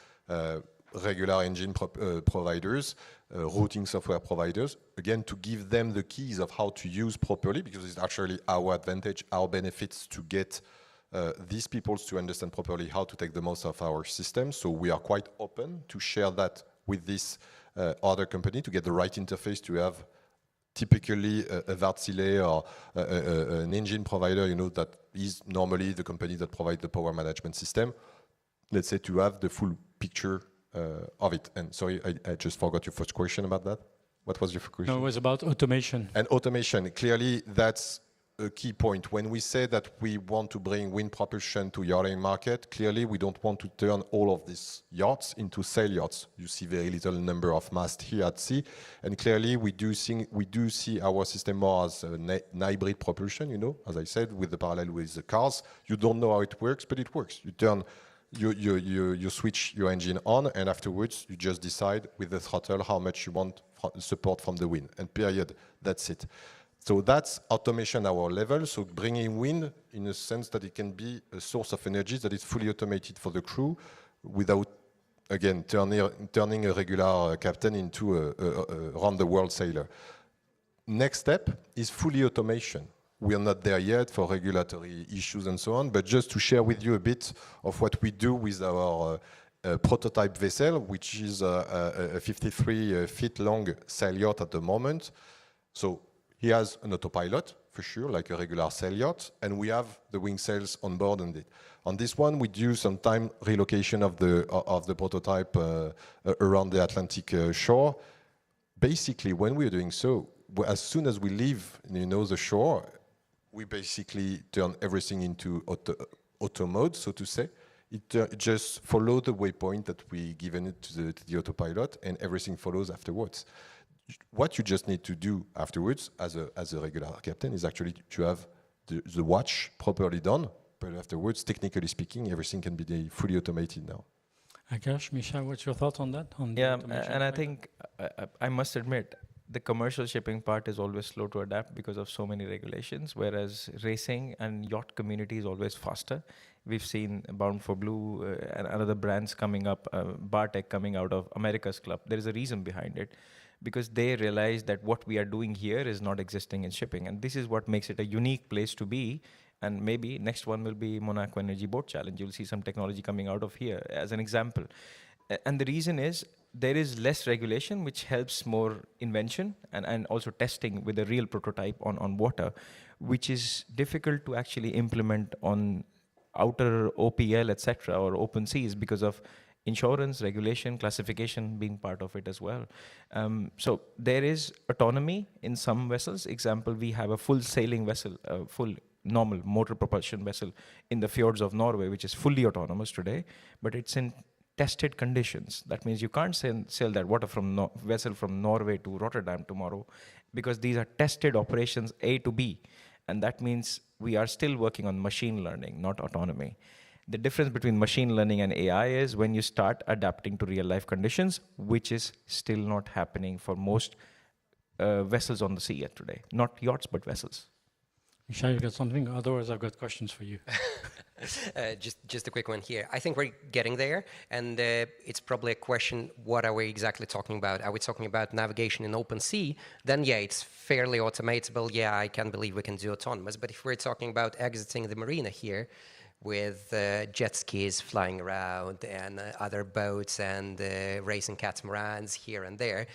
regular engine providers, routing software providers, again, to give them the keys of how to use properly, because it's actually our advantage, our benefits to get these people to understand properly how to take the most of our system. So we are quite open to share that with this other company to get the right interface, to have typically a Wärtsilä or an engine provider, you know, that is normally the company that provides the power management system, let's say, to have the full picture of it. And sorry, I just forgot your first question about that. What was your first question? No, it was about automation. And automation, clearly that's a key point. When we say that we want to bring wind propulsion to yachting market, clearly we don't want to turn all of these yachts into sail yachts. You see very little number of masts here at sea, and clearly we do see our system more as an hybrid propulsion. You know, as I said, with the parallel with the cars, you don't know how it works, but it works. You turn, you switch your engine on, and afterwards you just decide with the throttle how much you want support from the wind, and period. That's it. So that's automation at our level. So bringing wind in a sense that it can be a source of energy that is fully automated for the crew without, again, turning a regular captain into a round-the-world sailor. Next step is fully automation. We are not there yet for regulatory issues and so on, but just to share with you a bit of what we do with our prototype vessel, which is a 53 feet long sail yacht at the moment. So he has an autopilot, for sure, like a regular sail yacht, and we have the wing sails on board on it. On this one, we do some time relocation of the prototype around the Atlantic shore. Basically, when we're doing so, as soon as we leave, you know, the shore, we basically turn everything into auto mode, so to say. It just follows the waypoint that we given it to the autopilot, and everything follows afterwards. What you just need to do afterwards, as a regular captain, is actually to have the watch properly done. But afterwards, technically speaking, everything can be fully automated now. Akash, Misha, what's your thought on that? Yeah, and I think I must admit, the commercial shipping part is always slow to adapt because of so many regulations, whereas racing and yacht community is always faster. We've seen Bound for Blue and other brands coming up, Bartek coming out of America's Club. There is a reason behind it. because they realize that what we are doing here is not existing in shipping. And this is what makes it a unique place to be. And maybe next one will be Monaco Energy Boat Challenge. You'll see some technology coming out of here as an example. And the reason is there is less regulation, which helps more invention and also testing with a real prototype on water, which is difficult to actually implement on outer OPL, etc., or open seas because of insurance, regulation, classification being part of it as well. So there is autonomy in some vessels. Example, we have a full sailing vessel, a full normal motor propulsion vessel in the fjords of Norway, which is fully autonomous today, but it's in tested conditions. That means you can't sail that water from vessel from Norway to Rotterdam tomorrow, because these are tested operations A to B. And that means we are still working on machine learning, not autonomy. The difference between machine learning and AI is when you start adapting to real life conditions, which is still not happening for most vessels on the sea yet today. Not yachts, but vessels. Michelle, you got something? Otherwise, I've got questions for you. Just a quick one here. I think we're getting there, and it's probably a question, what are we exactly talking about? Are we talking about navigation in open sea? Then yeah, it's fairly automatable. Yeah, I can't believe we can do autonomous. But if we're talking about exiting the marina here, with jet skis flying around and other boats and racing catamarans here and there,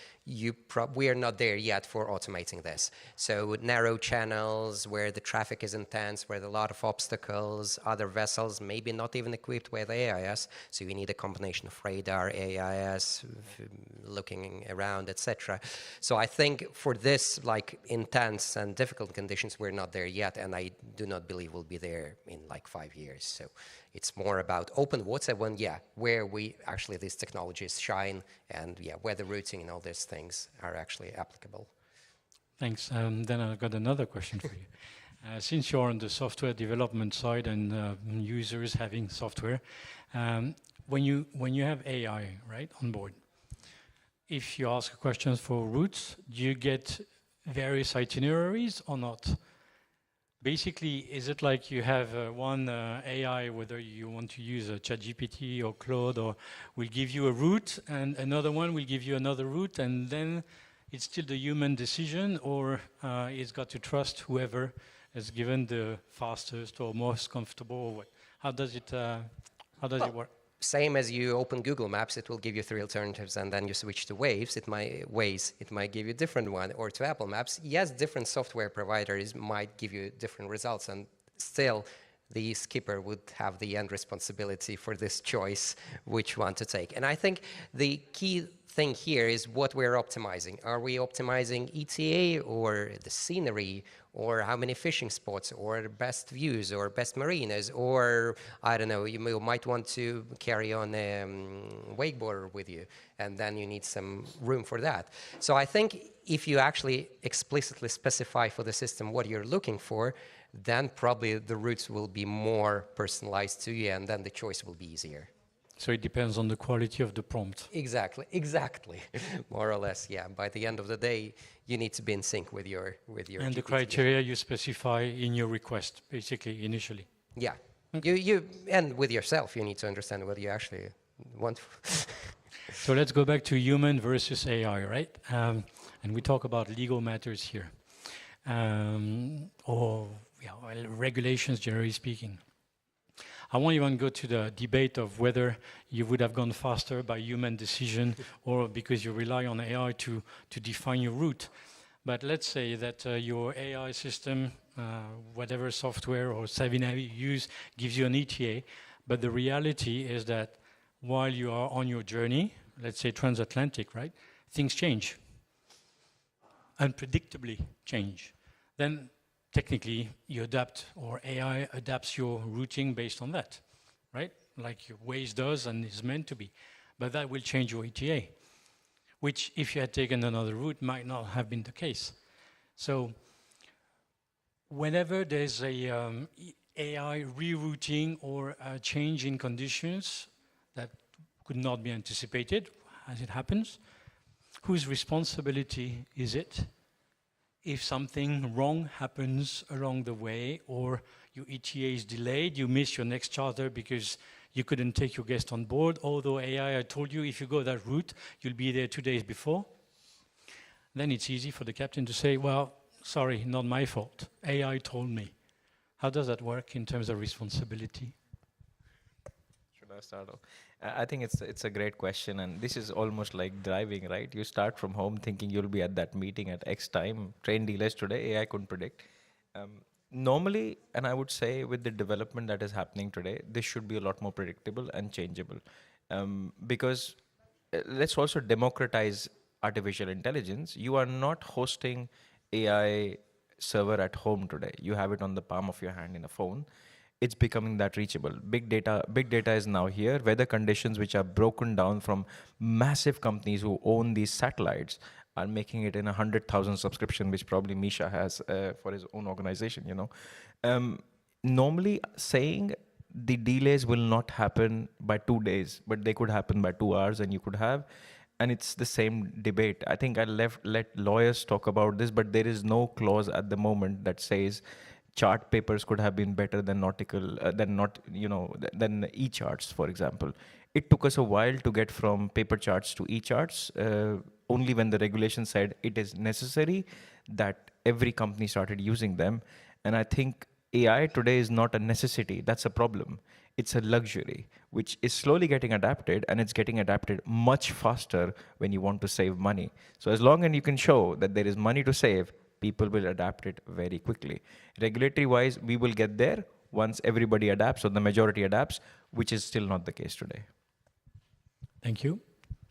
we are not there yet for automating this. So narrow channels where the traffic is intense, where there are a lot of obstacles, other vessels maybe not even equipped with AIS, so you need a combination of radar, AIS, looking around, etc. So I think for this like intense and difficult conditions, we're not there yet, and I do not believe we'll be there in like 5 years. So it's more about open water when, where we actually these technologies shine, and where the routing and all these things are actually applicable. Thanks. Then I've got another question for you. Since you're on the software development side and users having software, when you have AI right on board, if you ask questions for routes, do you get various itineraries or not? Basically, is it like you have one AI, whether you want to use a ChatGPT or Claude, or will give you a route, and another one will give you another route, and then it's still the human decision, or it's got to trust whoever has given the fastest or most comfortable, or what? How does it work? Same as you open Google Maps, it will give you 3 alternatives, and then you switch to Waze, it might give you a different one, or to Apple Maps. Yes, different software providers might give you different results, and still the skipper would have the end responsibility for this choice, which one to take. And I think the key thing here is what we're optimizing. Are we optimizing ETA, or the scenery, or how many fishing spots, or best views, or best marinas, or I don't know, you might want to carry on a wakeboarder with you, and then you need some room for that. So I think if you actually explicitly specify for the system what you're looking for, then probably the routes will be more personalized to you, and then the choice will be easier. So it depends on the quality of the prompt. Exactly. More or less, yeah. By the end of the day, you need to be in sync with your and GPT. the criteria you specify in your request, basically, initially. Yeah. You and with yourself, you need to understand what you actually want. So let's go back to human versus AI, right? And we talk about legal matters here. Regulations, generally speaking. I won't even go to the debate of whether you would have gone faster by human decision or because you rely on AI to define your route. But let's say that your AI system, whatever software or Savinavi you use, gives you an ETA. But the reality is that while you are on your journey, let's say transatlantic, right, things change. Unpredictably change. Then technically, you adapt, or AI adapts your routing based on that, right? Like your Waze does and is meant to be. But that will change your ETA, which if you had taken another route might not have been the case. So whenever there's a AI rerouting or a change in conditions that could not be anticipated, as it happens, whose responsibility is it? If something wrong happens along the way, or your ETA is delayed, you miss your next charter because you couldn't take your guest on board, although AI told you if you go that route, you'll be there 2 days before. then it's easy for the captain to say, well, sorry, not my fault. AI told me. How does that work in terms of responsibility? Should I start off? I think it's a great question, and this is almost like driving, right? You start from home thinking you'll be at that meeting at X time. Train delays today, AI couldn't predict. Normally, and I would say with the development that is happening today, this should be a lot more predictable and changeable. Because let's also democratize artificial intelligence. You are not hosting AI server at home today. You have it on the palm of your hand in a phone. It's becoming that reachable. Big data is now here. Weather conditions which are broken down from massive companies who own these satellites are making it in 100,000 subscription, which probably Misha has for his own organization, you know. Normally saying the delays will not happen by 2 days, but they could happen by 2 hours, and you could have, and it's the same debate. I think I let lawyers talk about this, but there is no clause at the moment that says chart papers could have been better than nautical, than e-charts, for example. It took us a while to get from paper charts to e-charts. Only when the regulation said it is necessary that every company started using them. And I think AI today is not a necessity. That's a problem. It's a luxury, which is slowly getting adapted, and it's getting adapted much faster when you want to save money. So as long as you can show that there is money to save, people will adapt it very quickly. Regulatory-wise, we will get there once everybody adapts or the majority adapts, which is still not the case today. Thank you.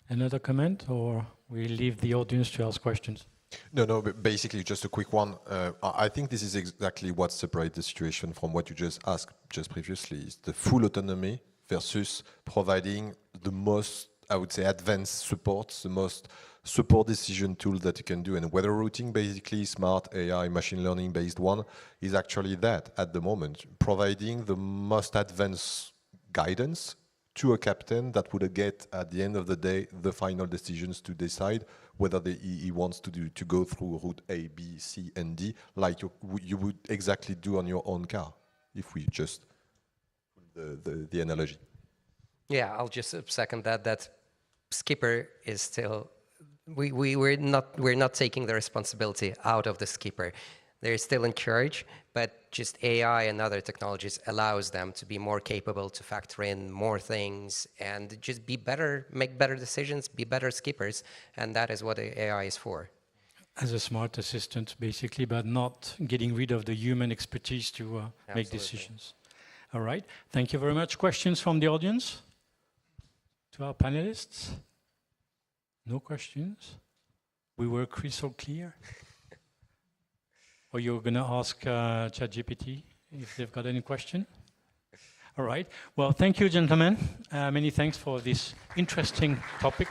Another comment, or we leave the audience to ask questions? No, but basically just a quick one. I think this is exactly what separates the situation from what you just asked just previously, is the full autonomy versus providing the most, I would say, advanced support, the most support decision tool that you can do. And weather routing, basically, smart AI, machine learning based one, is actually that at the moment, providing the most advanced guidance to a captain that would get, at the end of the day, the final decisions to decide whether he wants to go through route A, B, C, and D, like you would exactly do on your own car, if we just the analogy. Yeah, I'll just second that. That skipper is still, we're not taking the responsibility out of the skipper. They're still in charge, but just AI and other technologies allows them to be more capable, to factor in more things, and just be better, make better decisions, be better skippers, and that is what AI is for. As a smart assistant, basically, but not getting rid of the human expertise to make decisions. All right, thank you very much. Questions from the audience to our panelists? No questions? We were crystal clear? Or you're going to ask ChatGPT if they've got any question? All right. Well, thank you, gentlemen. Many thanks for this interesting topic.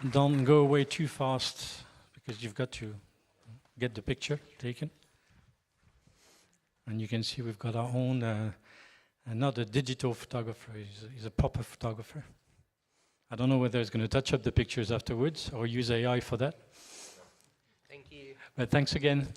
Don't go away too fast, because you've got to get the picture taken. And you can see we've got our own, not a digital photographer, he's a proper photographer. I don't know whether he's going to touch up the pictures afterwards or use AI for that. Thank you. But thanks again.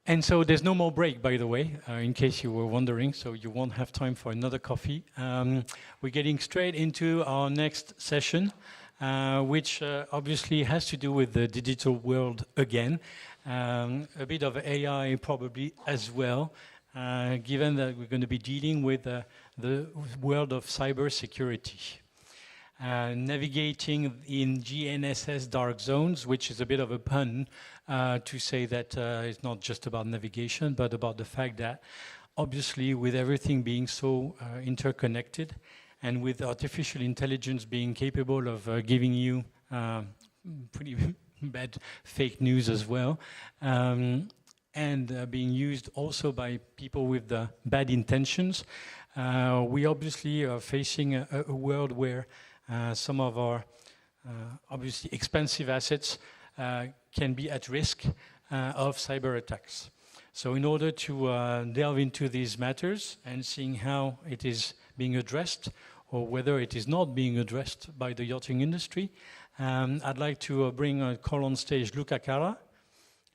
And so there's no more break, by the way, in case you were wondering, so you won't have time for another coffee. We're getting straight into our next session, which obviously has to do with the digital world again. A bit of AI probably as well, given that we're going to be dealing with the world of cybersecurity. Navigating in GNSS dark zones, which is a bit of a pun to say that it's not just about navigation, but about the fact that obviously with everything being so interconnected, and with artificial intelligence being capable of giving you pretty bad fake news as well, and being used also by people with bad intentions, we obviously are facing a world where some of our obviously expensive assets can be at risk of cyber attacks. So in order to delve into these matters and seeing how it is being addressed, or whether it is not being addressed by the yachting industry, I'd like to call on stage Luca Cara,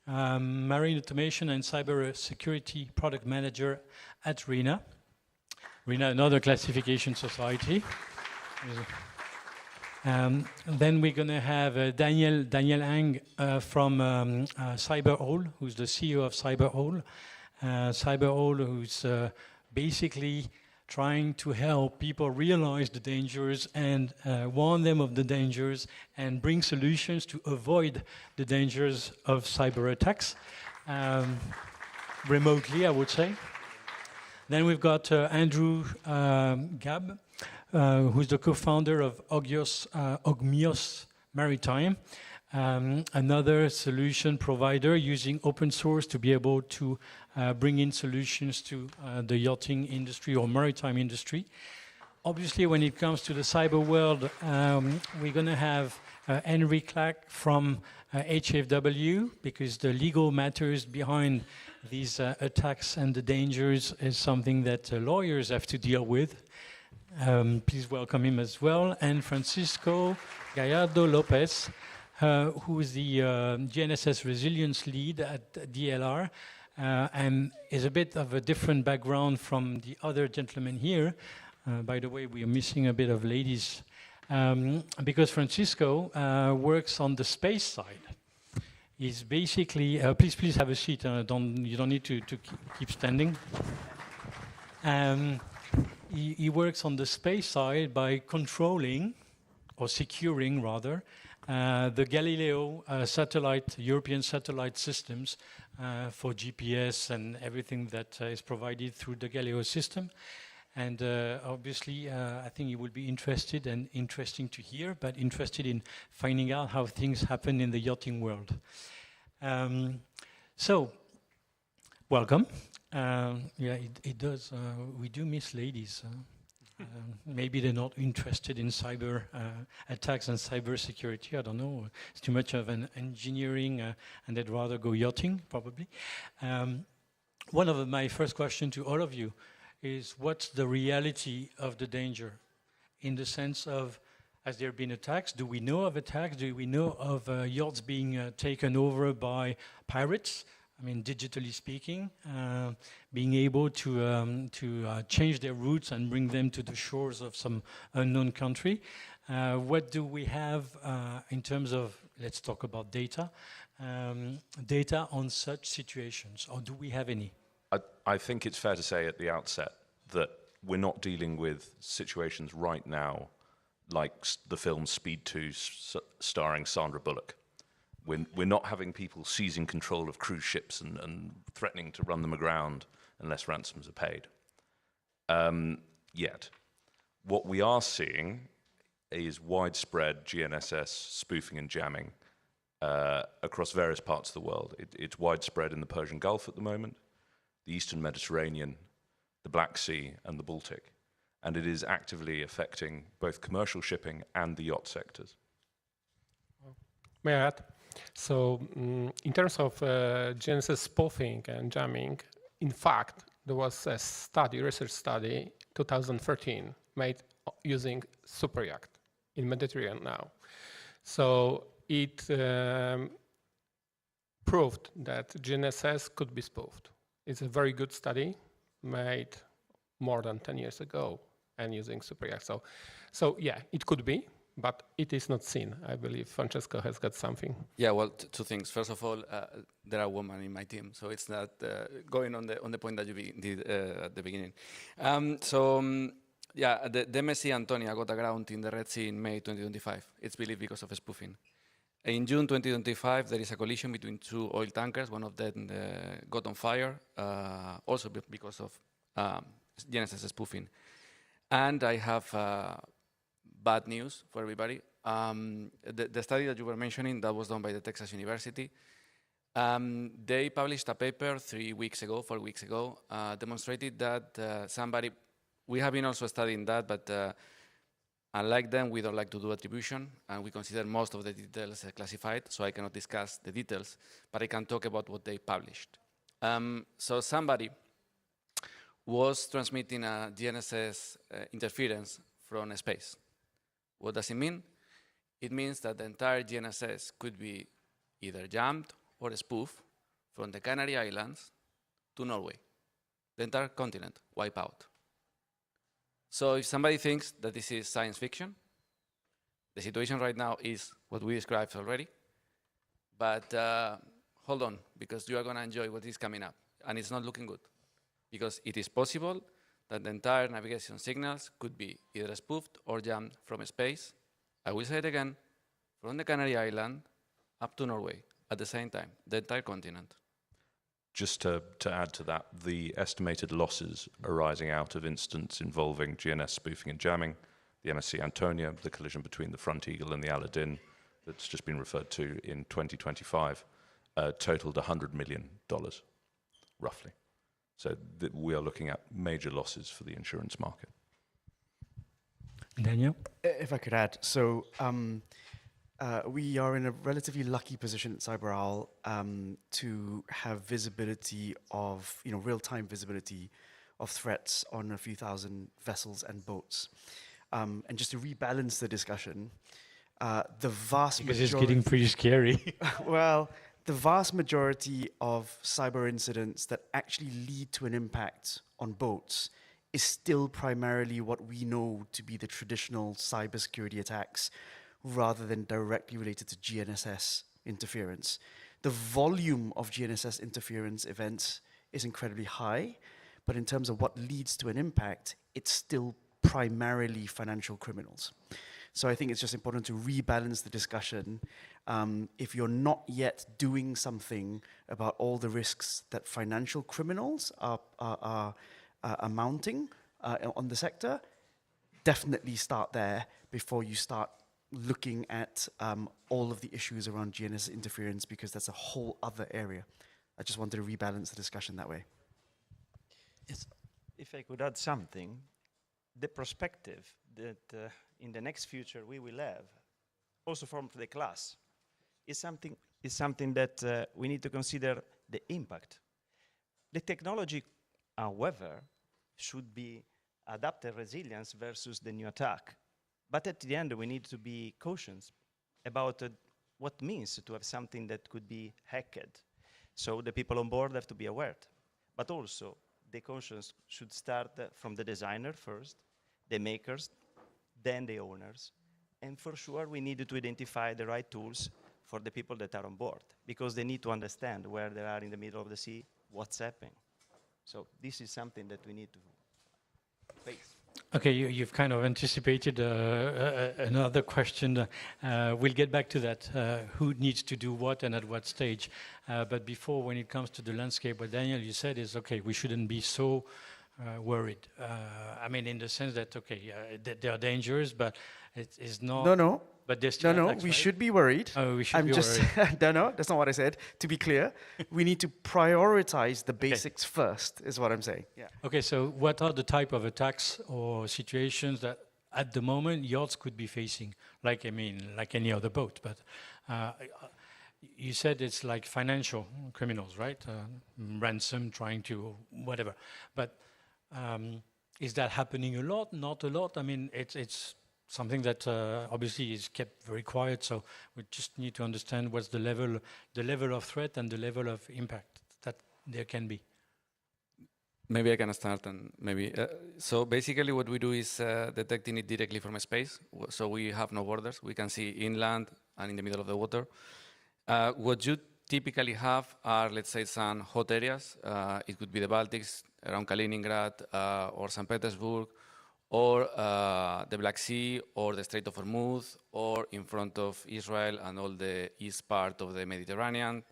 Marine Automation and Cyber Security Product Manager at RENA. We're in another classification society. Then we're going to have Daniel Ang from CyberHall, who's the CEO of CyberHall. CyberHall, who's basically trying to help people realize the dangers and warn them of the dangers and bring solutions to avoid the dangers of cyber attacks, remotely, I would say. Then we've got Andrew Gabb, who's the co-founder of Ogmios Maritime, another solution provider using open source to be able to bring in solutions to the yachting industry or maritime industry. Obviously, when it comes to the cyber world, we're going to have Henry Clack from HFW, because the legal matters behind these attacks and the dangers is something that lawyers have to deal with. Please welcome him as well. And Francisco Gallardo Lopez, who is the GNSS resilience lead at DLR, and is a bit of a different background from the other gentlemen here. By the way, we are missing a bit of ladies, because Francisco works on the space side. He's basically, please have a seat. You don't need to keep standing. He works on the space side by controlling, or securing rather, the Galileo satellite, European satellite systems for GPS and everything that is provided through the Galileo system. And obviously, I think you will be interested, and interesting to hear, but interested in finding out how things happen in the yachting world. So, welcome. Yeah, it does. We do miss ladies. Maybe they're not interested in cyber attacks and cyber security. I don't know. It's too much of an engineering, and they'd rather go yachting, probably. One of my first questions to all of you is, what's the reality of the danger? In the sense of, has there been attacks? Do we know of attacks? Do we know of yachts being taken over by pirates? I mean, digitally speaking, being able to change their routes and bring them to the shores of some unknown country. What do we have in terms of, let's talk about data, data on such situations, or do we have any? I think it's fair to say at the outset that we're not dealing with situations right now like the film Speed 2 starring Sandra Bullock. We're not having people seizing control of cruise ships and threatening to run them aground unless ransoms are paid. Yet. What we are seeing is widespread GNSS spoofing and jamming across various parts of the world. It's widespread in the Persian Gulf at the moment, the Eastern Mediterranean, the Black Sea, and the Baltic. And it is actively affecting both commercial shipping and the yacht sectors. May I add? So in terms of GNSS spoofing and jamming, in fact, there was a study, research study, 2013, made using super yacht in Mediterranean now. So it proved that GNSS could be spoofed. It's a very good study made more than 10 years ago and using super yacht. So yeah, it could be, but it is not seen. I believe Francesco has got something. Yeah, well, two things. First of all, there are women in my team, so it's not going on the point that you did at the beginning. Yeah, the MSC Antonia got aground in the Red Sea in May 2025. It's believed because of spoofing. In June 2025, there is a collision between two oil tankers. One of them got on fire, also because of GNSS spoofing. And I have bad news for everybody. The study that you were mentioning, that was done by the Texas University. They published a paper 4 weeks ago, demonstrated that somebody, we have been also studying that, but unlike them, we don't like to do attribution, and we consider most of the details classified, so I cannot discuss the details, but I can talk about what they published. So somebody was transmitting a GNSS interference from space. What does it mean? It means that the entire GNSS could be either jammed or spoofed from the Canary Islands to Norway. The entire continent wiped out. So if somebody thinks that this is science fiction, the situation right now is what we described already. But hold on, because you are going to enjoy what is coming up. And it's not looking good. Because it is possible that the entire navigation signals could be either spoofed or jammed from space. I will say it again, from the Canary Island up to Norway at the same time, the entire continent. Just to add to that, the estimated losses arising out of incidents involving GNS spoofing and jamming, the MSC Antonia, the collision between the Front Eagle and the Aladdin that's just been referred to in 2025, totaled $100 million, roughly. So we are looking at major losses for the insurance market. Daniel? If I could add, so we are in a relatively lucky position at CyberOwl to have visibility of, real-time visibility of threats on a few thousand vessels and boats. And just to rebalance the discussion, the vast Because majority... it's getting pretty scary. Well, the vast majority of cyber incidents that actually lead to an impact on boats is still primarily what we know to be the traditional cybersecurity attacks, rather than directly related to GNSS interference. The volume of GNSS interference events is incredibly high, but in terms of what leads to an impact, it's still primarily financial criminals. So I think it's just important to rebalance the discussion. If you're not yet doing something about all the risks that financial criminals are mounting on the sector, definitely start there before you start looking at all of the issues around GNSS interference, because that's a whole other area. I just wanted to rebalance the discussion that way. Yes. If I could add something, the perspective that in the next future we will have, also from the class, is something that we need to consider the impact. The technology, however, should be adapted resilience versus the new attack. But at the end, we need to be cautious about what means to have something that could be hacked. So the people on board have to be aware. But also, the cautions should start from the designer first, the makers, then the owners. And for sure, we need to identify the right tools for the people that are on board, because they need to understand where they are in the middle of the sea, what's happening. So this is something that we need to face. Okay, you've kind of anticipated another question. We'll get back to that, who needs to do what and at what stage. But before, when it comes to the landscape, what Daniel, you said is, okay, we shouldn't be so worried. I mean, in the sense that, okay, there are dangers, but it is not... No. But there's still attacks, we right? should be worried. Oh, we should be worried. No, that's not what I said. To be clear, we need to prioritize the basics first, is what I'm saying. Yeah. Okay, so what are the type of attacks or situations that at the moment yachts could be facing? Like any other boat, but you said it's like financial criminals, right? Ransom, trying to, whatever. But is that happening a lot? Not a lot? I mean, it's something that obviously is kept very quiet, so we just need to understand what's the level of threat and the level of impact that there can be. Maybe I can start, and maybe so basically what we do is detecting it directly from space, so we have no borders. We can see inland and in the middle of the water. What you typically have are, let's say, some hot areas. It could be the Baltics, around Kaliningrad, or St. Petersburg, or the Black Sea, or the Strait of Hormuz, or in front of Israel and all the east part of the Mediterranean,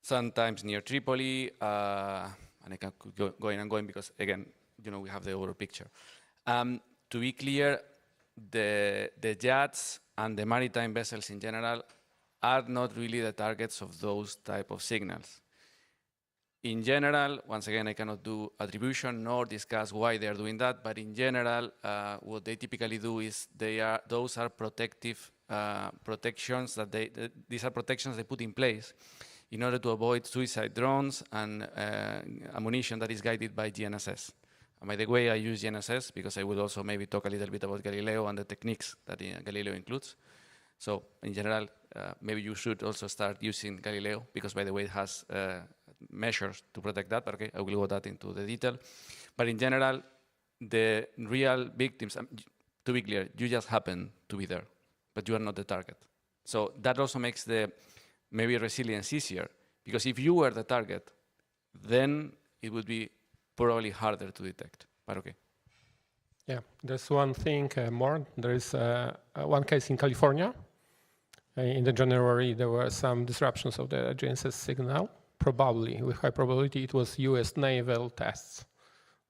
sometimes near Tripoli, and I can go going and going because, again, we have the overall picture. To be clear, the yachts and the maritime vessels in general are not really the targets of those type of signals. In general, once again, I cannot do attribution nor discuss why they are doing that, but in general, what they typically do is those are protective protections these are protections they put in place in order to avoid suicide drones and ammunition that is guided by GNSS. And by the way, I use GNSS because I will also maybe talk a little bit about Galileo and the techniques that Galileo includes. So in general, maybe you should also start using Galileo because, by the way, it has measures to protect that, but okay, I will go that into the detail. But in general, the real victims, to be clear, you just happen to be there, but you are not the target. So that also makes the maybe resilience easier, because if you were the target, then it would be probably harder to detect, but okay. Yeah, there's one thing more. There is one case in California. In the January, there were some disruptions of the GNSS signal. Probably, with high probability, it was US naval tests.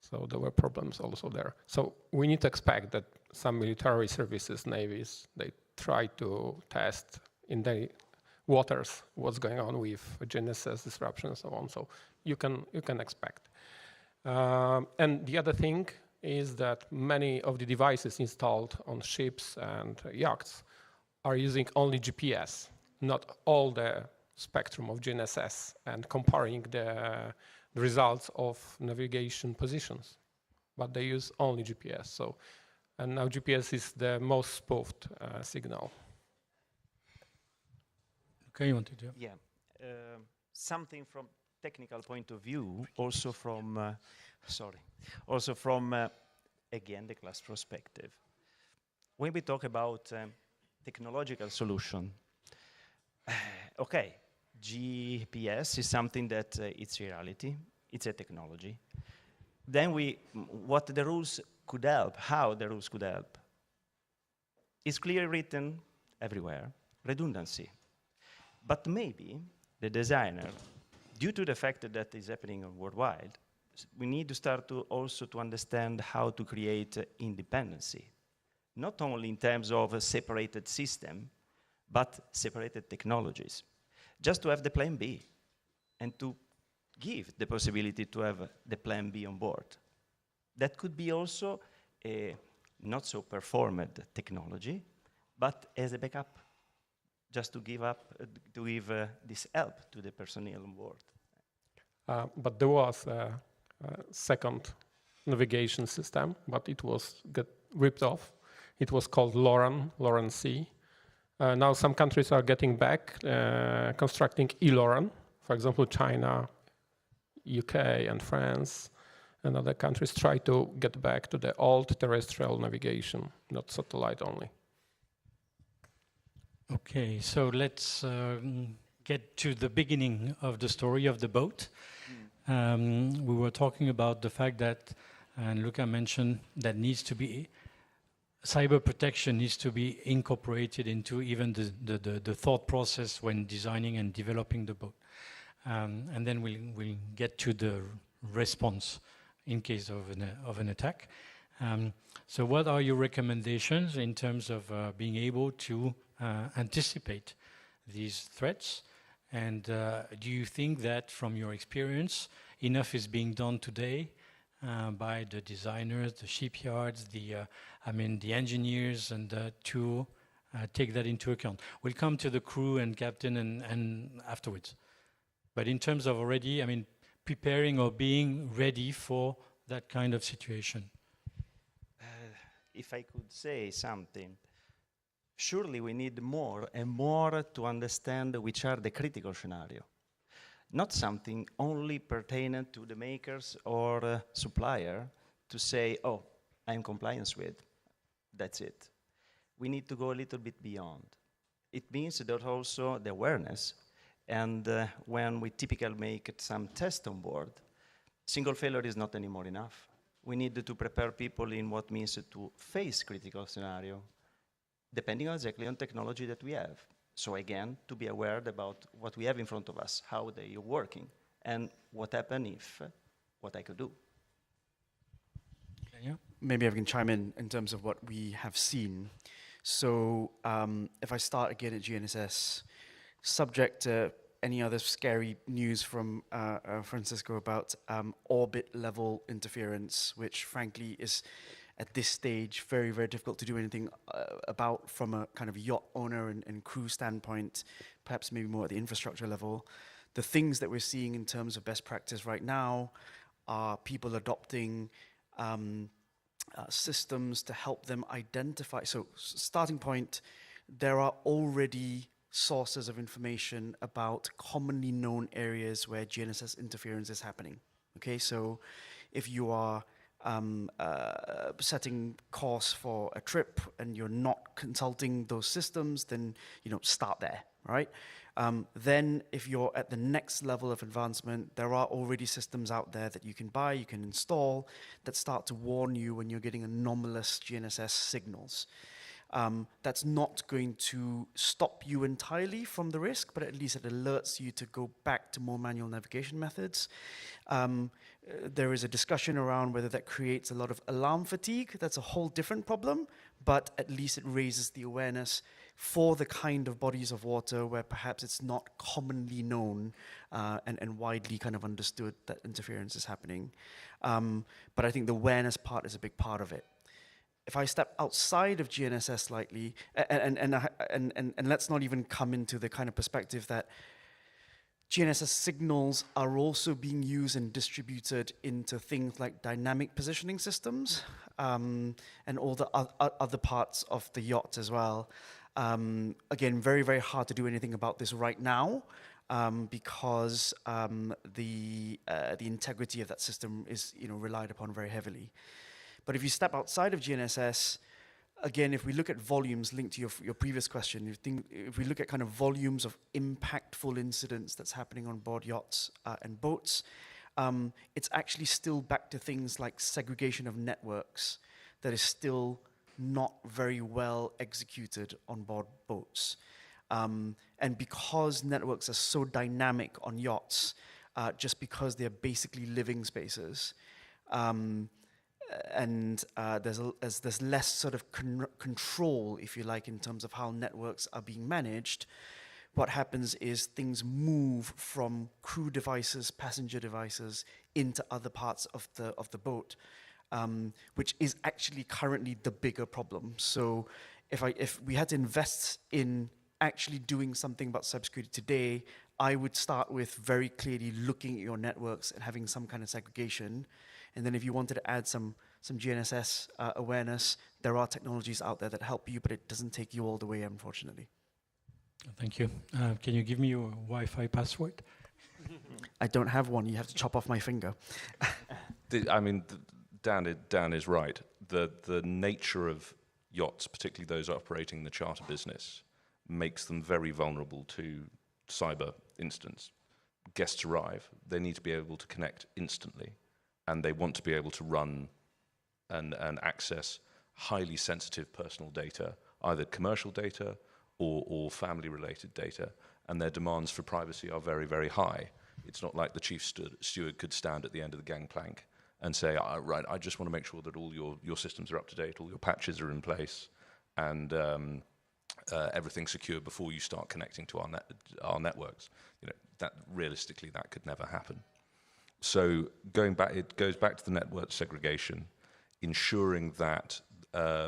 So there were problems also there. So we need to expect that some military services, navies, they try to test in the waters what's going on with GNSS disruption and so on. So you can expect. And the other thing is that many of the devices installed on ships and yachts are using only GPS, not all the spectrum of GNSS, and comparing the results of navigation positions, but they use only GPS. So, and now GPS is the most spoofed signal. Okay, you wanted to? Yeah, something from technical point of view, also from, again, the class perspective. When we talk about technological solution, okay, GPS is something that it's reality, it's a technology. Then what the rules could help, how the rules could help, is clearly written everywhere, redundancy. But maybe the designer, due to the fact that that is happening worldwide, we need to start to also to understand how to create independency, not only in terms of a separated system, but separated technologies, just to have the plan B and to give the possibility to have the plan B on board. That could be also a not so performed technology, but as a backup, just to give this help to the personnel on board. But there was a second navigation system, but it was got ripped off. It was called LORAN C. Now some countries are getting back, constructing eLORAN. For example, China, UK and France and other countries try to get back to the old terrestrial navigation, not satellite only. Okay, so let's get to the beginning of the story of the boat. We were talking about the fact that, and Luca mentioned, that needs to be cyber protection needs to be incorporated into even the thought process when designing and developing the boat. And then we'll get to the response in case of an attack. So what are your recommendations in terms of being able to anticipate these threats? And do you think that from your experience, enough is being done today by the designers, the shipyards, the engineers, and to take that into account? We'll come to the crew and captain and afterwards. But in terms of already, preparing or being ready for that kind of situation. If I could say something, surely we need more and more to understand which are the critical scenarios. Not something only pertaining to the makers or supplier to say, oh, I'm compliant with, that's it. We need to go a little bit beyond. It means that also the awareness, and when we typically make some test on board, single failure is not anymore enough. We need to prepare people in what means to face critical scenario, depending exactly on technology that we have. So again, to be aware about what we have in front of us, how they are working, and what happens if, what I could do. Yeah. Maybe I can chime in terms of what we have seen. So if I start again at GNSS, subject to any other scary news from Francisco about orbit level interference, which frankly is at this stage very, very difficult to do anything about from a kind of yacht owner and crew standpoint, perhaps maybe more at the infrastructure level. The things that we're seeing in terms of best practice right now are people adopting systems to help them identify. So starting point, there are already sources of information about commonly known areas where GNSS interference is happening. Okay, so if you are setting course for a trip and you're not consulting those systems, then start there, right? Then if you're at the next level of advancement, there are already systems out there that you can buy, you can install, that start to warn you when you're getting anomalous GNSS signals. That's not going to stop you entirely from the risk, but at least it alerts you to go back to more manual navigation methods. There is a discussion around whether that creates a lot of alarm fatigue. That's a whole different problem, but at least it raises the awareness for the kind of bodies of water where perhaps it's not commonly known and widely kind of understood that interference is happening. But I think the awareness part is a big part of it. If I step outside of GNSS slightly, and let's not even come into the kind of perspective that GNSS signals are also being used and distributed into things like dynamic positioning systems and all the other parts of the yacht as well. Again, very, very hard to do anything about this right now because the integrity of that system is relied upon very heavily. But if you step outside of GNSS, again, if we look at volumes linked to your previous question, if we look at kind of volumes of impactful incidents that's happening on board yachts and boats, it's actually still back to things like segregation of networks that is still not very well executed on board boats. And because networks are so dynamic on yachts, just because they're basically living spaces, and there's less sort of control, if you like, in terms of how networks are being managed, what happens is things move from crew devices, passenger devices, into other parts of the boat, which is actually currently the bigger problem. So if we had to invest in actually doing something about cybersecurity today, I would start with very clearly looking at your networks and having some kind of segregation. And then if you wanted to add some GNSS awareness, there are technologies out there that help you, but it doesn't take you all the way, unfortunately. Thank you. Can you give me your Wi-Fi password? I don't have one. You have to chop off my finger. Dan is right. The nature of yachts, particularly those operating the charter business, makes them very vulnerable to cyber incidents. Guests arrive, they need to be able to connect instantly, and they want to be able to run and access highly sensitive personal data, either commercial data or family-related data, and their demands for privacy are very, very high. It's not like the chief steward could stand at the end of the gangplank and say, right, I just want to make sure that all your systems are up to date, all your patches are in place, and everything's secure before you start connecting to our networks. That realistically, that could never happen. So it goes back to the network segregation, ensuring that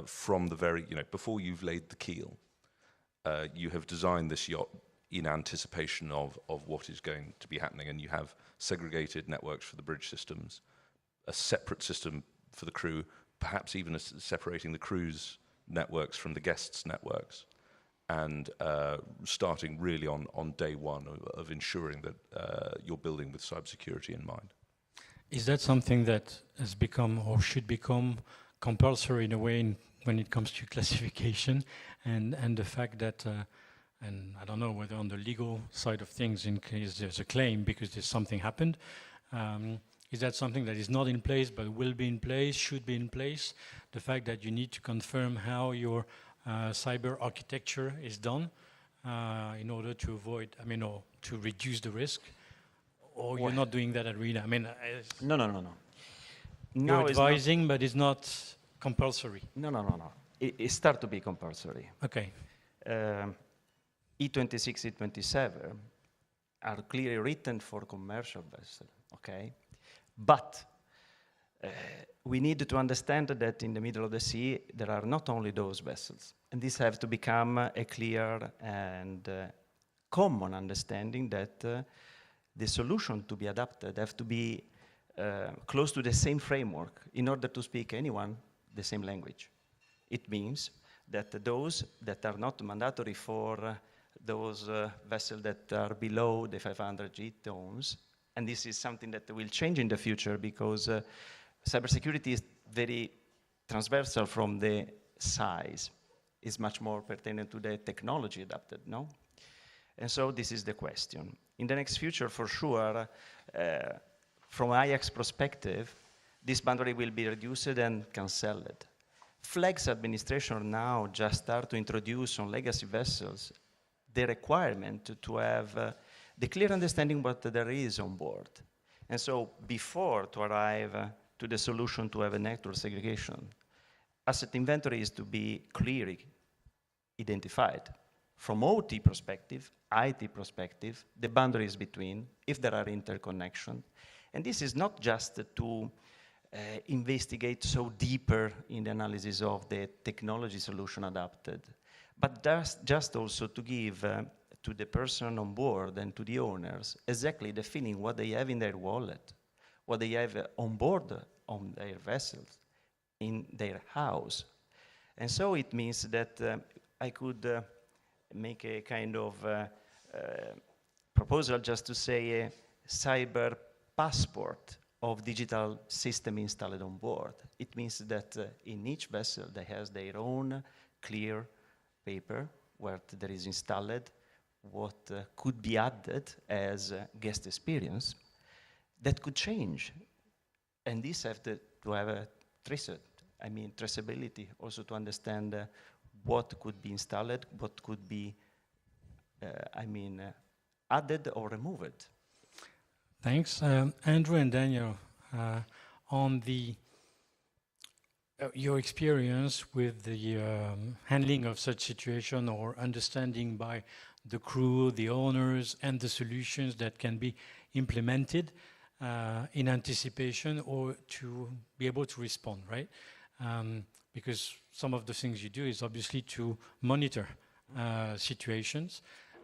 from the very, before you've laid the keel, you have designed this yacht in anticipation of what is going to be happening, and you have segregated networks for the bridge systems, a separate system for the crew, perhaps even separating the crew's networks from the guests' networks, and starting really on day one of ensuring that you're building with cybersecurity in mind. Is that something that has become or should become compulsory in a way when it comes to classification and the fact that, and I don't know whether on the legal side of things, in case there's a claim because there's something happened, is that something that is not in place but will be in place, should be in place? The fact that you need to confirm how your cyber architecture is done in order to avoid, or to reduce the risk, or you're not doing that at RENA? No. You're advising, but it's not compulsory. No. It starts to be compulsory. Okay. E26, E27 are clearly written for commercial vessels, okay? But we need to understand that in the middle of the sea, there are not only those vessels. And this has to become a clear and common understanding that the solution to be adapted have to be close to the same framework in order to speak anyone the same language. It means that those that are not mandatory for those vessels that are below the 500 G tons, and this is something that will change in the future because cybersecurity is very transversal from the size. It's much more pertinent to the technology adapted, no? And so this is the question. In the next future, for sure, from IX perspective, this boundary will be reduced and cancelled. Flags administration now just start to introduce on legacy vessels the requirement to have the clear understanding what there is on board. And so before to arrive to the solution to have a network segregation, asset inventory is to be clearly identified. From OT perspective, IT perspective, the boundaries between, if there are interconnection. And this is not just to investigate so deeper in the analysis of the technology solution adapted, but just also to give to the person on board and to the owners exactly the feeling what they have in their wallet, what they have on board on their vessels, in their house. And so it means that I could make a kind of proposal just to say a cyber passport of digital system installed on board. It means that in each vessel they has their own clear paper where there is installed what could be added as guest experience that could change. And this have to have a traceability, also to understand what could be installed, what could be, added or removed. Thanks. Andrew and Daniel, on the your experience with the handling of such situation or understanding by the crew, the owners, and the solutions that can be implemented in anticipation or to be able to respond, right? Because some of the things you do is obviously to monitor situations.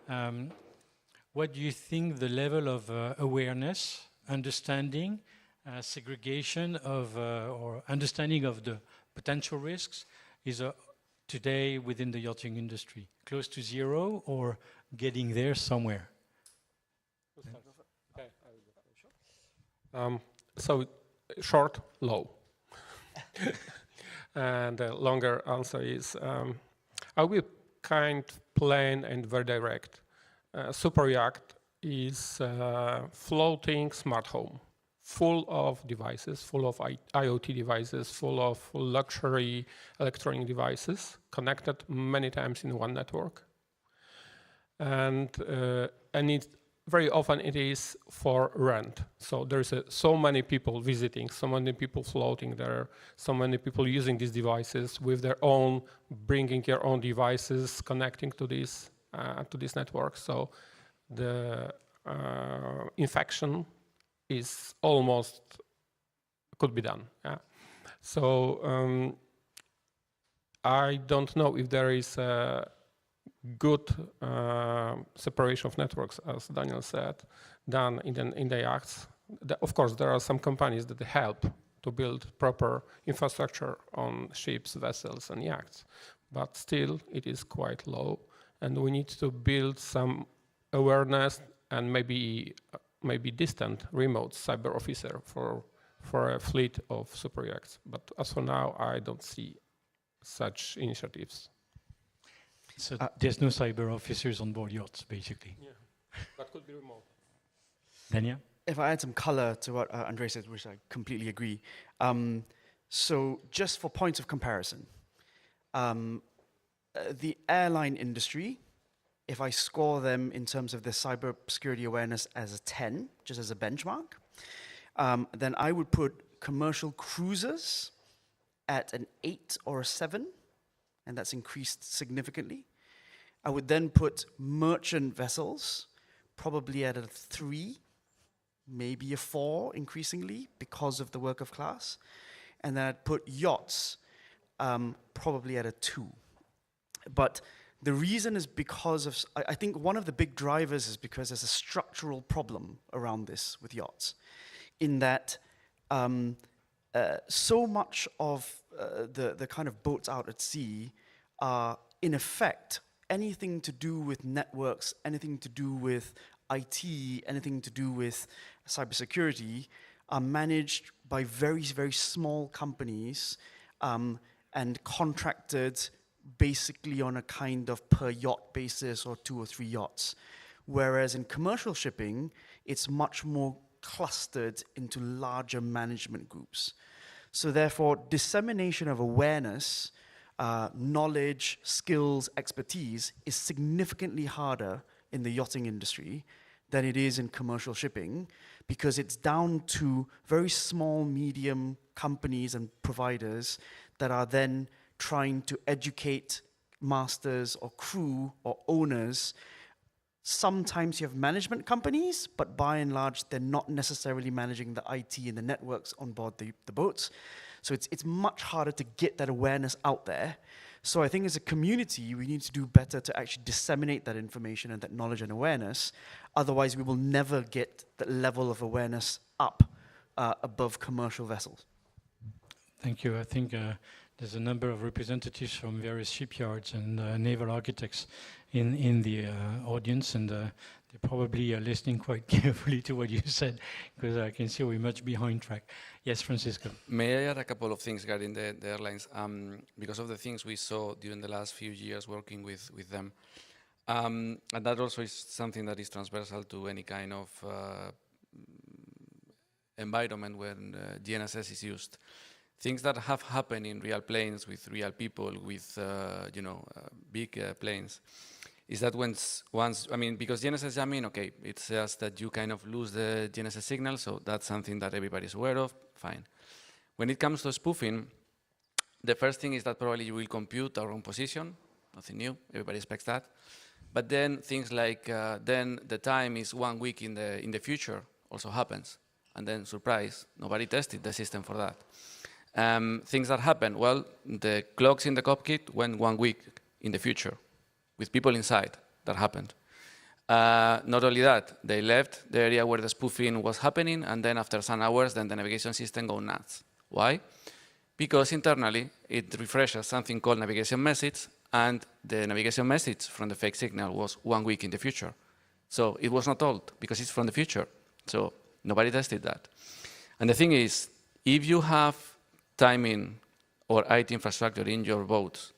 What do you think the level of awareness, understanding, segregation of, or understanding of the potential risks is today within the yachting industry? Close to zero or getting there somewhere? So short, low. And the longer answer is, I will kind, plain, and very direct. Super Yacht is a floating smart home, full of devices, full of IoT devices, full of luxury electronic devices, connected many times in one network. And it, very often it is for rent. So there's so many people visiting, so many people floating there, so many people using these devices with their own, bringing their own devices, connecting to this network. So the infection is almost, could be done. Yeah. So I don't know if there is a good separation of networks, as Daniel said, done in the yachts. Of course, there are some companies that help to build proper infrastructure on ships, vessels, and yachts, but still it is quite low. And we need to build some awareness and maybe distant, remote cyber officer for a fleet of super yachts. But as for now, I don't see such initiatives. So there's no cyber officers on board yachts, basically. Yeah, that could be remote. Daniel? If I add some color to what Andre said, which I completely agree. So just for points of comparison, the airline industry, if I score them in terms of their cybersecurity awareness as a 10, just as a benchmark, then I would put commercial cruisers at an 8 or a 7, and that's increased significantly. I would then put merchant vessels probably at a 3, maybe a 4 increasingly because of the work of class. And then I'd put yachts probably at a 2. But the reason is because of, I think one of the big drivers is because there's a structural problem around this with yachts, in that so much of the kind of boats out at sea are, in effect, anything to do with networks, anything to do with IT, anything to do with cybersecurity, are managed by very, very small companies and contracted basically on a kind of per yacht basis or 2 or 3 yachts. Whereas in commercial shipping, it's much more clustered into larger management groups. So therefore, dissemination of awareness, knowledge, skills, expertise is significantly harder in the yachting industry than it is in commercial shipping, because it's down to very small, medium companies and providers that are then trying to educate masters or crew or owners. Sometimes you have management companies, but by and large, they're not necessarily managing the IT and the networks on board the boats. So it's much harder to get that awareness out there. So I think as a community, we need to do better to actually disseminate that information and that knowledge and awareness. Otherwise, we will never get that level of awareness up above commercial vessels. Thank you. I think there's a number of representatives from various shipyards and naval architects in the audience, and they're probably listening quite carefully to what you said, because I can see we're much behind track. Yes, Francisco. May I add a couple of things regarding the airlines? Because of the things we saw during the last few years working with them. And that also is something that is transversal to any kind of environment when GNSS is used. Things that have happened in real planes with real people, with big planes, is that once, I mean, because GNSS jamming, okay, it's just that you kind of lose the GNSS signal, so that's something that everybody's aware of, fine. When it comes to spoofing, the first thing is that probably you will compute our own position, nothing new, everybody expects that. But then things like, then the time is 1 week in the future also happens. And then, surprise, nobody tested the system for that. Things that happen, well, the clocks in the cockpit went 1 week in the future with people inside. That happened. Not only that, they left the area where the spoofing was happening, and then after some hours, then the navigation system goes nuts. Why? Because internally, it refreshes something called navigation message, and the navigation message from the fake signal was 1 week in the future. So it was not told, because it's from the future. So nobody tested that. And the thing is, if you have timing or IT infrastructure in your boats,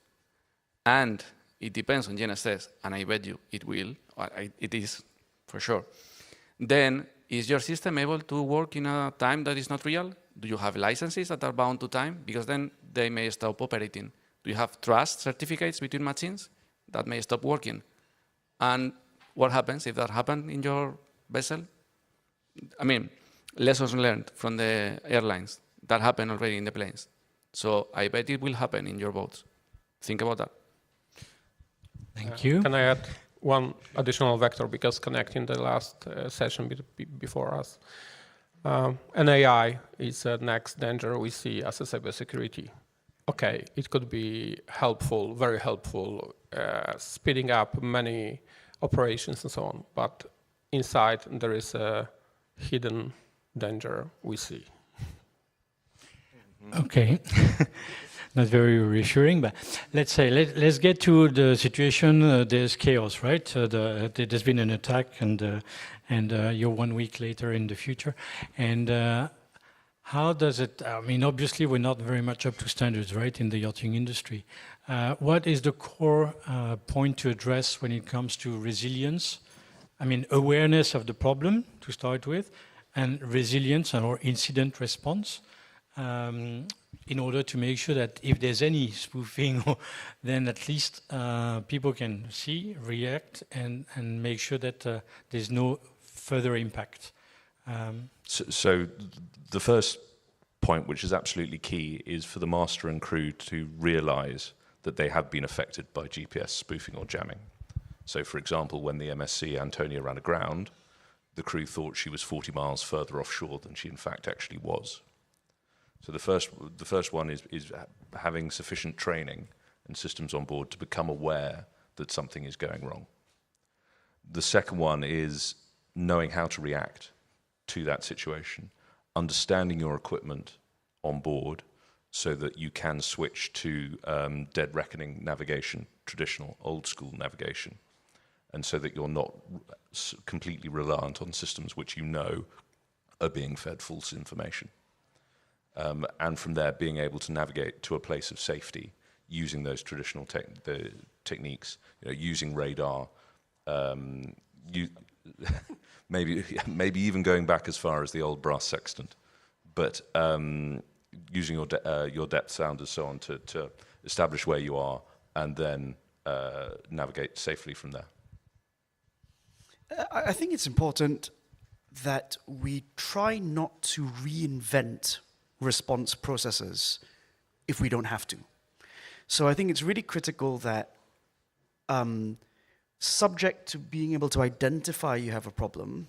and it depends on GNSS, and I bet you it will, or it is for sure, then is your system able to work in a time that is not real? Do you have licenses that are bound to time? Because then they may stop operating. Do you have trust certificates between machines? That may stop working. And what happens if that happened in your vessel? I mean, lessons learned from the airlines. That happened already in the planes. So I bet it will happen in your boats. Think about that. Thank you. Can I add one additional vector, because connecting the last session before us. And AI is the next danger we see as a cybersecurity. Okay, it could be helpful, very helpful, speeding up many operations and so on, but inside there is a hidden danger we see. Okay, not very reassuring, but let's say, let's get to the situation. There's chaos, right? There's been an attack, and you're 1 week later in the future. And how does it, I mean, obviously we're not very much up to standards, right, in the yachting industry. What is the core point to address when it comes to resilience? I mean, awareness of the problem to start with, and resilience or incident response. In order to make sure that if there's any spoofing, then at least people can see, react, and make sure that there's no further impact. So the first point, which is absolutely key, is for the master and crew to realize that they have been affected by GPS spoofing or jamming. So, for example, when the MSC Antonia ran aground, the crew thought she was 40 miles further offshore than she in fact actually was. So the first one is having sufficient training and systems on board to become aware that something is going wrong. The second one is knowing how to react to that situation, understanding your equipment on board so that you can switch to dead reckoning navigation, traditional old school navigation, and so that you're not completely reliant on systems which you know are being fed false information. And from there, being able to navigate to a place of safety using those traditional techniques, using radar, maybe even going back as far as the old brass sextant, but using your depth sounders, so on, to establish where you are and then navigate safely from there. I think it's important that we try not to reinvent response processes if we don't have to. So I think it's really critical that subject to being able to identify you have a problem,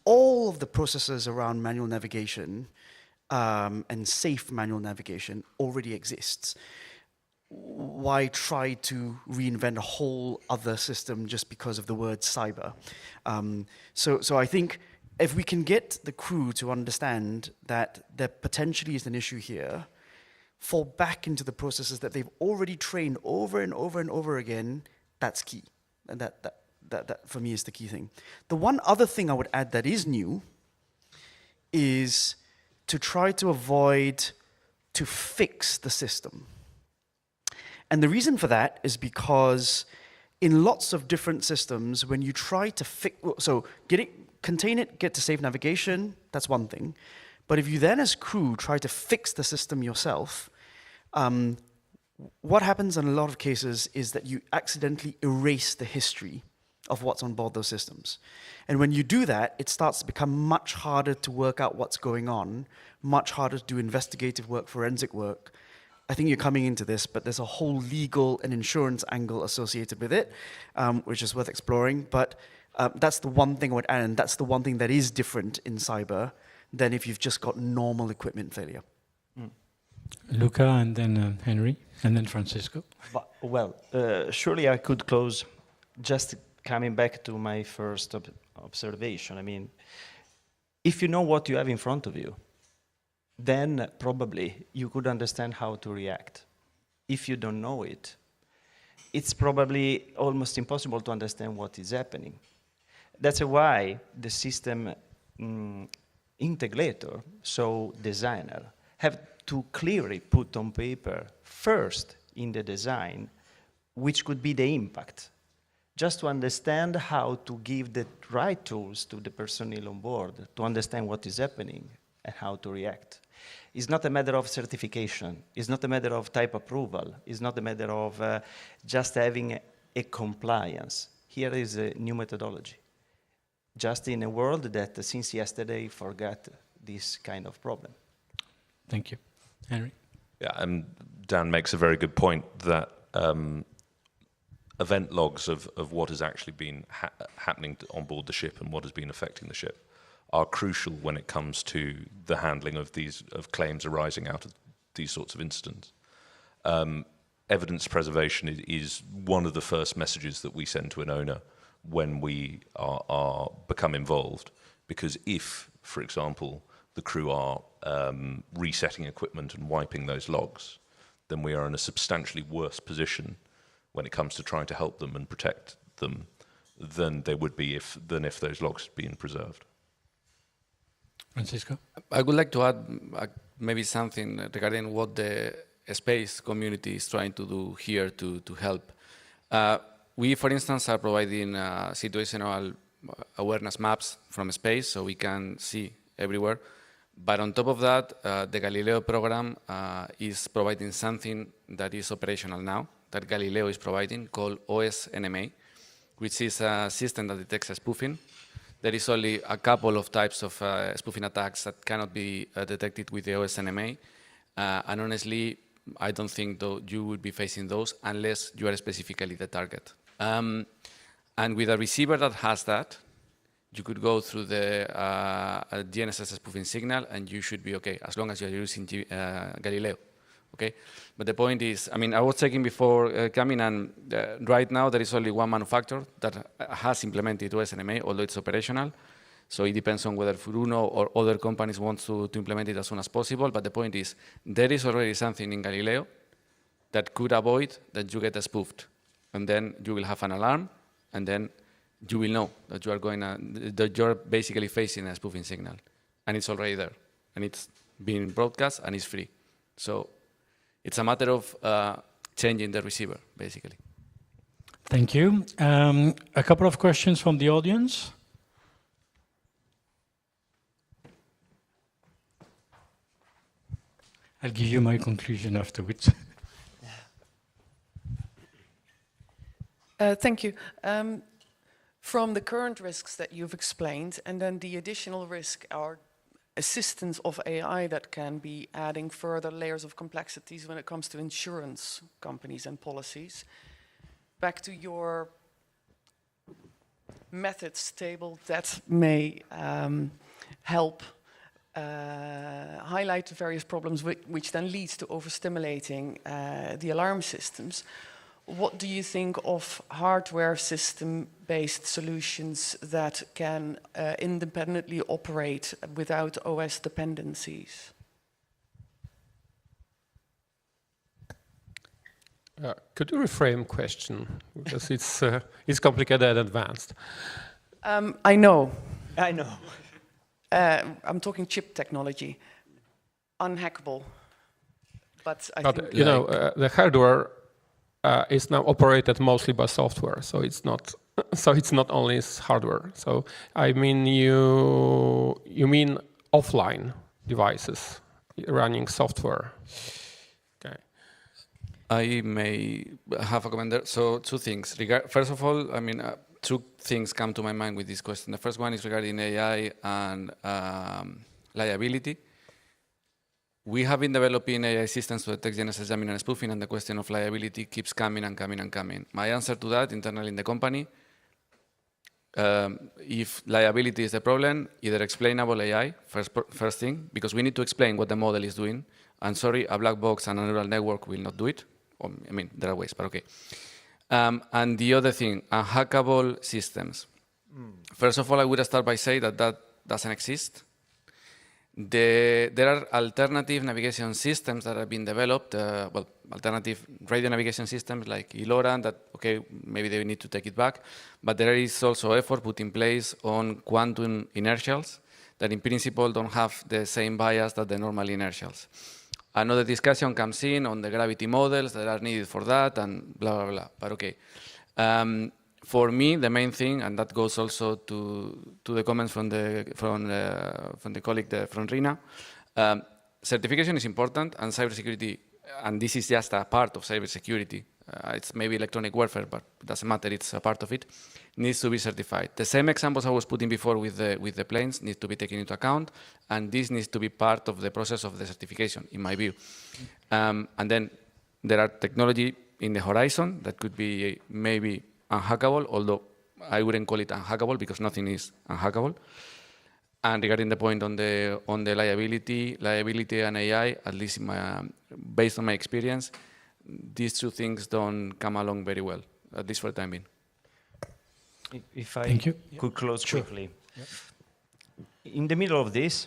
all of the processes around manual navigation and safe manual navigation already exists. Why try to reinvent a whole other system just because of the word cyber? So I think if we can get the crew to understand that there potentially is an issue here, fall back into the processes that they've already trained over and over and over again, that's key. And that for me is the key thing. The one other thing I would add that is new is to try to avoid to fix the system. And the reason for that is because in lots of different systems, when you try to fix, so contain it, get to safe navigation, that's one thing. But if you then as crew try to fix the system yourself, what happens in a lot of cases is that you accidentally erase the history of what's on board those systems. And when you do that, it starts to become much harder to work out what's going on, much harder to do investigative work, forensic work. I think you're coming into this, but there's a whole legal and insurance angle associated with it, which is worth exploring. But that's the one thing I would add, and that's the one thing that is different in cyber than if you've just got normal equipment failure. Luca, and then Henry, and then Francisco. Well, surely I could close just coming back to my first observation. I mean, if you know what you have in front of you, then probably you could understand how to react. If you don't know it, it's probably almost impossible to understand what is happening. That's why the system integrator, so designer, have to clearly put on paper first in the design, which could be the impact, just to understand how to give the right tools to the personnel on board to understand what is happening and how to react. It's not a matter of certification. It's not a matter of type approval. It's not a matter of just having a compliance. Here is a new methodology. Just in a world that since yesterday forgot this kind of problem. Thank you. Henry? Yeah, and Dan makes a very good point that event logs of what has actually been happening on board the ship and what has been affecting the ship are crucial when it comes to the handling of claims arising out of these sorts of incidents. Evidence preservation is one of the first messages that we send to an owner when we are become involved, because if, for example, the crew are resetting equipment and wiping those logs, then we are in a substantially worse position when it comes to trying to help them and protect them than they would be if those logs had been preserved. Francisco? I would like to add maybe something regarding what the space community is trying to do here to help. We, for instance, are providing situational awareness maps from space so we can see everywhere. But on top of that, the Galileo program is providing something that is operational now, that Galileo is providing, called OS-NMA, which is a system that detects spoofing. There is only a couple of types of spoofing attacks that cannot be detected with the OS-NMA. And honestly, I don't think you would be facing those unless you are specifically the target. And with a receiver that has that, you could go through the GNSS spoofing signal and you should be okay, as long as you're using Galileo. Okay? But the point is, I mean, I was checking before coming, and right now there is only one manufacturer that has implemented OS-NMA, although it's operational. So it depends on whether Furuno or other companies want to implement it as soon as possible. But the point is, there is already something in Galileo that could avoid that you get spoofed. And then you will have an alarm, and then you will know that you are that you're basically facing a spoofing signal. and it's already there, and it's being broadcast, and it's free. So it's a matter of changing the receiver, basically. Thank you. A couple of questions from the audience. I'll give you my conclusion afterwards. Thank you. From the current risks that you've explained, and then the additional risk or assistance of AI that can be adding further layers of complexities when it comes to insurance companies and policies. Back to your methods table that may help highlight the various problems which then leads to overstimulating the alarm systems. What do you think of hardware system-based solutions that can independently operate without OS dependencies? Could you reframe question? Because it's complicated and advanced. I know. I know. I'm talking chip technology. Unhackable. But I think you know, the hardware is now operated mostly by software, so it's not. So it's not only hardware. So I mean, you mean offline devices running software. Okay. I may have a comment there. So two things. First of all, I mean, two things come to my mind with this question. The first one is regarding AI and liability. We have been developing AI systems to detect GNSS jamming and spoofing, and the question of liability keeps coming and coming and coming. My answer to that, internally in the company, if liability is the problem, either explainable AI, first thing, because we need to explain what the model is doing. And sorry, a black box and a neural network will not do it. I mean, there are ways, but okay. And the other thing, unhackable systems. First of all, I would start by saying that that doesn't exist. There are alternative navigation systems that have been developed, well, alternative radio navigation systems like LoRa that, okay, maybe they need to take it back, but there is also effort put in place on quantum inertials that in principle don't have the same bias that the normal inertials. Another discussion comes in on the gravity models that are needed for that and blah, blah, blah, but okay. For me, the main thing, and that goes also to the comments from the colleague from Rina, certification is important, and cybersecurity, and this is just a part of cybersecurity. It's maybe electronic warfare, but it doesn't matter. It's a part of it. Needs to be certified. The same examples I was putting before with the planes need to be taken into account, and this needs to be part of the process of the certification, in my view. And then there are technology in the horizon that could be maybe unhackable, although I wouldn't call it unhackable because nothing is unhackable. And regarding the point on the liability and AI, at least based on my experience, these two things don't come along very well, at least for the time being. If I could close quickly. Yeah. In the middle of this,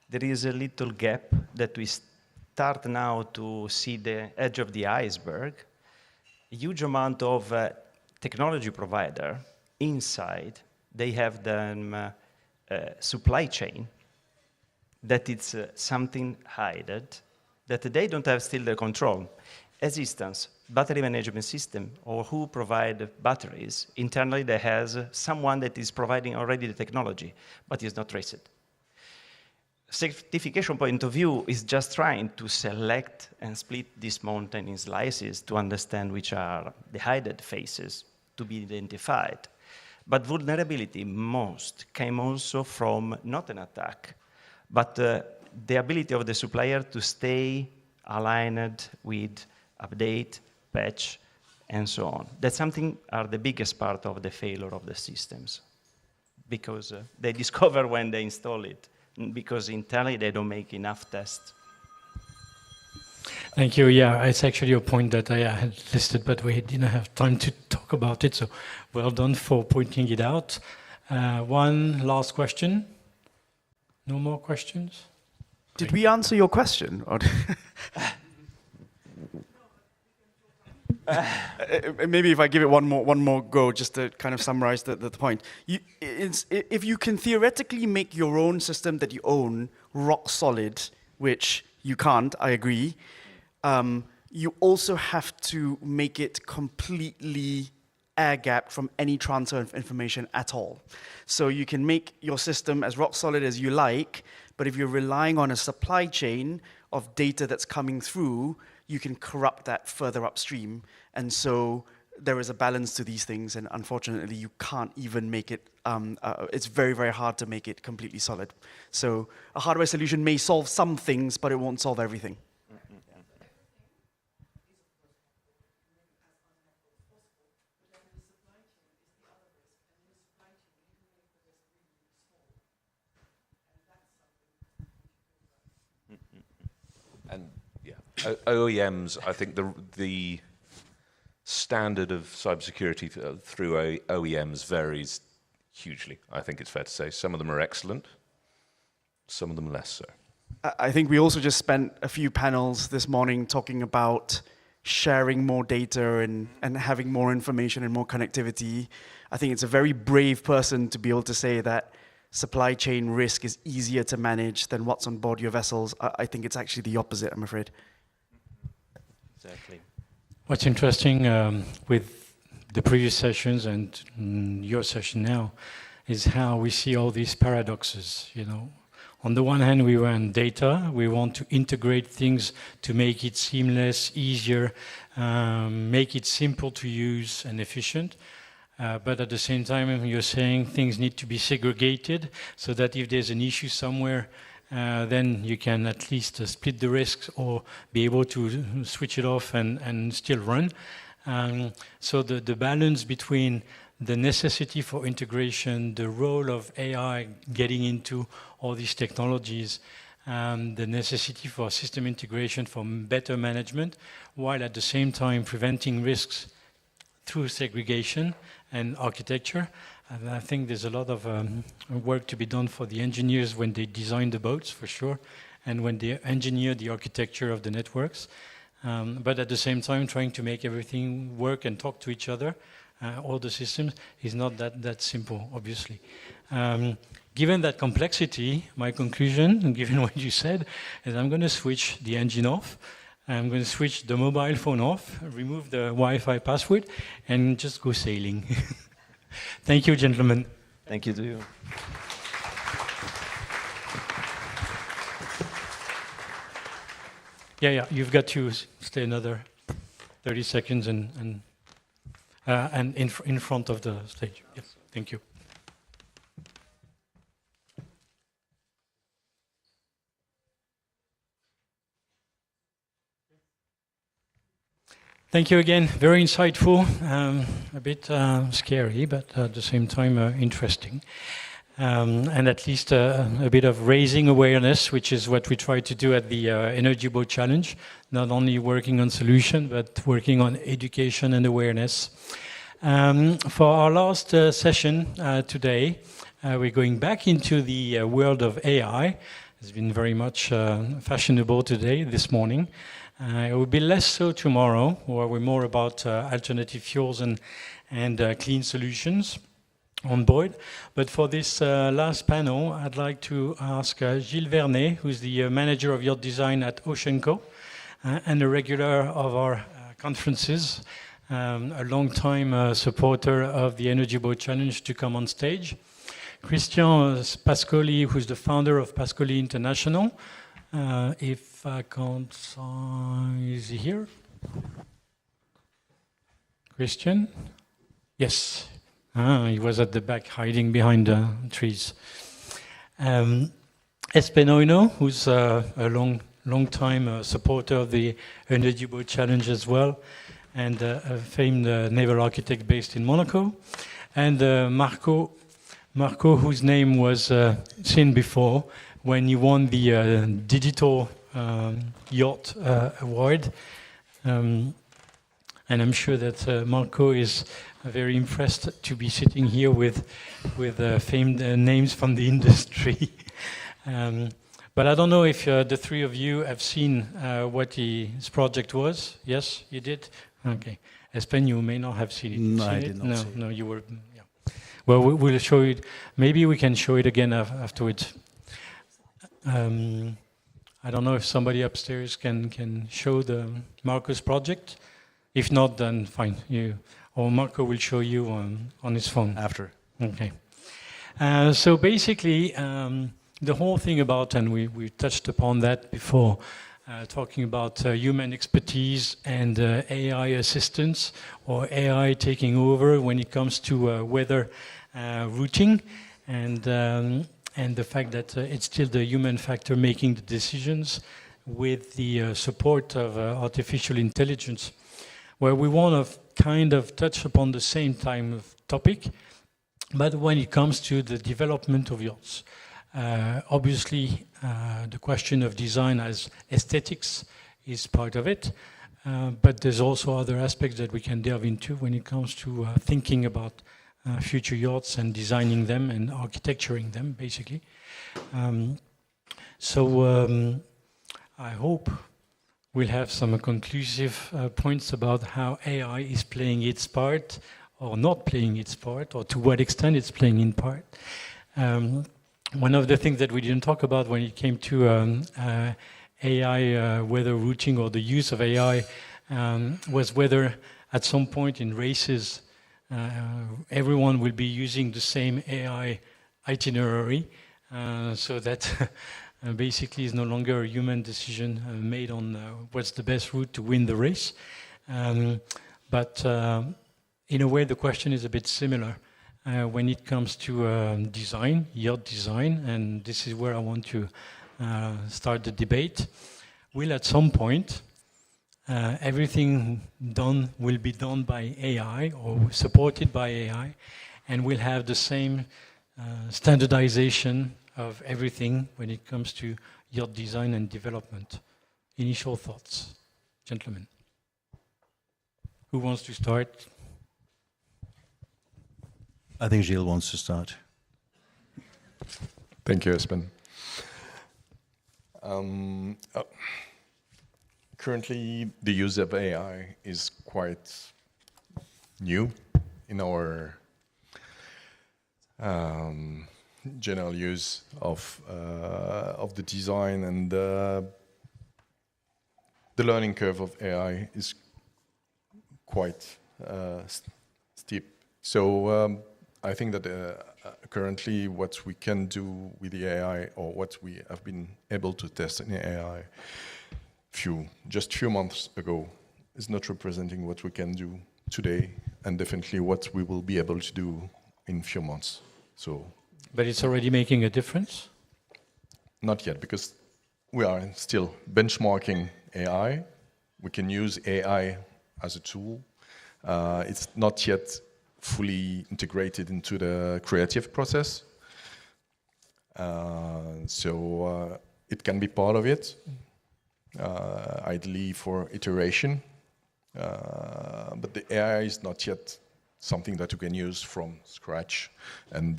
there is a little gap that we start now to see the edge of the iceberg. A huge amount of technology provider inside, they have the supply chain that it's something hidden that they don't have still the control. As instance, battery management system or who provide batteries, internally there has someone that is providing already the technology, but is not traced. Certification point of view is just trying to select and split this mountain in slices to understand which are the hidden faces to be identified. But vulnerability most came also from not an attack, but the ability of the supplier to stay aligned with update, patch, and so on. That's something are the biggest part of the failure of the systems because they discover when they install it, because internally they don't make enough tests. Thank you. Yeah, it's actually a point that I had listed, but we didn't have time to talk about it, so well done for pointing it out. One last question. No more questions? Did we answer your question? Maybe if I give it one more go, just to kind of summarize the point. If you can theoretically make your own system that you own rock solid, which you can't, I agree, you also have to make it completely air-gapped from any transfer of information at all. So you can make your system as rock solid as you like, but if you're relying on a supply chain of data that's coming through, you can corrupt that further upstream. And so there is a balance to these things, and unfortunately you can't even make it, it's very, very hard to make it completely solid. So a hardware solution may solve some things, but it won't solve everything. And yeah, OEMs, I think the standard of cybersecurity through OEMs varies hugely. I think it's fair to say some of them are excellent, some of them less so. I think we also just spent a few panels this morning talking about sharing more data and having more information and more connectivity. I think it's a very brave person to be able to say that supply chain risk is easier to manage than what's on board your vessels. I think it's actually the opposite, I'm afraid. Exactly. What's interesting with the previous sessions and your session now is how we see all these paradoxes, you know. On the one hand, we want data. We want to integrate things to make it seamless, easier, make it simple to use and efficient. But at the same time, you're saying things need to be segregated so that if there's an issue somewhere, then you can at least split the risks or be able to switch it off and still run. So the balance between the necessity for integration, the role of AI getting into all these technologies, the necessity for system integration for better management, while at the same time preventing risks through segregation and architecture. And I think there's a lot of work to be done for the engineers when they design the boats, for sure, and when they engineer the architecture of the networks. But at the same time, trying to make everything work and talk to each other, all the systems, is not that simple, obviously. Given that complexity, my conclusion, given what you said, is I'm going to switch the engine off. I'm going to switch the mobile phone off, remove the Wi-Fi password, and just go sailing. Thank you, gentlemen. Thank you to you. Yeah, you've got to stay another 30 seconds and in front of the stage. Yes, thank you. Thank you again. Very insightful, a bit scary, but at the same time interesting. And at least a bit of raising awareness, which is what we try to do at the Energy Boat Challenge, not only working on solution, but working on education and awareness. For our last session today, we're going back into the world of AI. It's been very much fashionable today, this morning. It will be less so tomorrow, where we're more about alternative fuels and clean solutions on board. But for this last panel, I'd like to ask Gilles Vernet, who's the manager of yacht design at OceanCo and a regular of our conferences, a long-time supporter of the Energy Boat Challenge, to come on stage. Christian Pascoli, who's the founder of Pascoli International. If I can't, is he here? Christian? Yes. He was at the back, hiding behind the trees. Espenoino, who's a long-time supporter of the Energy Boat Challenge as well, and a famed naval architect based in Monaco. And Marco, whose name was seen before when he won the Digital Yacht Award. And I'm sure that Marco is very impressed to be sitting here with famed names from the industry. But I don't know if the three of you have seen what his project was. Yes, you did? Okay. Espen, you may not have seen it. No, Seen I it? did not No, see it. no, you were. Yeah. Well, we'll show it. Maybe we can show it again afterwards. I don't know if somebody upstairs can show the Marco's project. If not, then fine. Or Marco will show you on his phone. After. Okay. So basically, the whole thing about, and we touched upon that before, talking about human expertise and AI assistance or AI taking over when it comes to weather routing, and the fact that it's still the human factor making the decisions with the support of artificial intelligence, where we want to kind of touch upon the same time of topic, but when it comes to the development of yachts. Obviously, the question of design as aesthetics is part of it, but there's also other aspects that we can delve into when it comes to thinking about future yachts and designing them and architecturing them, basically. I hope we'll have some conclusive points about how AI is playing its part or not playing its part, or to what extent it's playing in part. One of the things that we didn't talk about when it came to AI weather routing or the use of AI was whether at some point in races everyone will be using the same AI itinerary, so that basically is no longer a human decision made on what's the best route to win the race. But in a way, the question is a bit similar when it comes to design, yacht design, and this is where I want to start the debate. Will at some point everything done will be done by AI or supported by AI, and we'll have the same standardization of everything when it comes to yacht design and development? Initial thoughts, gentlemen. Who wants to start? I think Gilles wants to start. Thank you, Espen. Currently, the use of AI is quite new in our general use of the design, and the learning curve of AI is quite steep. So I think that currently what we can do with the AI, or what we have been able to test in AI just few months ago, is not representing what we can do today, and definitely what we will be able to do in few months. So, but it's already making a difference? Not yet, because we are still benchmarking AI. We can use AI as a tool. It's not yet fully integrated into the creative process. So it can be part of it, ideally for iteration. But the AI is not yet something that you can use from scratch. And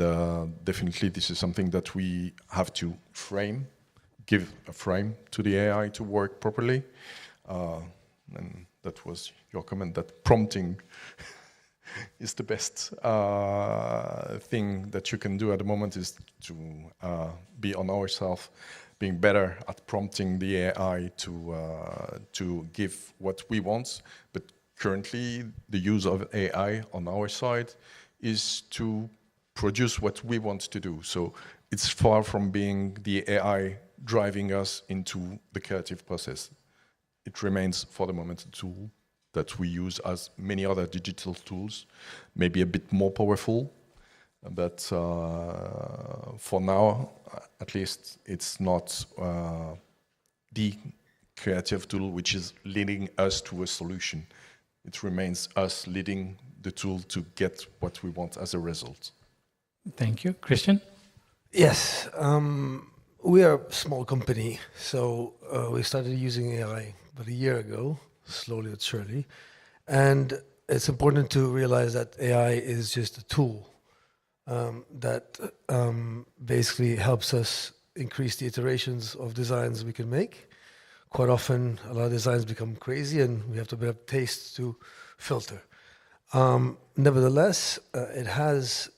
definitely this is something that we have to give a frame to the AI to work properly. And that was your comment that prompting is the best thing that you can do at the moment, is to be on ourselves, being better at prompting the AI to give what we want. But currently, the use of AI on our side is to produce what we want to do. So it's far from being the AI driving us into the creative process. It remains, for the moment, a tool that we use as many other digital tools, maybe a bit more powerful. But for now, at least, it's not the creative tool which is leading us to a solution. It remains us leading the tool to get what we want as a result. Thank you. Christian? Yes. We are a small company, so we started using AI about a year ago, slowly but surely. And it's important to realize that AI is just a tool that basically helps us increase the iterations of designs we can make. Quite often, a lot of designs become crazy, and we have to have taste to filter. Nevertheless, it has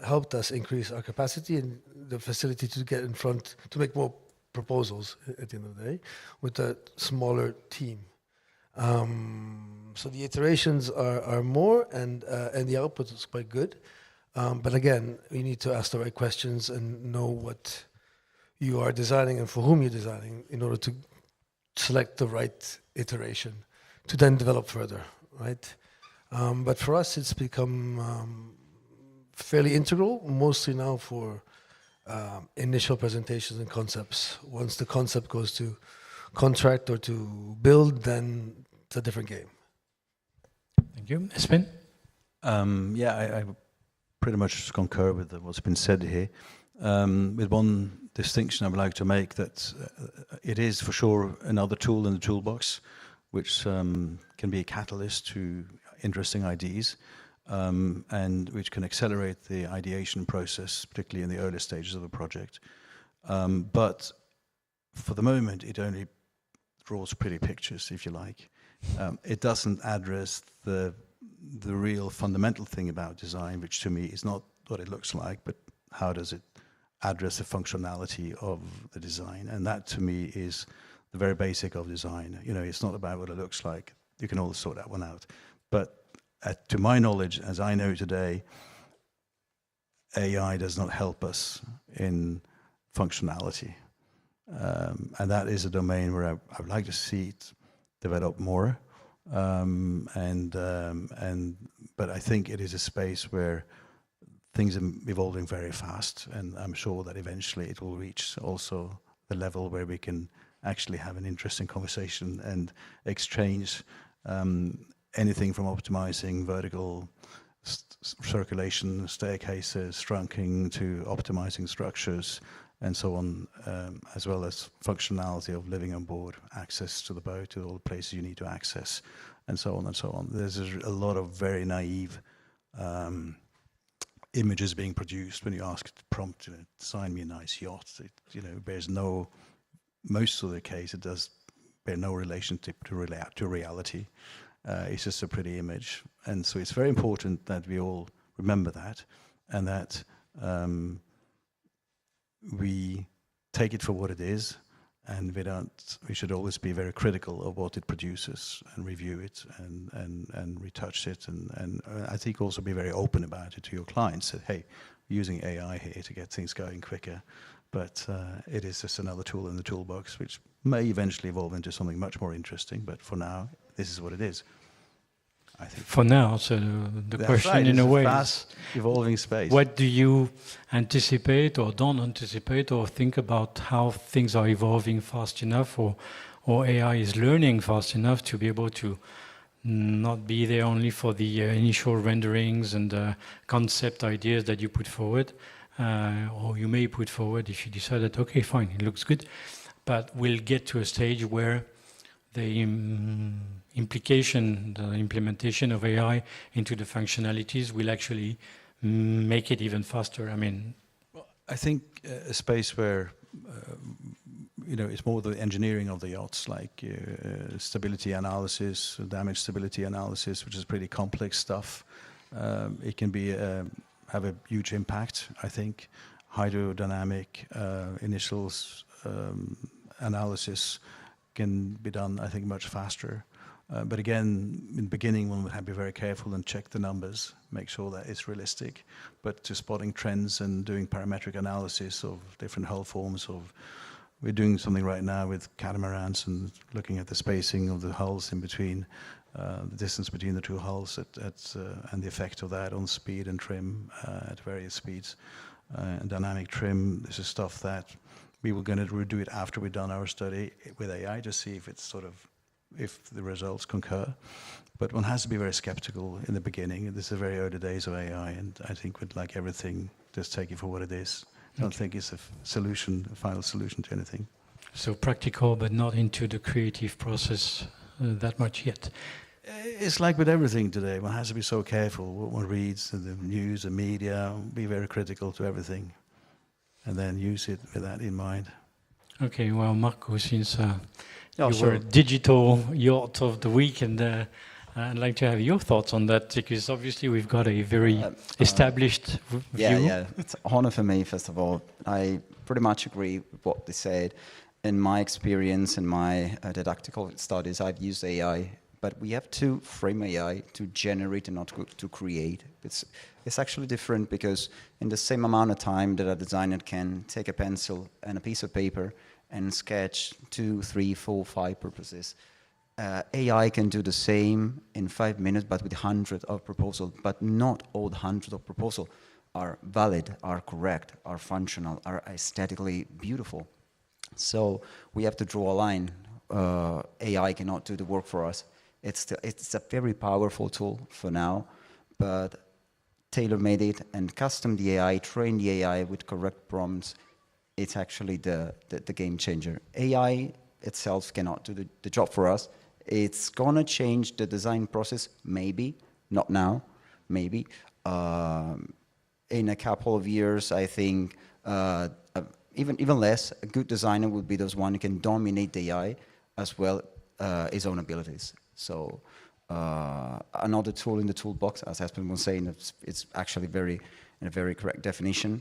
helped us increase our capacity and the facility to get in front, to make more proposals at the end of the day, with a smaller team. So the iterations are more, and the output is quite good. But again, you need to ask the right questions and know what you are designing and for whom you're designing in order to select the right iteration to then develop further, right? But for us, it's become fairly integral, mostly now for initial presentations and concepts. Once the concept goes to contract or to build, then it's a different game. Thank you. Espen? I pretty much concur with what's been said here. With one distinction I would like to make, that it is for sure another tool in the toolbox, which can be a catalyst to interesting ideas, and which can accelerate the ideation process, particularly in the early stages of a project. But for the moment, it only draws pretty pictures, if you like. It doesn't address the real fundamental thing about design, which to me is not what it looks like, but how does it address the functionality of the design. And that to me is the very basic of design. You know, it's not about what it looks like. You can always sort that one out. But to my knowledge, as I know today, AI does not help us in functionality. And that is a domain where I would like to see it develop more. But I think it is a space where things are evolving very fast, and I'm sure that eventually it will reach also the level where we can actually have an interesting conversation and exchange anything from optimizing vertical circulation, staircases, trunking, to optimizing structures and so on, as well as functionality of living on board, access to the boat, to all the places you need to access, and so on and so on. There's a lot of very naive images being produced when you ask the prompt, design me a nice yacht. It bears no, most of the case, it does bear no relationship to reality. It's just a pretty image. And so it's very important that we all remember that, and that we take it for what it is, and we should always be very critical of what it produces and review it and retouch it, and I think also be very open about it to your clients, that hey, we're using AI here to get things going quicker, but it is just another tool in the toolbox which may eventually evolve into something much more interesting, but for now this is what it is, I think. For now, so the question right, in a way is evolving space. What do you anticipate or don't anticipate or think about how things are evolving fast enough, or AI is learning fast enough to be able to not be there only for the initial renderings and concept ideas that you put forward, or you may put forward if you decide that, okay, fine, it looks good, but we'll get to a stage where the implementation of AI into the functionalities will actually make it even faster. I mean, I think a space where it's more the engineering of the yachts, like stability analysis, damage stability analysis, which is pretty complex stuff. It can be have a huge impact, I think. Hydrodynamic initial analysis can be done, I think, much faster. But again, in the beginning, one would have to be very careful and check the numbers, make sure that it's realistic. But to spotting trends and doing parametric analysis of different hull forms, we're doing something right now with catamarans and looking at the spacing of the hulls in between, the distance between the two hulls, and the effect of that on speed and trim at various speeds. And dynamic trim, this is stuff that we were going to redo it after we'd done our study with AI to see if it's if the results concur. But one has to be very skeptical in the beginning. This is the very early days of AI, and I think with like everything, just take it for what it is. I don't think it's a final solution to anything. So practical, but not into the creative process that much yet. It's like with everything today. One has to be so careful what one reads, and the news, the media, be very critical to everything, and then use it with that in mind. Okay, well, Marco, since you were digital yacht of the week, and I'd like to have your thoughts on that, because obviously we've got a very established view. Yeah. It's an honor for me, first of all. I pretty much agree with what they said. In my experience, in my didactical studies, I've used AI, but we have to frame AI to generate and not to create. It's actually different, because in the same amount of time that a designer can take a pencil and a piece of paper and sketch 2, 3, 4, 5 purposes, AI can do the same in 5 minutes, but with hundreds of proposals. But not all the hundreds of proposals are valid, are correct, are functional, are aesthetically beautiful. So we have to draw a line. AI cannot do the work for us. It's a very powerful tool for now, but tailor-made it and custom the AI, train the AI with correct prompts. It's actually the game changer. AI itself cannot do the job for us. It's gonna change the design process, maybe, not now, maybe. In a couple of years, I think, even less, a good designer would be those one who can dominate the AI as well his own abilities. So another tool in the toolbox, as Espen was saying, it's actually in a very correct definition.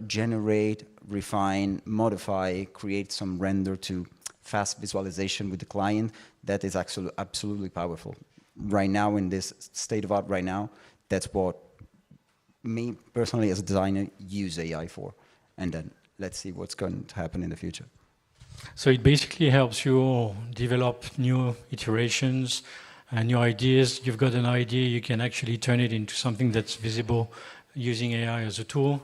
Generate, refine, modify, create some render to fast visualization with the client. That is actually absolutely powerful. Right now, in this state of art right now, that's what me personally as a designer use AI for. And then let's see what's going to happen in the future. So it basically helps you develop new iterations and new ideas. You've got an idea, you can actually turn it into something that's visible using AI as a tool.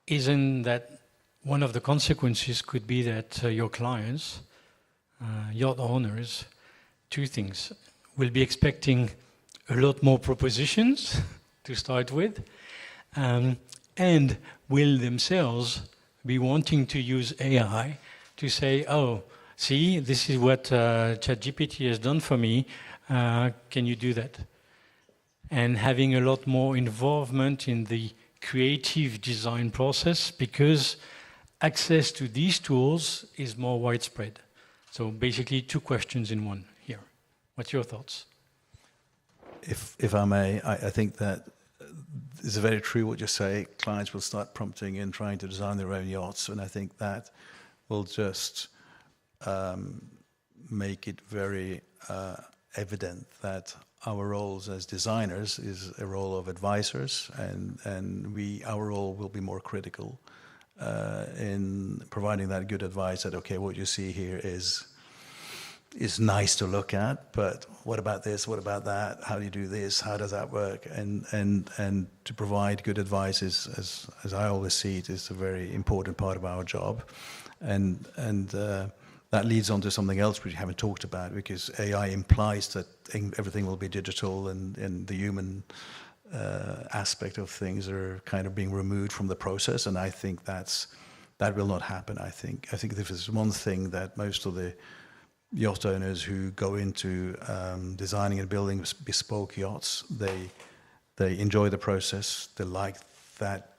Isn't that one of the consequences could be that your clients, yacht owners, two things, will be expecting a lot more propositions to start with, and will themselves be wanting to use AI to say, oh, see, this is what ChatGPT has done for me, can you do that? And having a lot more involvement in the creative design process, because access to these tools is more widespread. So basically 2 questions in one here. What's your thoughts? If I may, I think that it's very true what you say. Clients will start prompting and trying to design their own yachts, and I think that will just make it very evident that our roles as designers is a role of advisors, and our role will be more critical in providing that good advice that, okay, what you see here is nice to look at, but what about this, what about that, how do you do this, how does that work? And to provide good advice is, as I always see it, is a very important part of our job. And that leads on to something else we haven't talked about, because AI implies that everything will be digital, and the human aspect of things are kind of being removed from the process, and I think that will not happen. I think if there's one thing that most of the yacht owners who go into designing and building bespoke yachts, they enjoy the process. They like that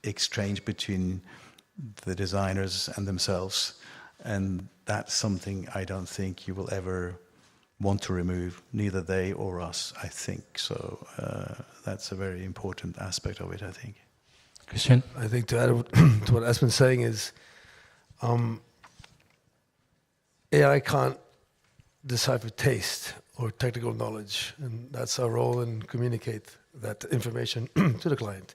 exchange between the designers and themselves, and that's something I don't think you will ever want to remove, neither they or us, I think. So that's a very important aspect of it, I think. Christian? I think to add to what Espen's saying is, AI can't decipher taste or technical knowledge, and that's our role, and communicate that information to the client.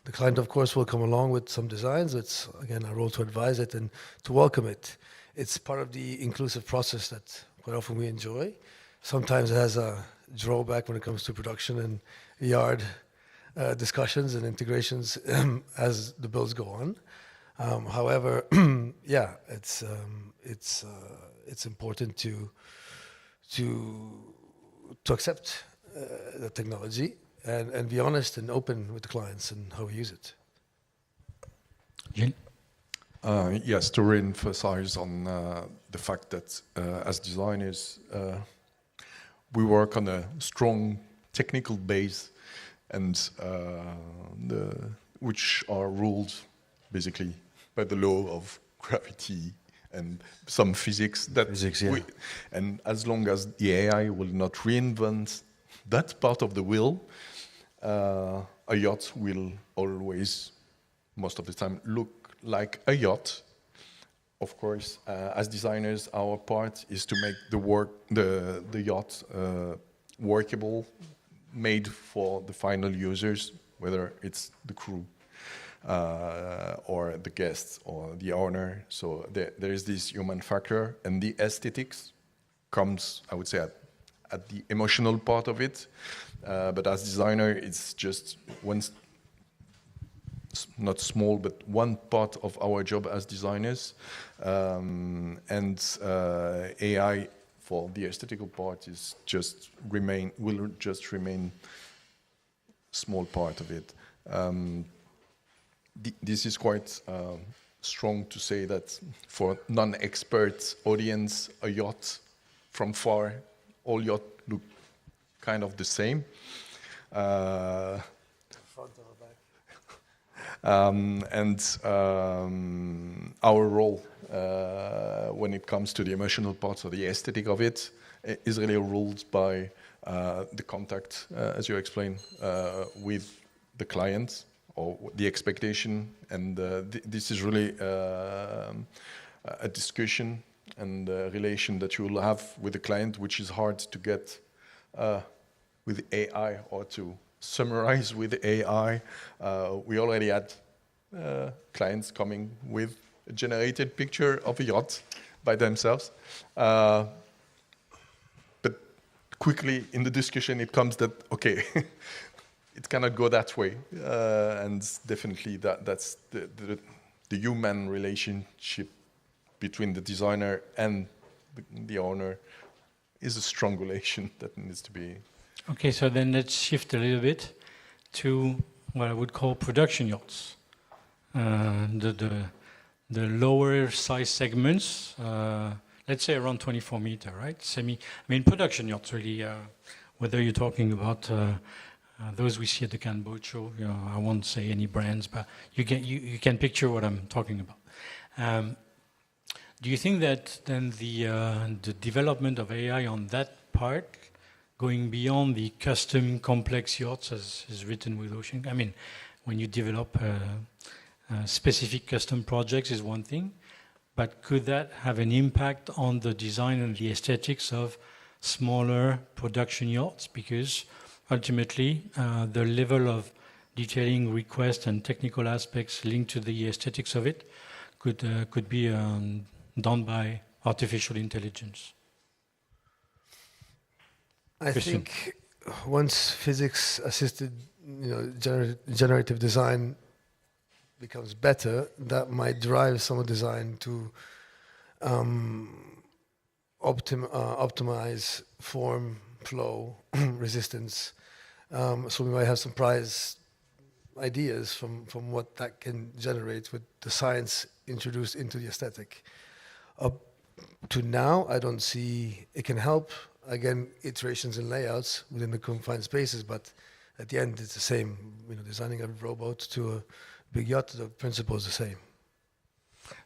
The client, of course, will come along with some designs. It's, again, our role to advise it and to welcome it. It's part of the inclusive process that quite often we enjoy. Sometimes it has a drawback when it comes to production and yard discussions and integrations as the builds go on. However, yeah, it's important to accept the technology and be honest and open with the clients and how we use it. Gilles? Yes, to re-emphasize on the fact that as designers, we work on a strong technical base, and which are ruled basically by the law of gravity and some physics. And as long as the AI will not reinvent that part of the wheel, a yacht will always, most of the time, look like a yacht. Of course, as designers, our part is to make the yacht workable, made for the final users, whether it's the crew or the guests or the owner. So there is this human factor, and the aesthetics comes, I would say, at the emotional part of it. But as designer, it's just not small, but one part of our job as designers. AI for the aesthetical part will just remain small part of it. This is quite strong to say that for non-expert audience, a yacht from far, all yachts look kind of the same. Our role when it comes to the emotional parts or the aesthetic of it is really ruled by the contact, as you explained, with the client or the expectation. And this is really a discussion and a relation that you will have with the client, which is hard to get with AI or to summarize with AI. We already had clients coming with a generated picture of a yacht by themselves. But quickly in the discussion it comes that, okay, it cannot go that way. And definitely that's the human relationship between the designer and the owner is a strong relation that needs to be. Okay, so then let's shift a little bit to what I would call production yachts. The lower size segments, let's say around 24 meter, right? Production yachts really, whether you're talking about those we see at the Cannes Boat Show, I won't say any brands, but you can picture what I'm talking about. Do you think that then the development of AI on that part, going beyond the custom complex yachts as is written with Ocean, when you develop specific custom projects is one thing, but could that have an impact on the design and the aesthetics of smaller production yachts? Because ultimately, the level of detailing requests and technical aspects linked to the aesthetics of it could be done by artificial intelligence. I think once physics-assisted, generative design becomes better, that might drive some design to optimize form, flow, resistance. So we might have some prize ideas from what that can generate with the science introduced into the aesthetic. Up to now, I don't see it can help. Again, iterations and layouts within the confined spaces, but at the end, it's the same. Designing a rowboat to a big yacht, the principle is the same.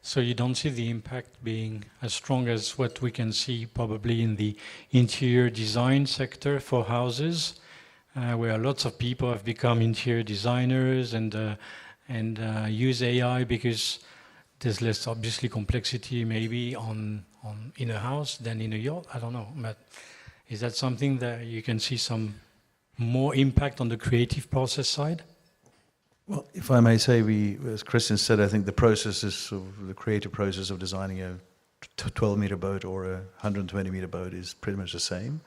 So you don't see the impact being as strong as what we can see probably in the interior design sector for houses, where lots of people have become interior designers and use AI because there's less obviously complexity maybe in a house than in a yacht. I don't know, but is that something that you can see some more impact on the creative process side? Well, if I may say, as Christian said, I think the creative process of designing a 12-meter boat or a 120-meter boat is pretty much the same.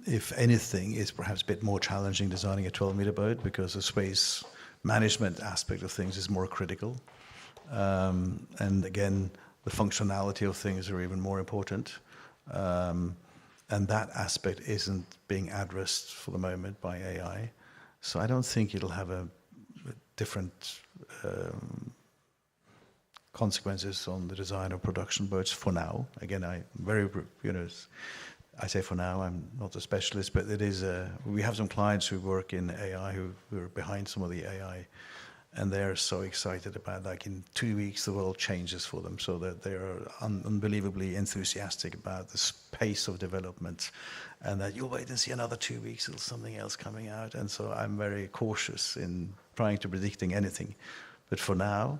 If anything, it's perhaps a bit more challenging designing a 12-meter boat because the space management aspect of things is more critical. And again, the functionality of things are even more important. And that aspect isn't being addressed for the moment by AI. So I don't think it'll have a different consequences on the design of production boats for now. Again, I say for now, I'm not a specialist, but it is. We have some clients who work in AI who are behind some of the AI and they're so excited about, like, in 2 weeks the world changes for them, so that they are unbelievably enthusiastic about the pace of development, and that you'll wait and see another 2 weeks, there's something else coming out. And so I'm very cautious in trying to predicting anything. But for now,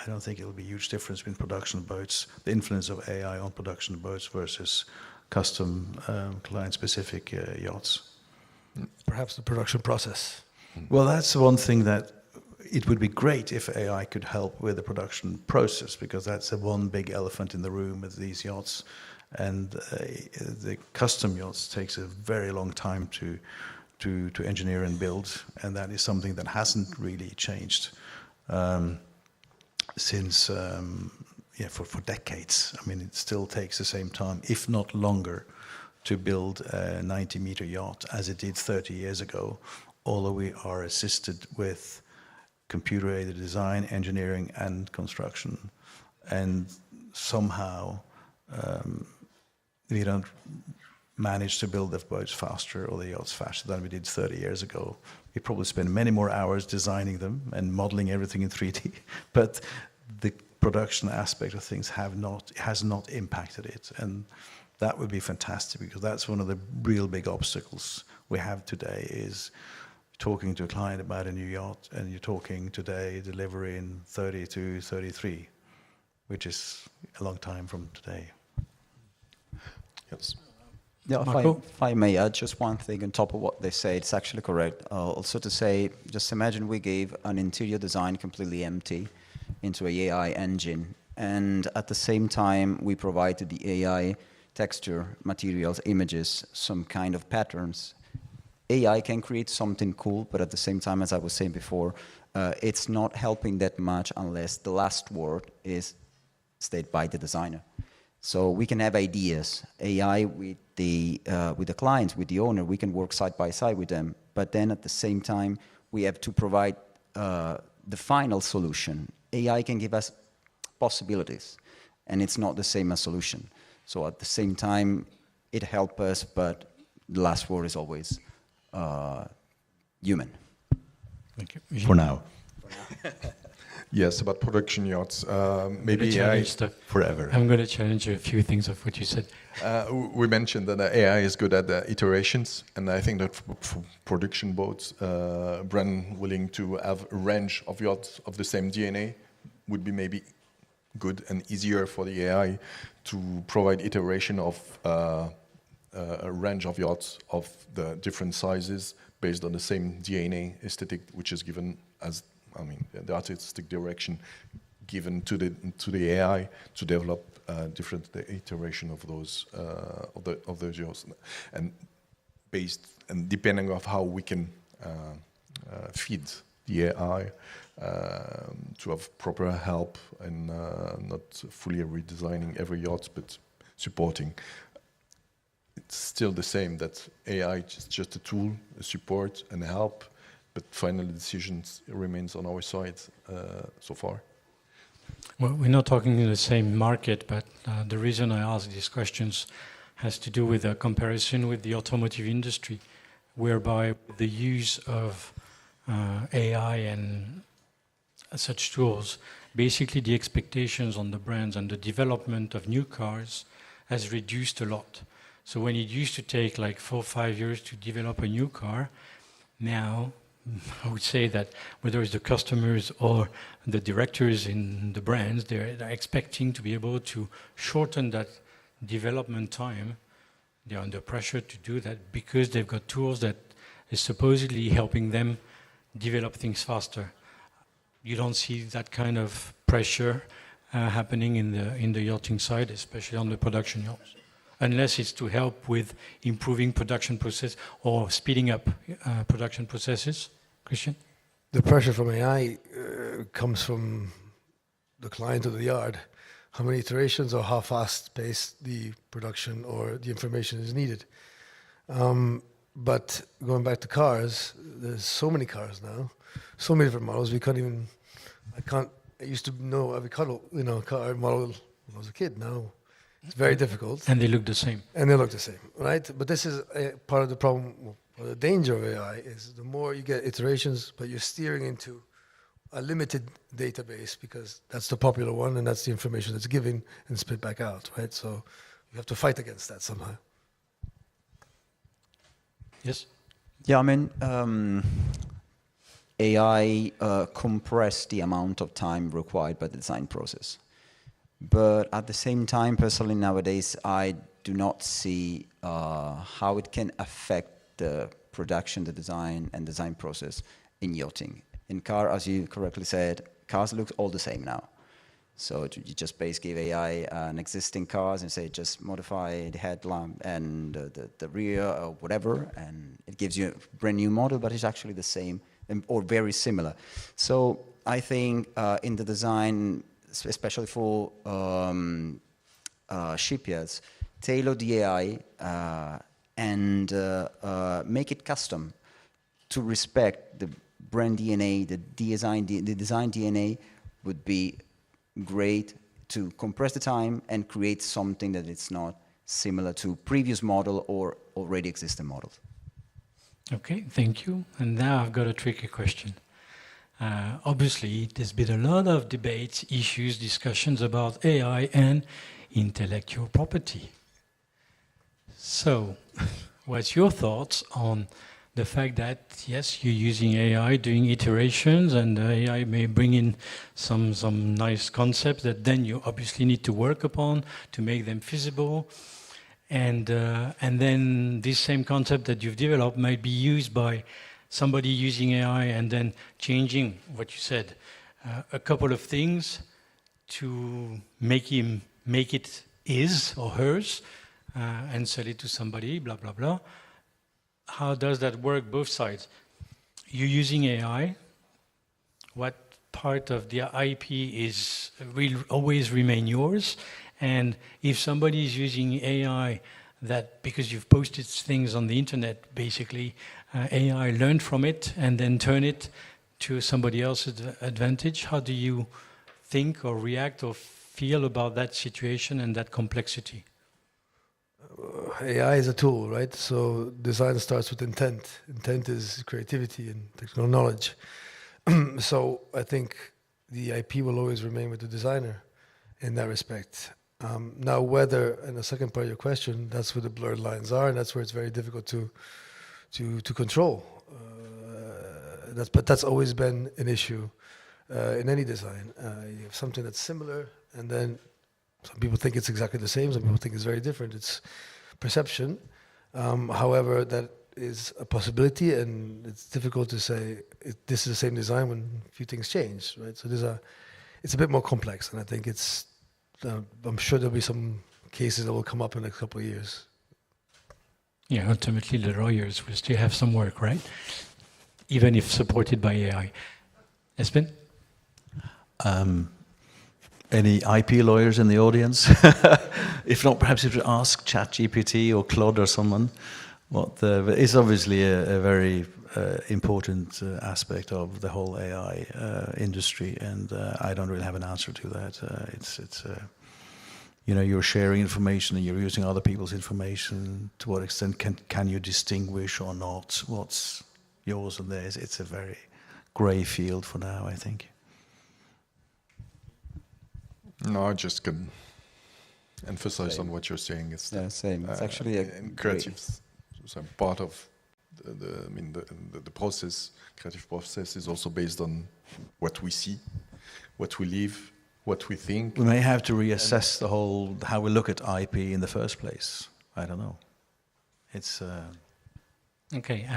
I don't think it'll be a huge difference between production boats, the influence of AI on production boats versus custom client-specific yachts. Perhaps the production process. Well, that's one thing that it would be great if AI could help with the production process, because that's the one big elephant in the room with these yachts. And the custom yachts takes a very long time to engineer and build, and that is something that hasn't really changed since for decades. I mean, it still takes the same time, if not longer, to build a 90-meter yacht as it did 30 years ago, although we are assisted with computer-aided design, engineering, and construction. And somehow we don't manage to build the boats faster or the yachts faster than we did 30 years ago. We probably spend many more hours designing them and modeling everything in 3D, but the production aspect of things has not impacted it. And that would be fantastic, because that's one of the real big obstacles we have today, is talking to a client about a new yacht, and you're talking today delivery in 32, 33, which is a long time from today. Yes. Yeah, if I may add just one thing on top of what they say, it's actually correct. Also to say, just imagine we gave an interior design completely empty into an AI engine, and at the same time we provided the AI texture, materials, images, some kind of patterns. AI can create something cool, but at the same time, as I was saying before, it's not helping that much unless the last word is stated by the designer. So we can have ideas, AI with the clients, with the owner, we can work side by side with them, but then at the same time, we have to provide the final solution. AI can give us possibilities, and it's not the same as solution. So at the same time, it helps us, but the last word is always human. Thank you. For now. Yes, about production yachts. Maybe AI forever. I'm going to challenge a few things of what you said. We mentioned that AI is good at the iterations, and I think that for production boats, brand willing to have a range of yachts of the same DNA would be maybe good and easier for the AI to provide iteration of a range of yachts of the different sizes based on the same DNA aesthetic, which is given as, I mean, the artistic direction given to the AI to develop different iteration of those yachts, and based and depending on how we can feed the AI to have proper help and not fully redesigning every yacht, but supporting. It's still the same, that AI is just a tool, a support and a help, but final decisions remains on our side so far. Well, we're not talking in the same market, but the reason I ask these questions has to do with a comparison with the automotive industry, whereby the use of AI and such tools, basically the expectations on the brands and the development of new cars has reduced a lot. So when it used to take like 4 or 5 years to develop a new car, now I would say that whether it's the customers or the directors in the brands, they're expecting to be able to shorten that development time. They're under pressure to do that because they've got tools that is supposedly helping them develop things faster. You don't see that kind of pressure happening in the yachting side, especially on the production yachts, unless it's to help with improving production process or speeding up production processes. Christian? The pressure from AI comes from the client of the yard. How many iterations or how fast-paced the production or the information is needed. But going back to cars, there's so many cars now, so many different models. I used to know every car model when I was a kid. Now it's very difficult. And they look the same. And they look the same, right? But this is part of the problem, or the danger of AI is the more you get iterations, but you're steering into a limited database because that's the popular one and that's the information that's given and spit back out, right? So you have to fight against that somehow. Yes? Yeah, I mean, AI compressed the amount of time required by the design process. But at the same time, personally nowadays, I do not see how it can affect the production, the design, and design process in yachting. In car, as you correctly said, cars look all the same now. So you just basically give AI an existing cars and say just modify the headlamp and the rear or whatever, and it gives you a brand new model, but it's actually the same or very similar. So I think in the design, especially for shipyards, tailor the AI and make it custom to respect the brand DNA, the design DNA would be great to compress the time and create something that it's not similar to previous model or already existing models. Okay, thank you. And now I've got a tricky question. Obviously, there's been a lot of debates, issues, discussions about AI and intellectual property. So, what's your thoughts on the fact that, yes, you're using AI, doing iterations, and AI may bring in some nice concepts that then you obviously need to work upon to make them feasible. And then this same concept that you've developed might be used by somebody using AI and then changing what you said, a couple of things to make it his or hers and sell it to somebody, blah, blah, blah. How does that work both sides? You're using AI. What part of the IP will always remain yours? And if somebody is using AI that, because you've posted things on the internet, basically, AI learned from it and then turn it to somebody else's advantage, how do you think or react or feel about that situation and that complexity? AI is a tool, right? So design starts with intent. Intent is creativity and technical knowledge. So I think the IP will always remain with the designer in that respect. Now, whether, and the second part of your question, that's where the blurred lines are, and that's where it's very difficult to control. But that's always been an issue in any design. You have something that's similar, and then some people think it's exactly the same, some people think it's very different. It's perception. However, that is a possibility, and it's difficult to say this is the same design when a few things change, right? So it's a bit more complex, and I think it's, I'm sure there'll be some cases that will come up in the next couple of years. Yeah, ultimately the lawyers will still have some work, right? Even if supported by AI. Espen? Any IP lawyers in the audience? If not, perhaps you should ask ChatGPT or Claude or someone. It's obviously a very important aspect of the whole AI industry, and I don't really have an answer to that. It's you're sharing information and you're using other people's information. To what extent can you distinguish or not what's yours and theirs? It's a very grey field for now, I think. No, I just can emphasize on what you're saying. It's same. It's actually a creative. So part of the process, creative process, is also based on what we see, what we live, what we think. We may have to reassess how we look at IP in the first place. I don't know. It's. Okay.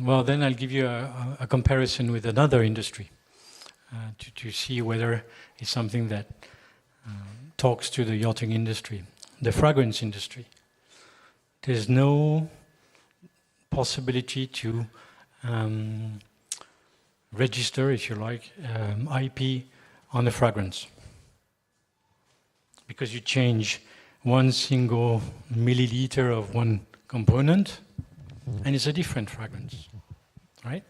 Well, then I'll give you a comparison with another industry to see whether it's something that talks to the yachting industry, the fragrance industry. There's no possibility to register, if you like, IP on a fragrance, because you change one single milliliter of one component and it's a different fragrance, right?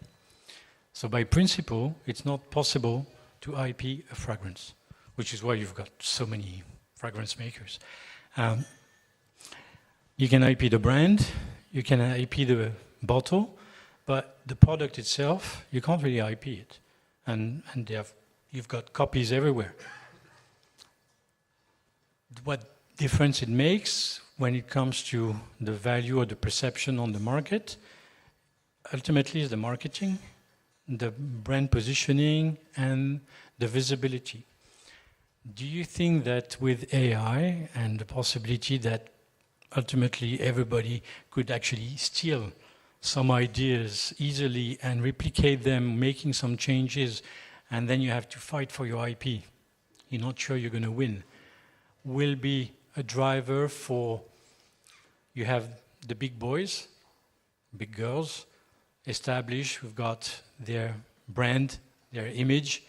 So by principle, it's not possible to IP a fragrance, which is why you've got so many fragrance makers. You can IP the brand, you can IP the bottle, but the product itself, you can't really IP it. and you've got copies everywhere. What difference it makes when it comes to the value or the perception on the market, ultimately is the marketing, the brand positioning, and the visibility. Do you think that with AI and the possibility that ultimately everybody could actually steal some ideas easily and replicate them, making some changes, and then you have to fight for your IP, you're not sure you're going to win, will be a driver for, you have the big boys, big girls, established, who've got their brand, their image,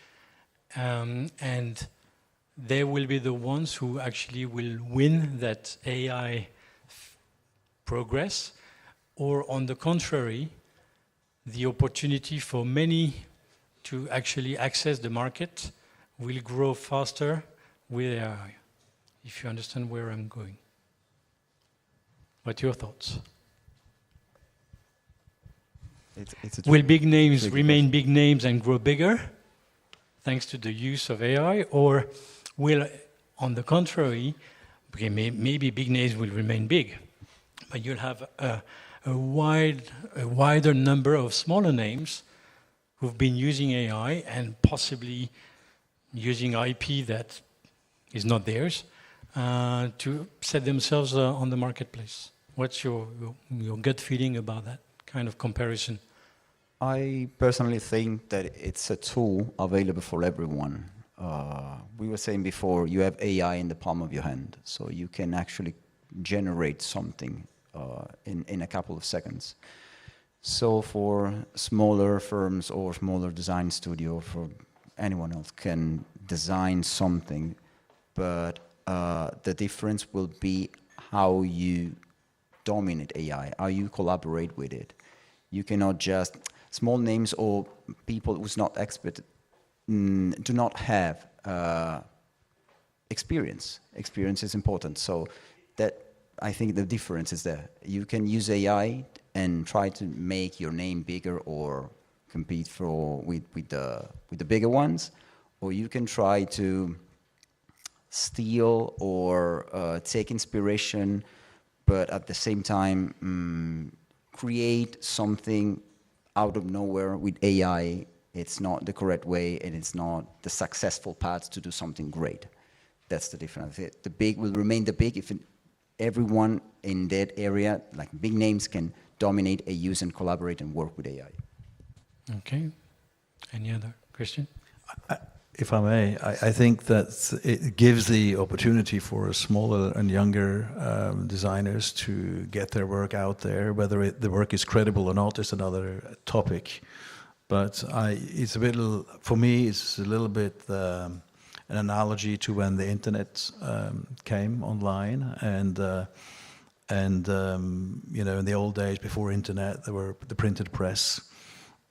and they will be the ones who actually will win that AI progress, or on the contrary, the opportunity for many to actually access the market will grow faster with AI, if you understand where I'm going. What are your thoughts? Will big names remain big names and grow bigger thanks to the use of AI, or will, on the contrary, okay, maybe big names will remain big, but you'll have a wider number of smaller names who've been using AI and possibly using IP that is not theirs to set themselves on the marketplace. What's your gut feeling about that kind of comparison? I personally think that it's a tool available for everyone. We were saying before, you have AI in the palm of your hand, so you can actually generate something in a couple of seconds. So for smaller firms or smaller design studio, for anyone else can design something, but the difference will be how you dominate AI, how you collaborate with it. You cannot just, small names or people who's not expert do not have experience. Experience is important. So that, I think the difference is there. You can use AI and try to make your name bigger or compete with the bigger ones, or you can try to steal or take inspiration, but at the same time create something out of nowhere with AI. It's not the correct way, and it's not the successful path to do something great. That's the difference. The big will remain the big if everyone in that area, like big names, can dominate and use and collaborate and work with AI. Okay. Any other question? If I may, I think that it gives the opportunity for smaller and younger designers to get their work out there. Whether the work is credible or not is another topic. But it's a bit, for me, it's a little bit an analogy to when the internet came online, and you know, in the old days before internet, there were the printed press.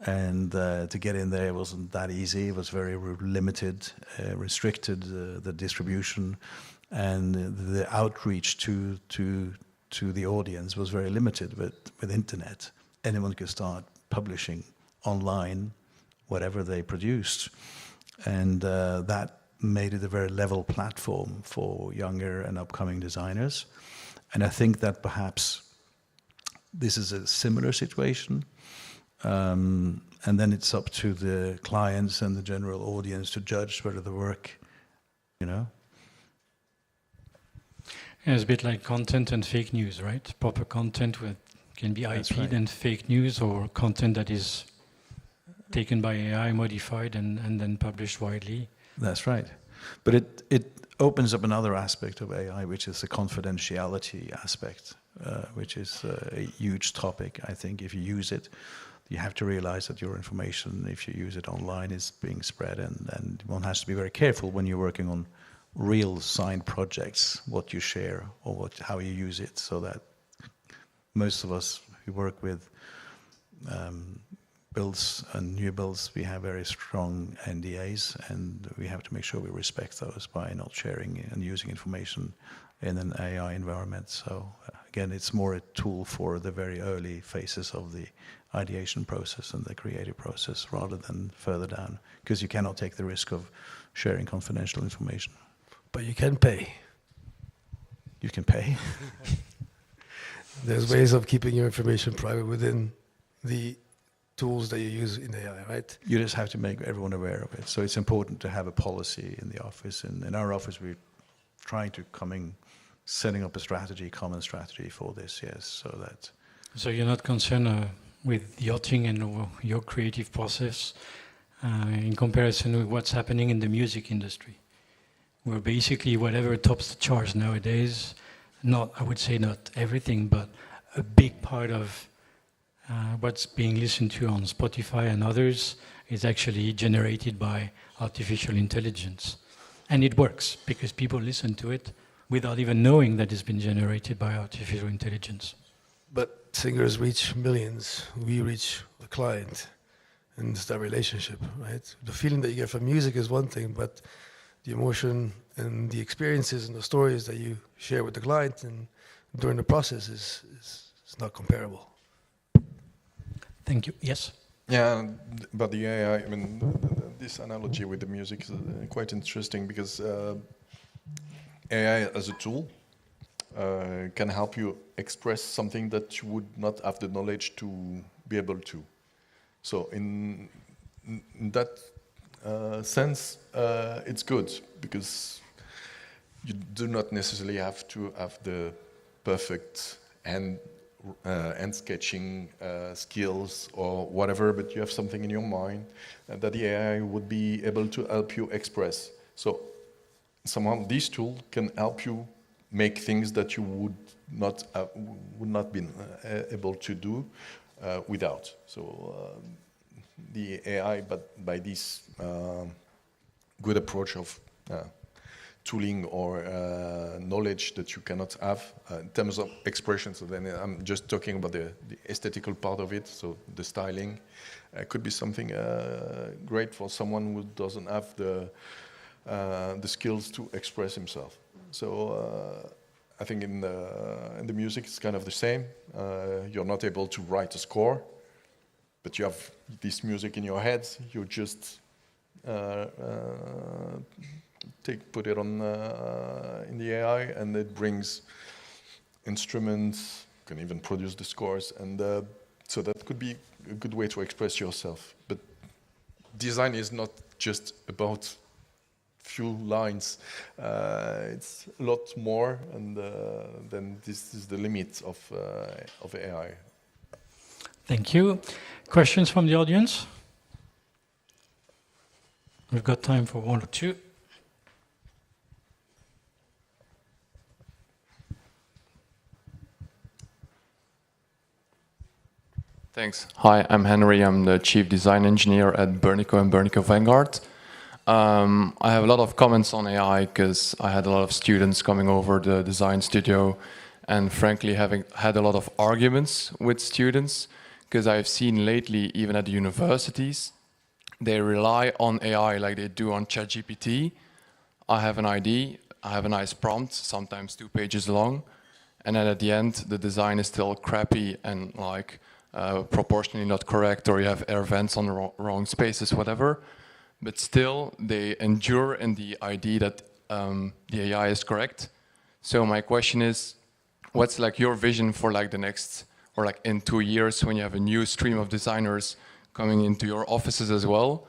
And to get in there wasn't that easy. It was very limited, restricted, the distribution, and the outreach to the audience was very limited. But with internet, anyone could start publishing online whatever they produced, and that made it a very level platform for younger and upcoming designers. And I think that perhaps this is a similar situation. And then it's up to the clients and the general audience to judge whether the work, you know. Yeah, it's a bit like content and fake news, right? Proper content can be IP'd and fake news, or content that is taken by AI, modified, and then published widely. That's right. But it opens up another aspect of AI, which is the confidentiality aspect, which is a huge topic. I think if you use it, you have to realize that your information, if you use it online, is being spread, and one has to be very careful when you're working on real signed projects, what you share or how you use it, so that most of us who work with builds and new builds, we have very strong NDAs, and we have to make sure we respect those by not sharing and using information in an AI environment. So again, it's more a tool for the very early phases of the ideation process and the creative process rather than further down, because you cannot take the risk of sharing confidential information. But you can pay. You can pay. There's ways of keeping your information private within the tools that you use in AI, right? You just have to make everyone aware of it. So it's important to have a policy in the office. And in our office, we're trying to setting up a strategy, common strategy for this, yes, so that... So you're not concerned with yachting and your creative process in comparison with what's happening in the music industry, where basically whatever tops the charts nowadays, I would say not everything, but a big part of what's being listened to on Spotify and others is actually generated by artificial intelligence. And it works because people listen to it without even knowing that it's been generated by artificial intelligence. But singers reach millions. We reach a client, and it's that relationship, right? The feeling that you get from music is one thing, but the emotion and the experiences and the stories that you share with the client and during the process is not comparable. Thank you. Yes? Yeah, but the AI, I mean, this analogy with the music is quite interesting because AI as a tool can help you express something that you would not have the knowledge to be able to. So in that sense, it's good because you do not necessarily have to have the perfect hand sketching skills or whatever, but you have something in your mind that the AI would be able to help you express. So somehow this tool can help you make things that you would not be able to do without. So the AI, but by this good approach of tooling or knowledge that you cannot have in terms of expression. So then I'm just talking about the aesthetical part of it. So the styling could be something great for someone who doesn't have the skills to express himself. So I think in the music it's kind of the same. You're not able to write a score, but you have this music in your head. You just put it on in the AI, and it brings instruments. You can even produce the scores, and so that could be a good way to express yourself. But design is not just about few lines. It's a lot more, and then this is the limit of AI. Thank you. Questions from the audience? We've got time for one or two. Thanks. Hi, I'm Henry. I'm the Chief Design Engineer at Bernico and Bernico Vanguard. I have a lot of comments on AI because I had a lot of students coming over the design studio and frankly having had a lot of arguments with students because I've seen lately, even at the universities, they rely on AI like they do on ChatGPT. I have an idea, I have a nice prompt, sometimes 2 pages long, and then at the end the design is still crappy and like proportionally not correct, or you have air vents on the wrong spaces, whatever. But still, they endure in the idea that the AI is correct. So my question is, what's like your vision for like the next, or like in 2 years when you have a new stream of designers coming into your offices as well?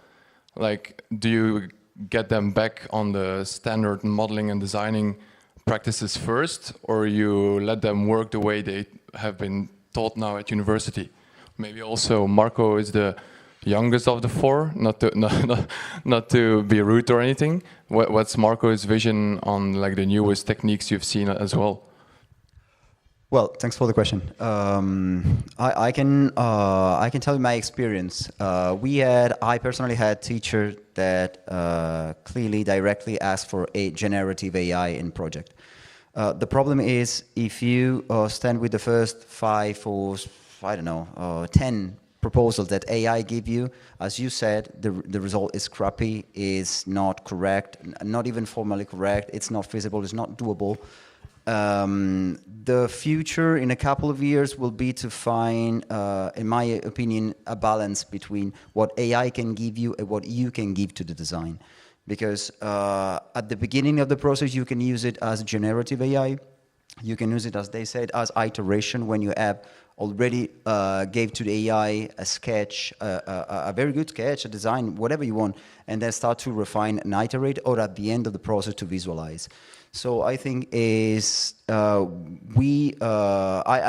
Like, do you get them back on the standard modeling and designing practices first, or you let them work the way they have been taught now at university? Maybe also Marco is the youngest of the four, not to be rude or anything. What's Marco's vision on like the newest techniques you've seen as well? Well, thanks for the question. I can tell you my experience. I personally had teachers that clearly directly asked for a generative AI in project. The problem is if you stand with the first 5 or 10 proposals that AI give you, as you said, the result is crappy, is not correct, not even formally correct, it's not feasible, it's not doable. The future in a couple of years will be to find, in my opinion, a balance between what AI can give you and what you can give to the design. Because at the beginning of the process, you can use it as generative AI. You can use it, as they said, as iteration when you have already gave to the AI a sketch, a very good sketch, a design, whatever you want, and then start to refine and iterate, or at the end of the process to visualize. So I think I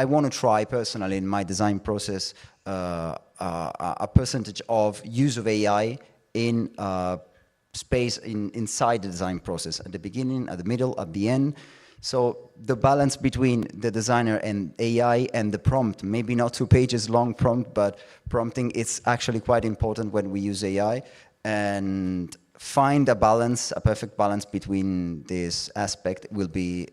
want to try personally in my design process a percentage of use of AI in space inside the design process, at the beginning, at the middle, at the end. So the balance between the designer and AI and the prompt, maybe not 2 pages long prompt, but prompting, it's actually quite important when we use AI, and find a balance, a perfect balance between this aspect will be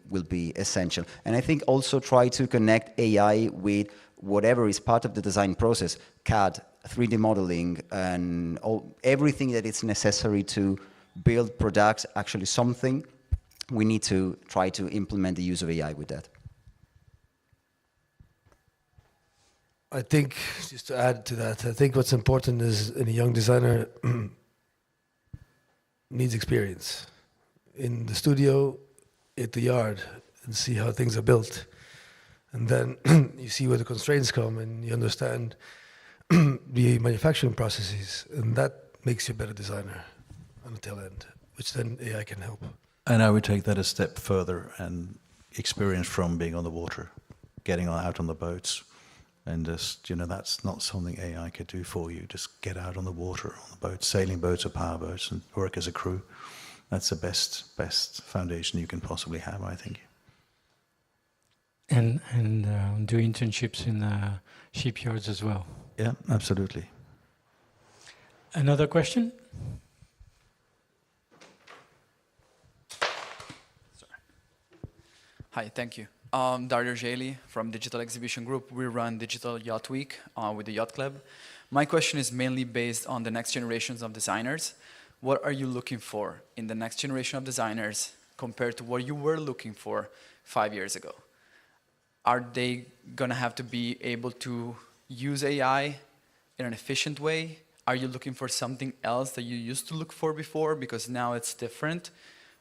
essential. And I think also try to connect AI with whatever is part of the design process, CAD, 3D modeling, and everything that is necessary to build products, actually something. We need to try to implement the use of AI with that. I think, just to add to that, I think what's important is in a young designer needs experience in the studio, at the yard, and see how things are built. And then you see where the constraints come and you understand the manufacturing processes, and that makes you a better designer on the tail end, which then AI can help. And I would take that a step further and experience from being on the water, getting out on the boats, and just, that's not something AI could do for you. Just get out on the water, on the boats, sailing boats or power boats, and work as a crew. That's the best foundation you can possibly have, I think. And do internships in shipyards as well. Yeah, absolutely. Another question? Hi, thank you. Dario Geli from Digital Exhibition Group. We run Digital Yacht Week with the Yacht Club. My question is mainly based on the next generations of designers. What are you looking for in the next generation of designers compared to what you were looking for 5 years ago? Are they going to have to be able to use AI in an efficient way? Are you looking for something else that you used to look for before because now it's different?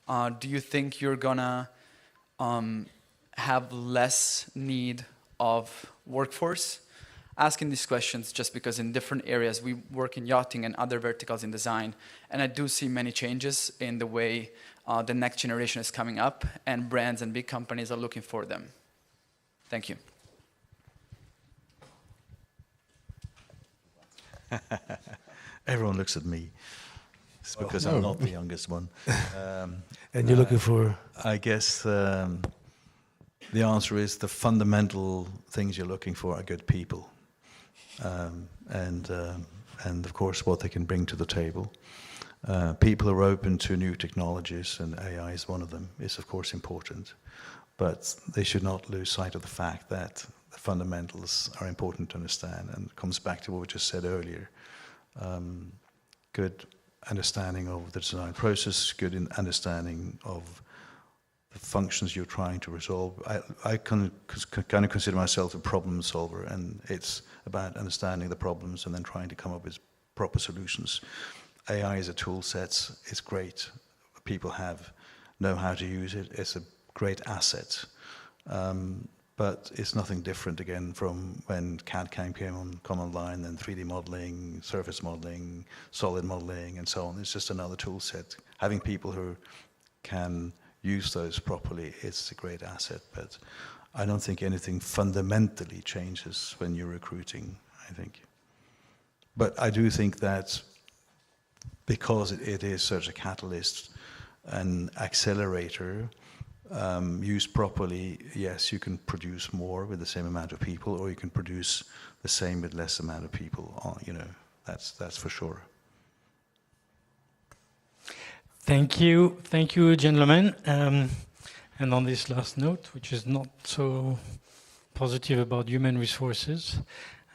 Do you think you're going to have less need of workforce? Asking these questions just because in different areas we work in yachting and other verticals in design, and I do see many changes in the way the next generation is coming up, and brands and big companies are looking for them. Thank you. Everyone looks at me. It's because I'm not the youngest one. And you're looking for? I guess the answer is the fundamental things you're looking for are good people. And of course what they can bring to the table. People are open to new technologies, and AI is one of them. It's of course important. But they should not lose sight of the fact that the fundamentals are important to understand, and it comes back to what we just said earlier. Good understanding of the design process, good understanding of the functions you're trying to resolve. I kind of consider myself a problem solver, and it's about understanding the problems and then trying to come up with proper solutions. AI is a tool set. It's great. People know how to use it. It's a great asset. But it's nothing different again from when CAD came online, then 3D modeling, surface modeling, solid modeling, and so on. It's just another tool set. Having people who can use those properly is a great asset, but I don't think anything fundamentally changes when you're recruiting, I think. But I do think that because it is such a catalyst and accelerator, used properly, yes, you can produce more with the same amount of people, or you can produce the same with less amount of people. That's for sure. Thank you, gentlemen. And on this last note, which is not so positive about human resources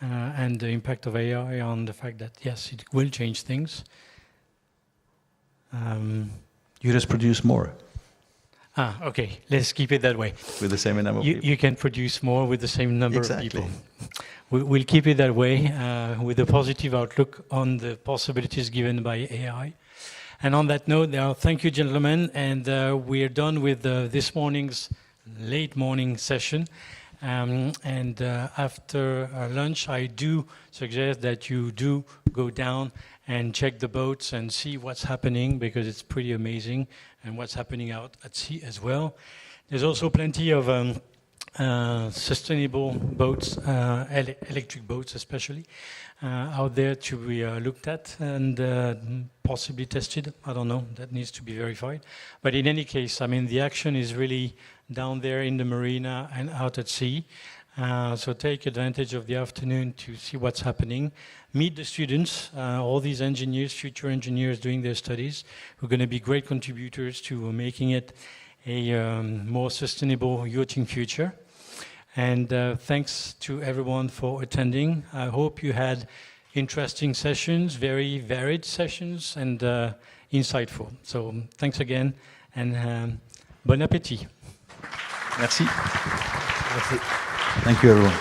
and the impact of AI on the fact that yes, it will change things. You just produce more. Okay, let's keep it that way. With the same number of people. You can produce more with the same number Exactly. of people. We'll keep it that way with a positive outlook on the possibilities given by AI. And on that note, thank you, gentlemen. And we're done with this morning's late morning session. After lunch, I do suggest that you do go down and check the boats and see what's happening, because it's pretty amazing, and what's happening out at sea as well. There's also plenty of sustainable boats, electric boats especially, out there to be looked at and possibly tested. I don't know, that needs to be verified. But in any case, I mean, the action is really down there in the marina and out at sea. So take advantage of the afternoon to see what's happening. Meet the students, all these engineers, future engineers doing their studies, who are going to be great contributors to making it a more sustainable yachting future. And thanks to everyone for attending. I hope you had interesting sessions, very varied sessions, and insightful. So thanks again, and bon appétit. Merci. Merci. Thank you, everyone.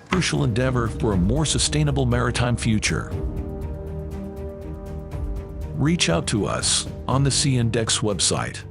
Crucial endeavor for a more sustainable maritime future. Reach out to us on the CNDEX website.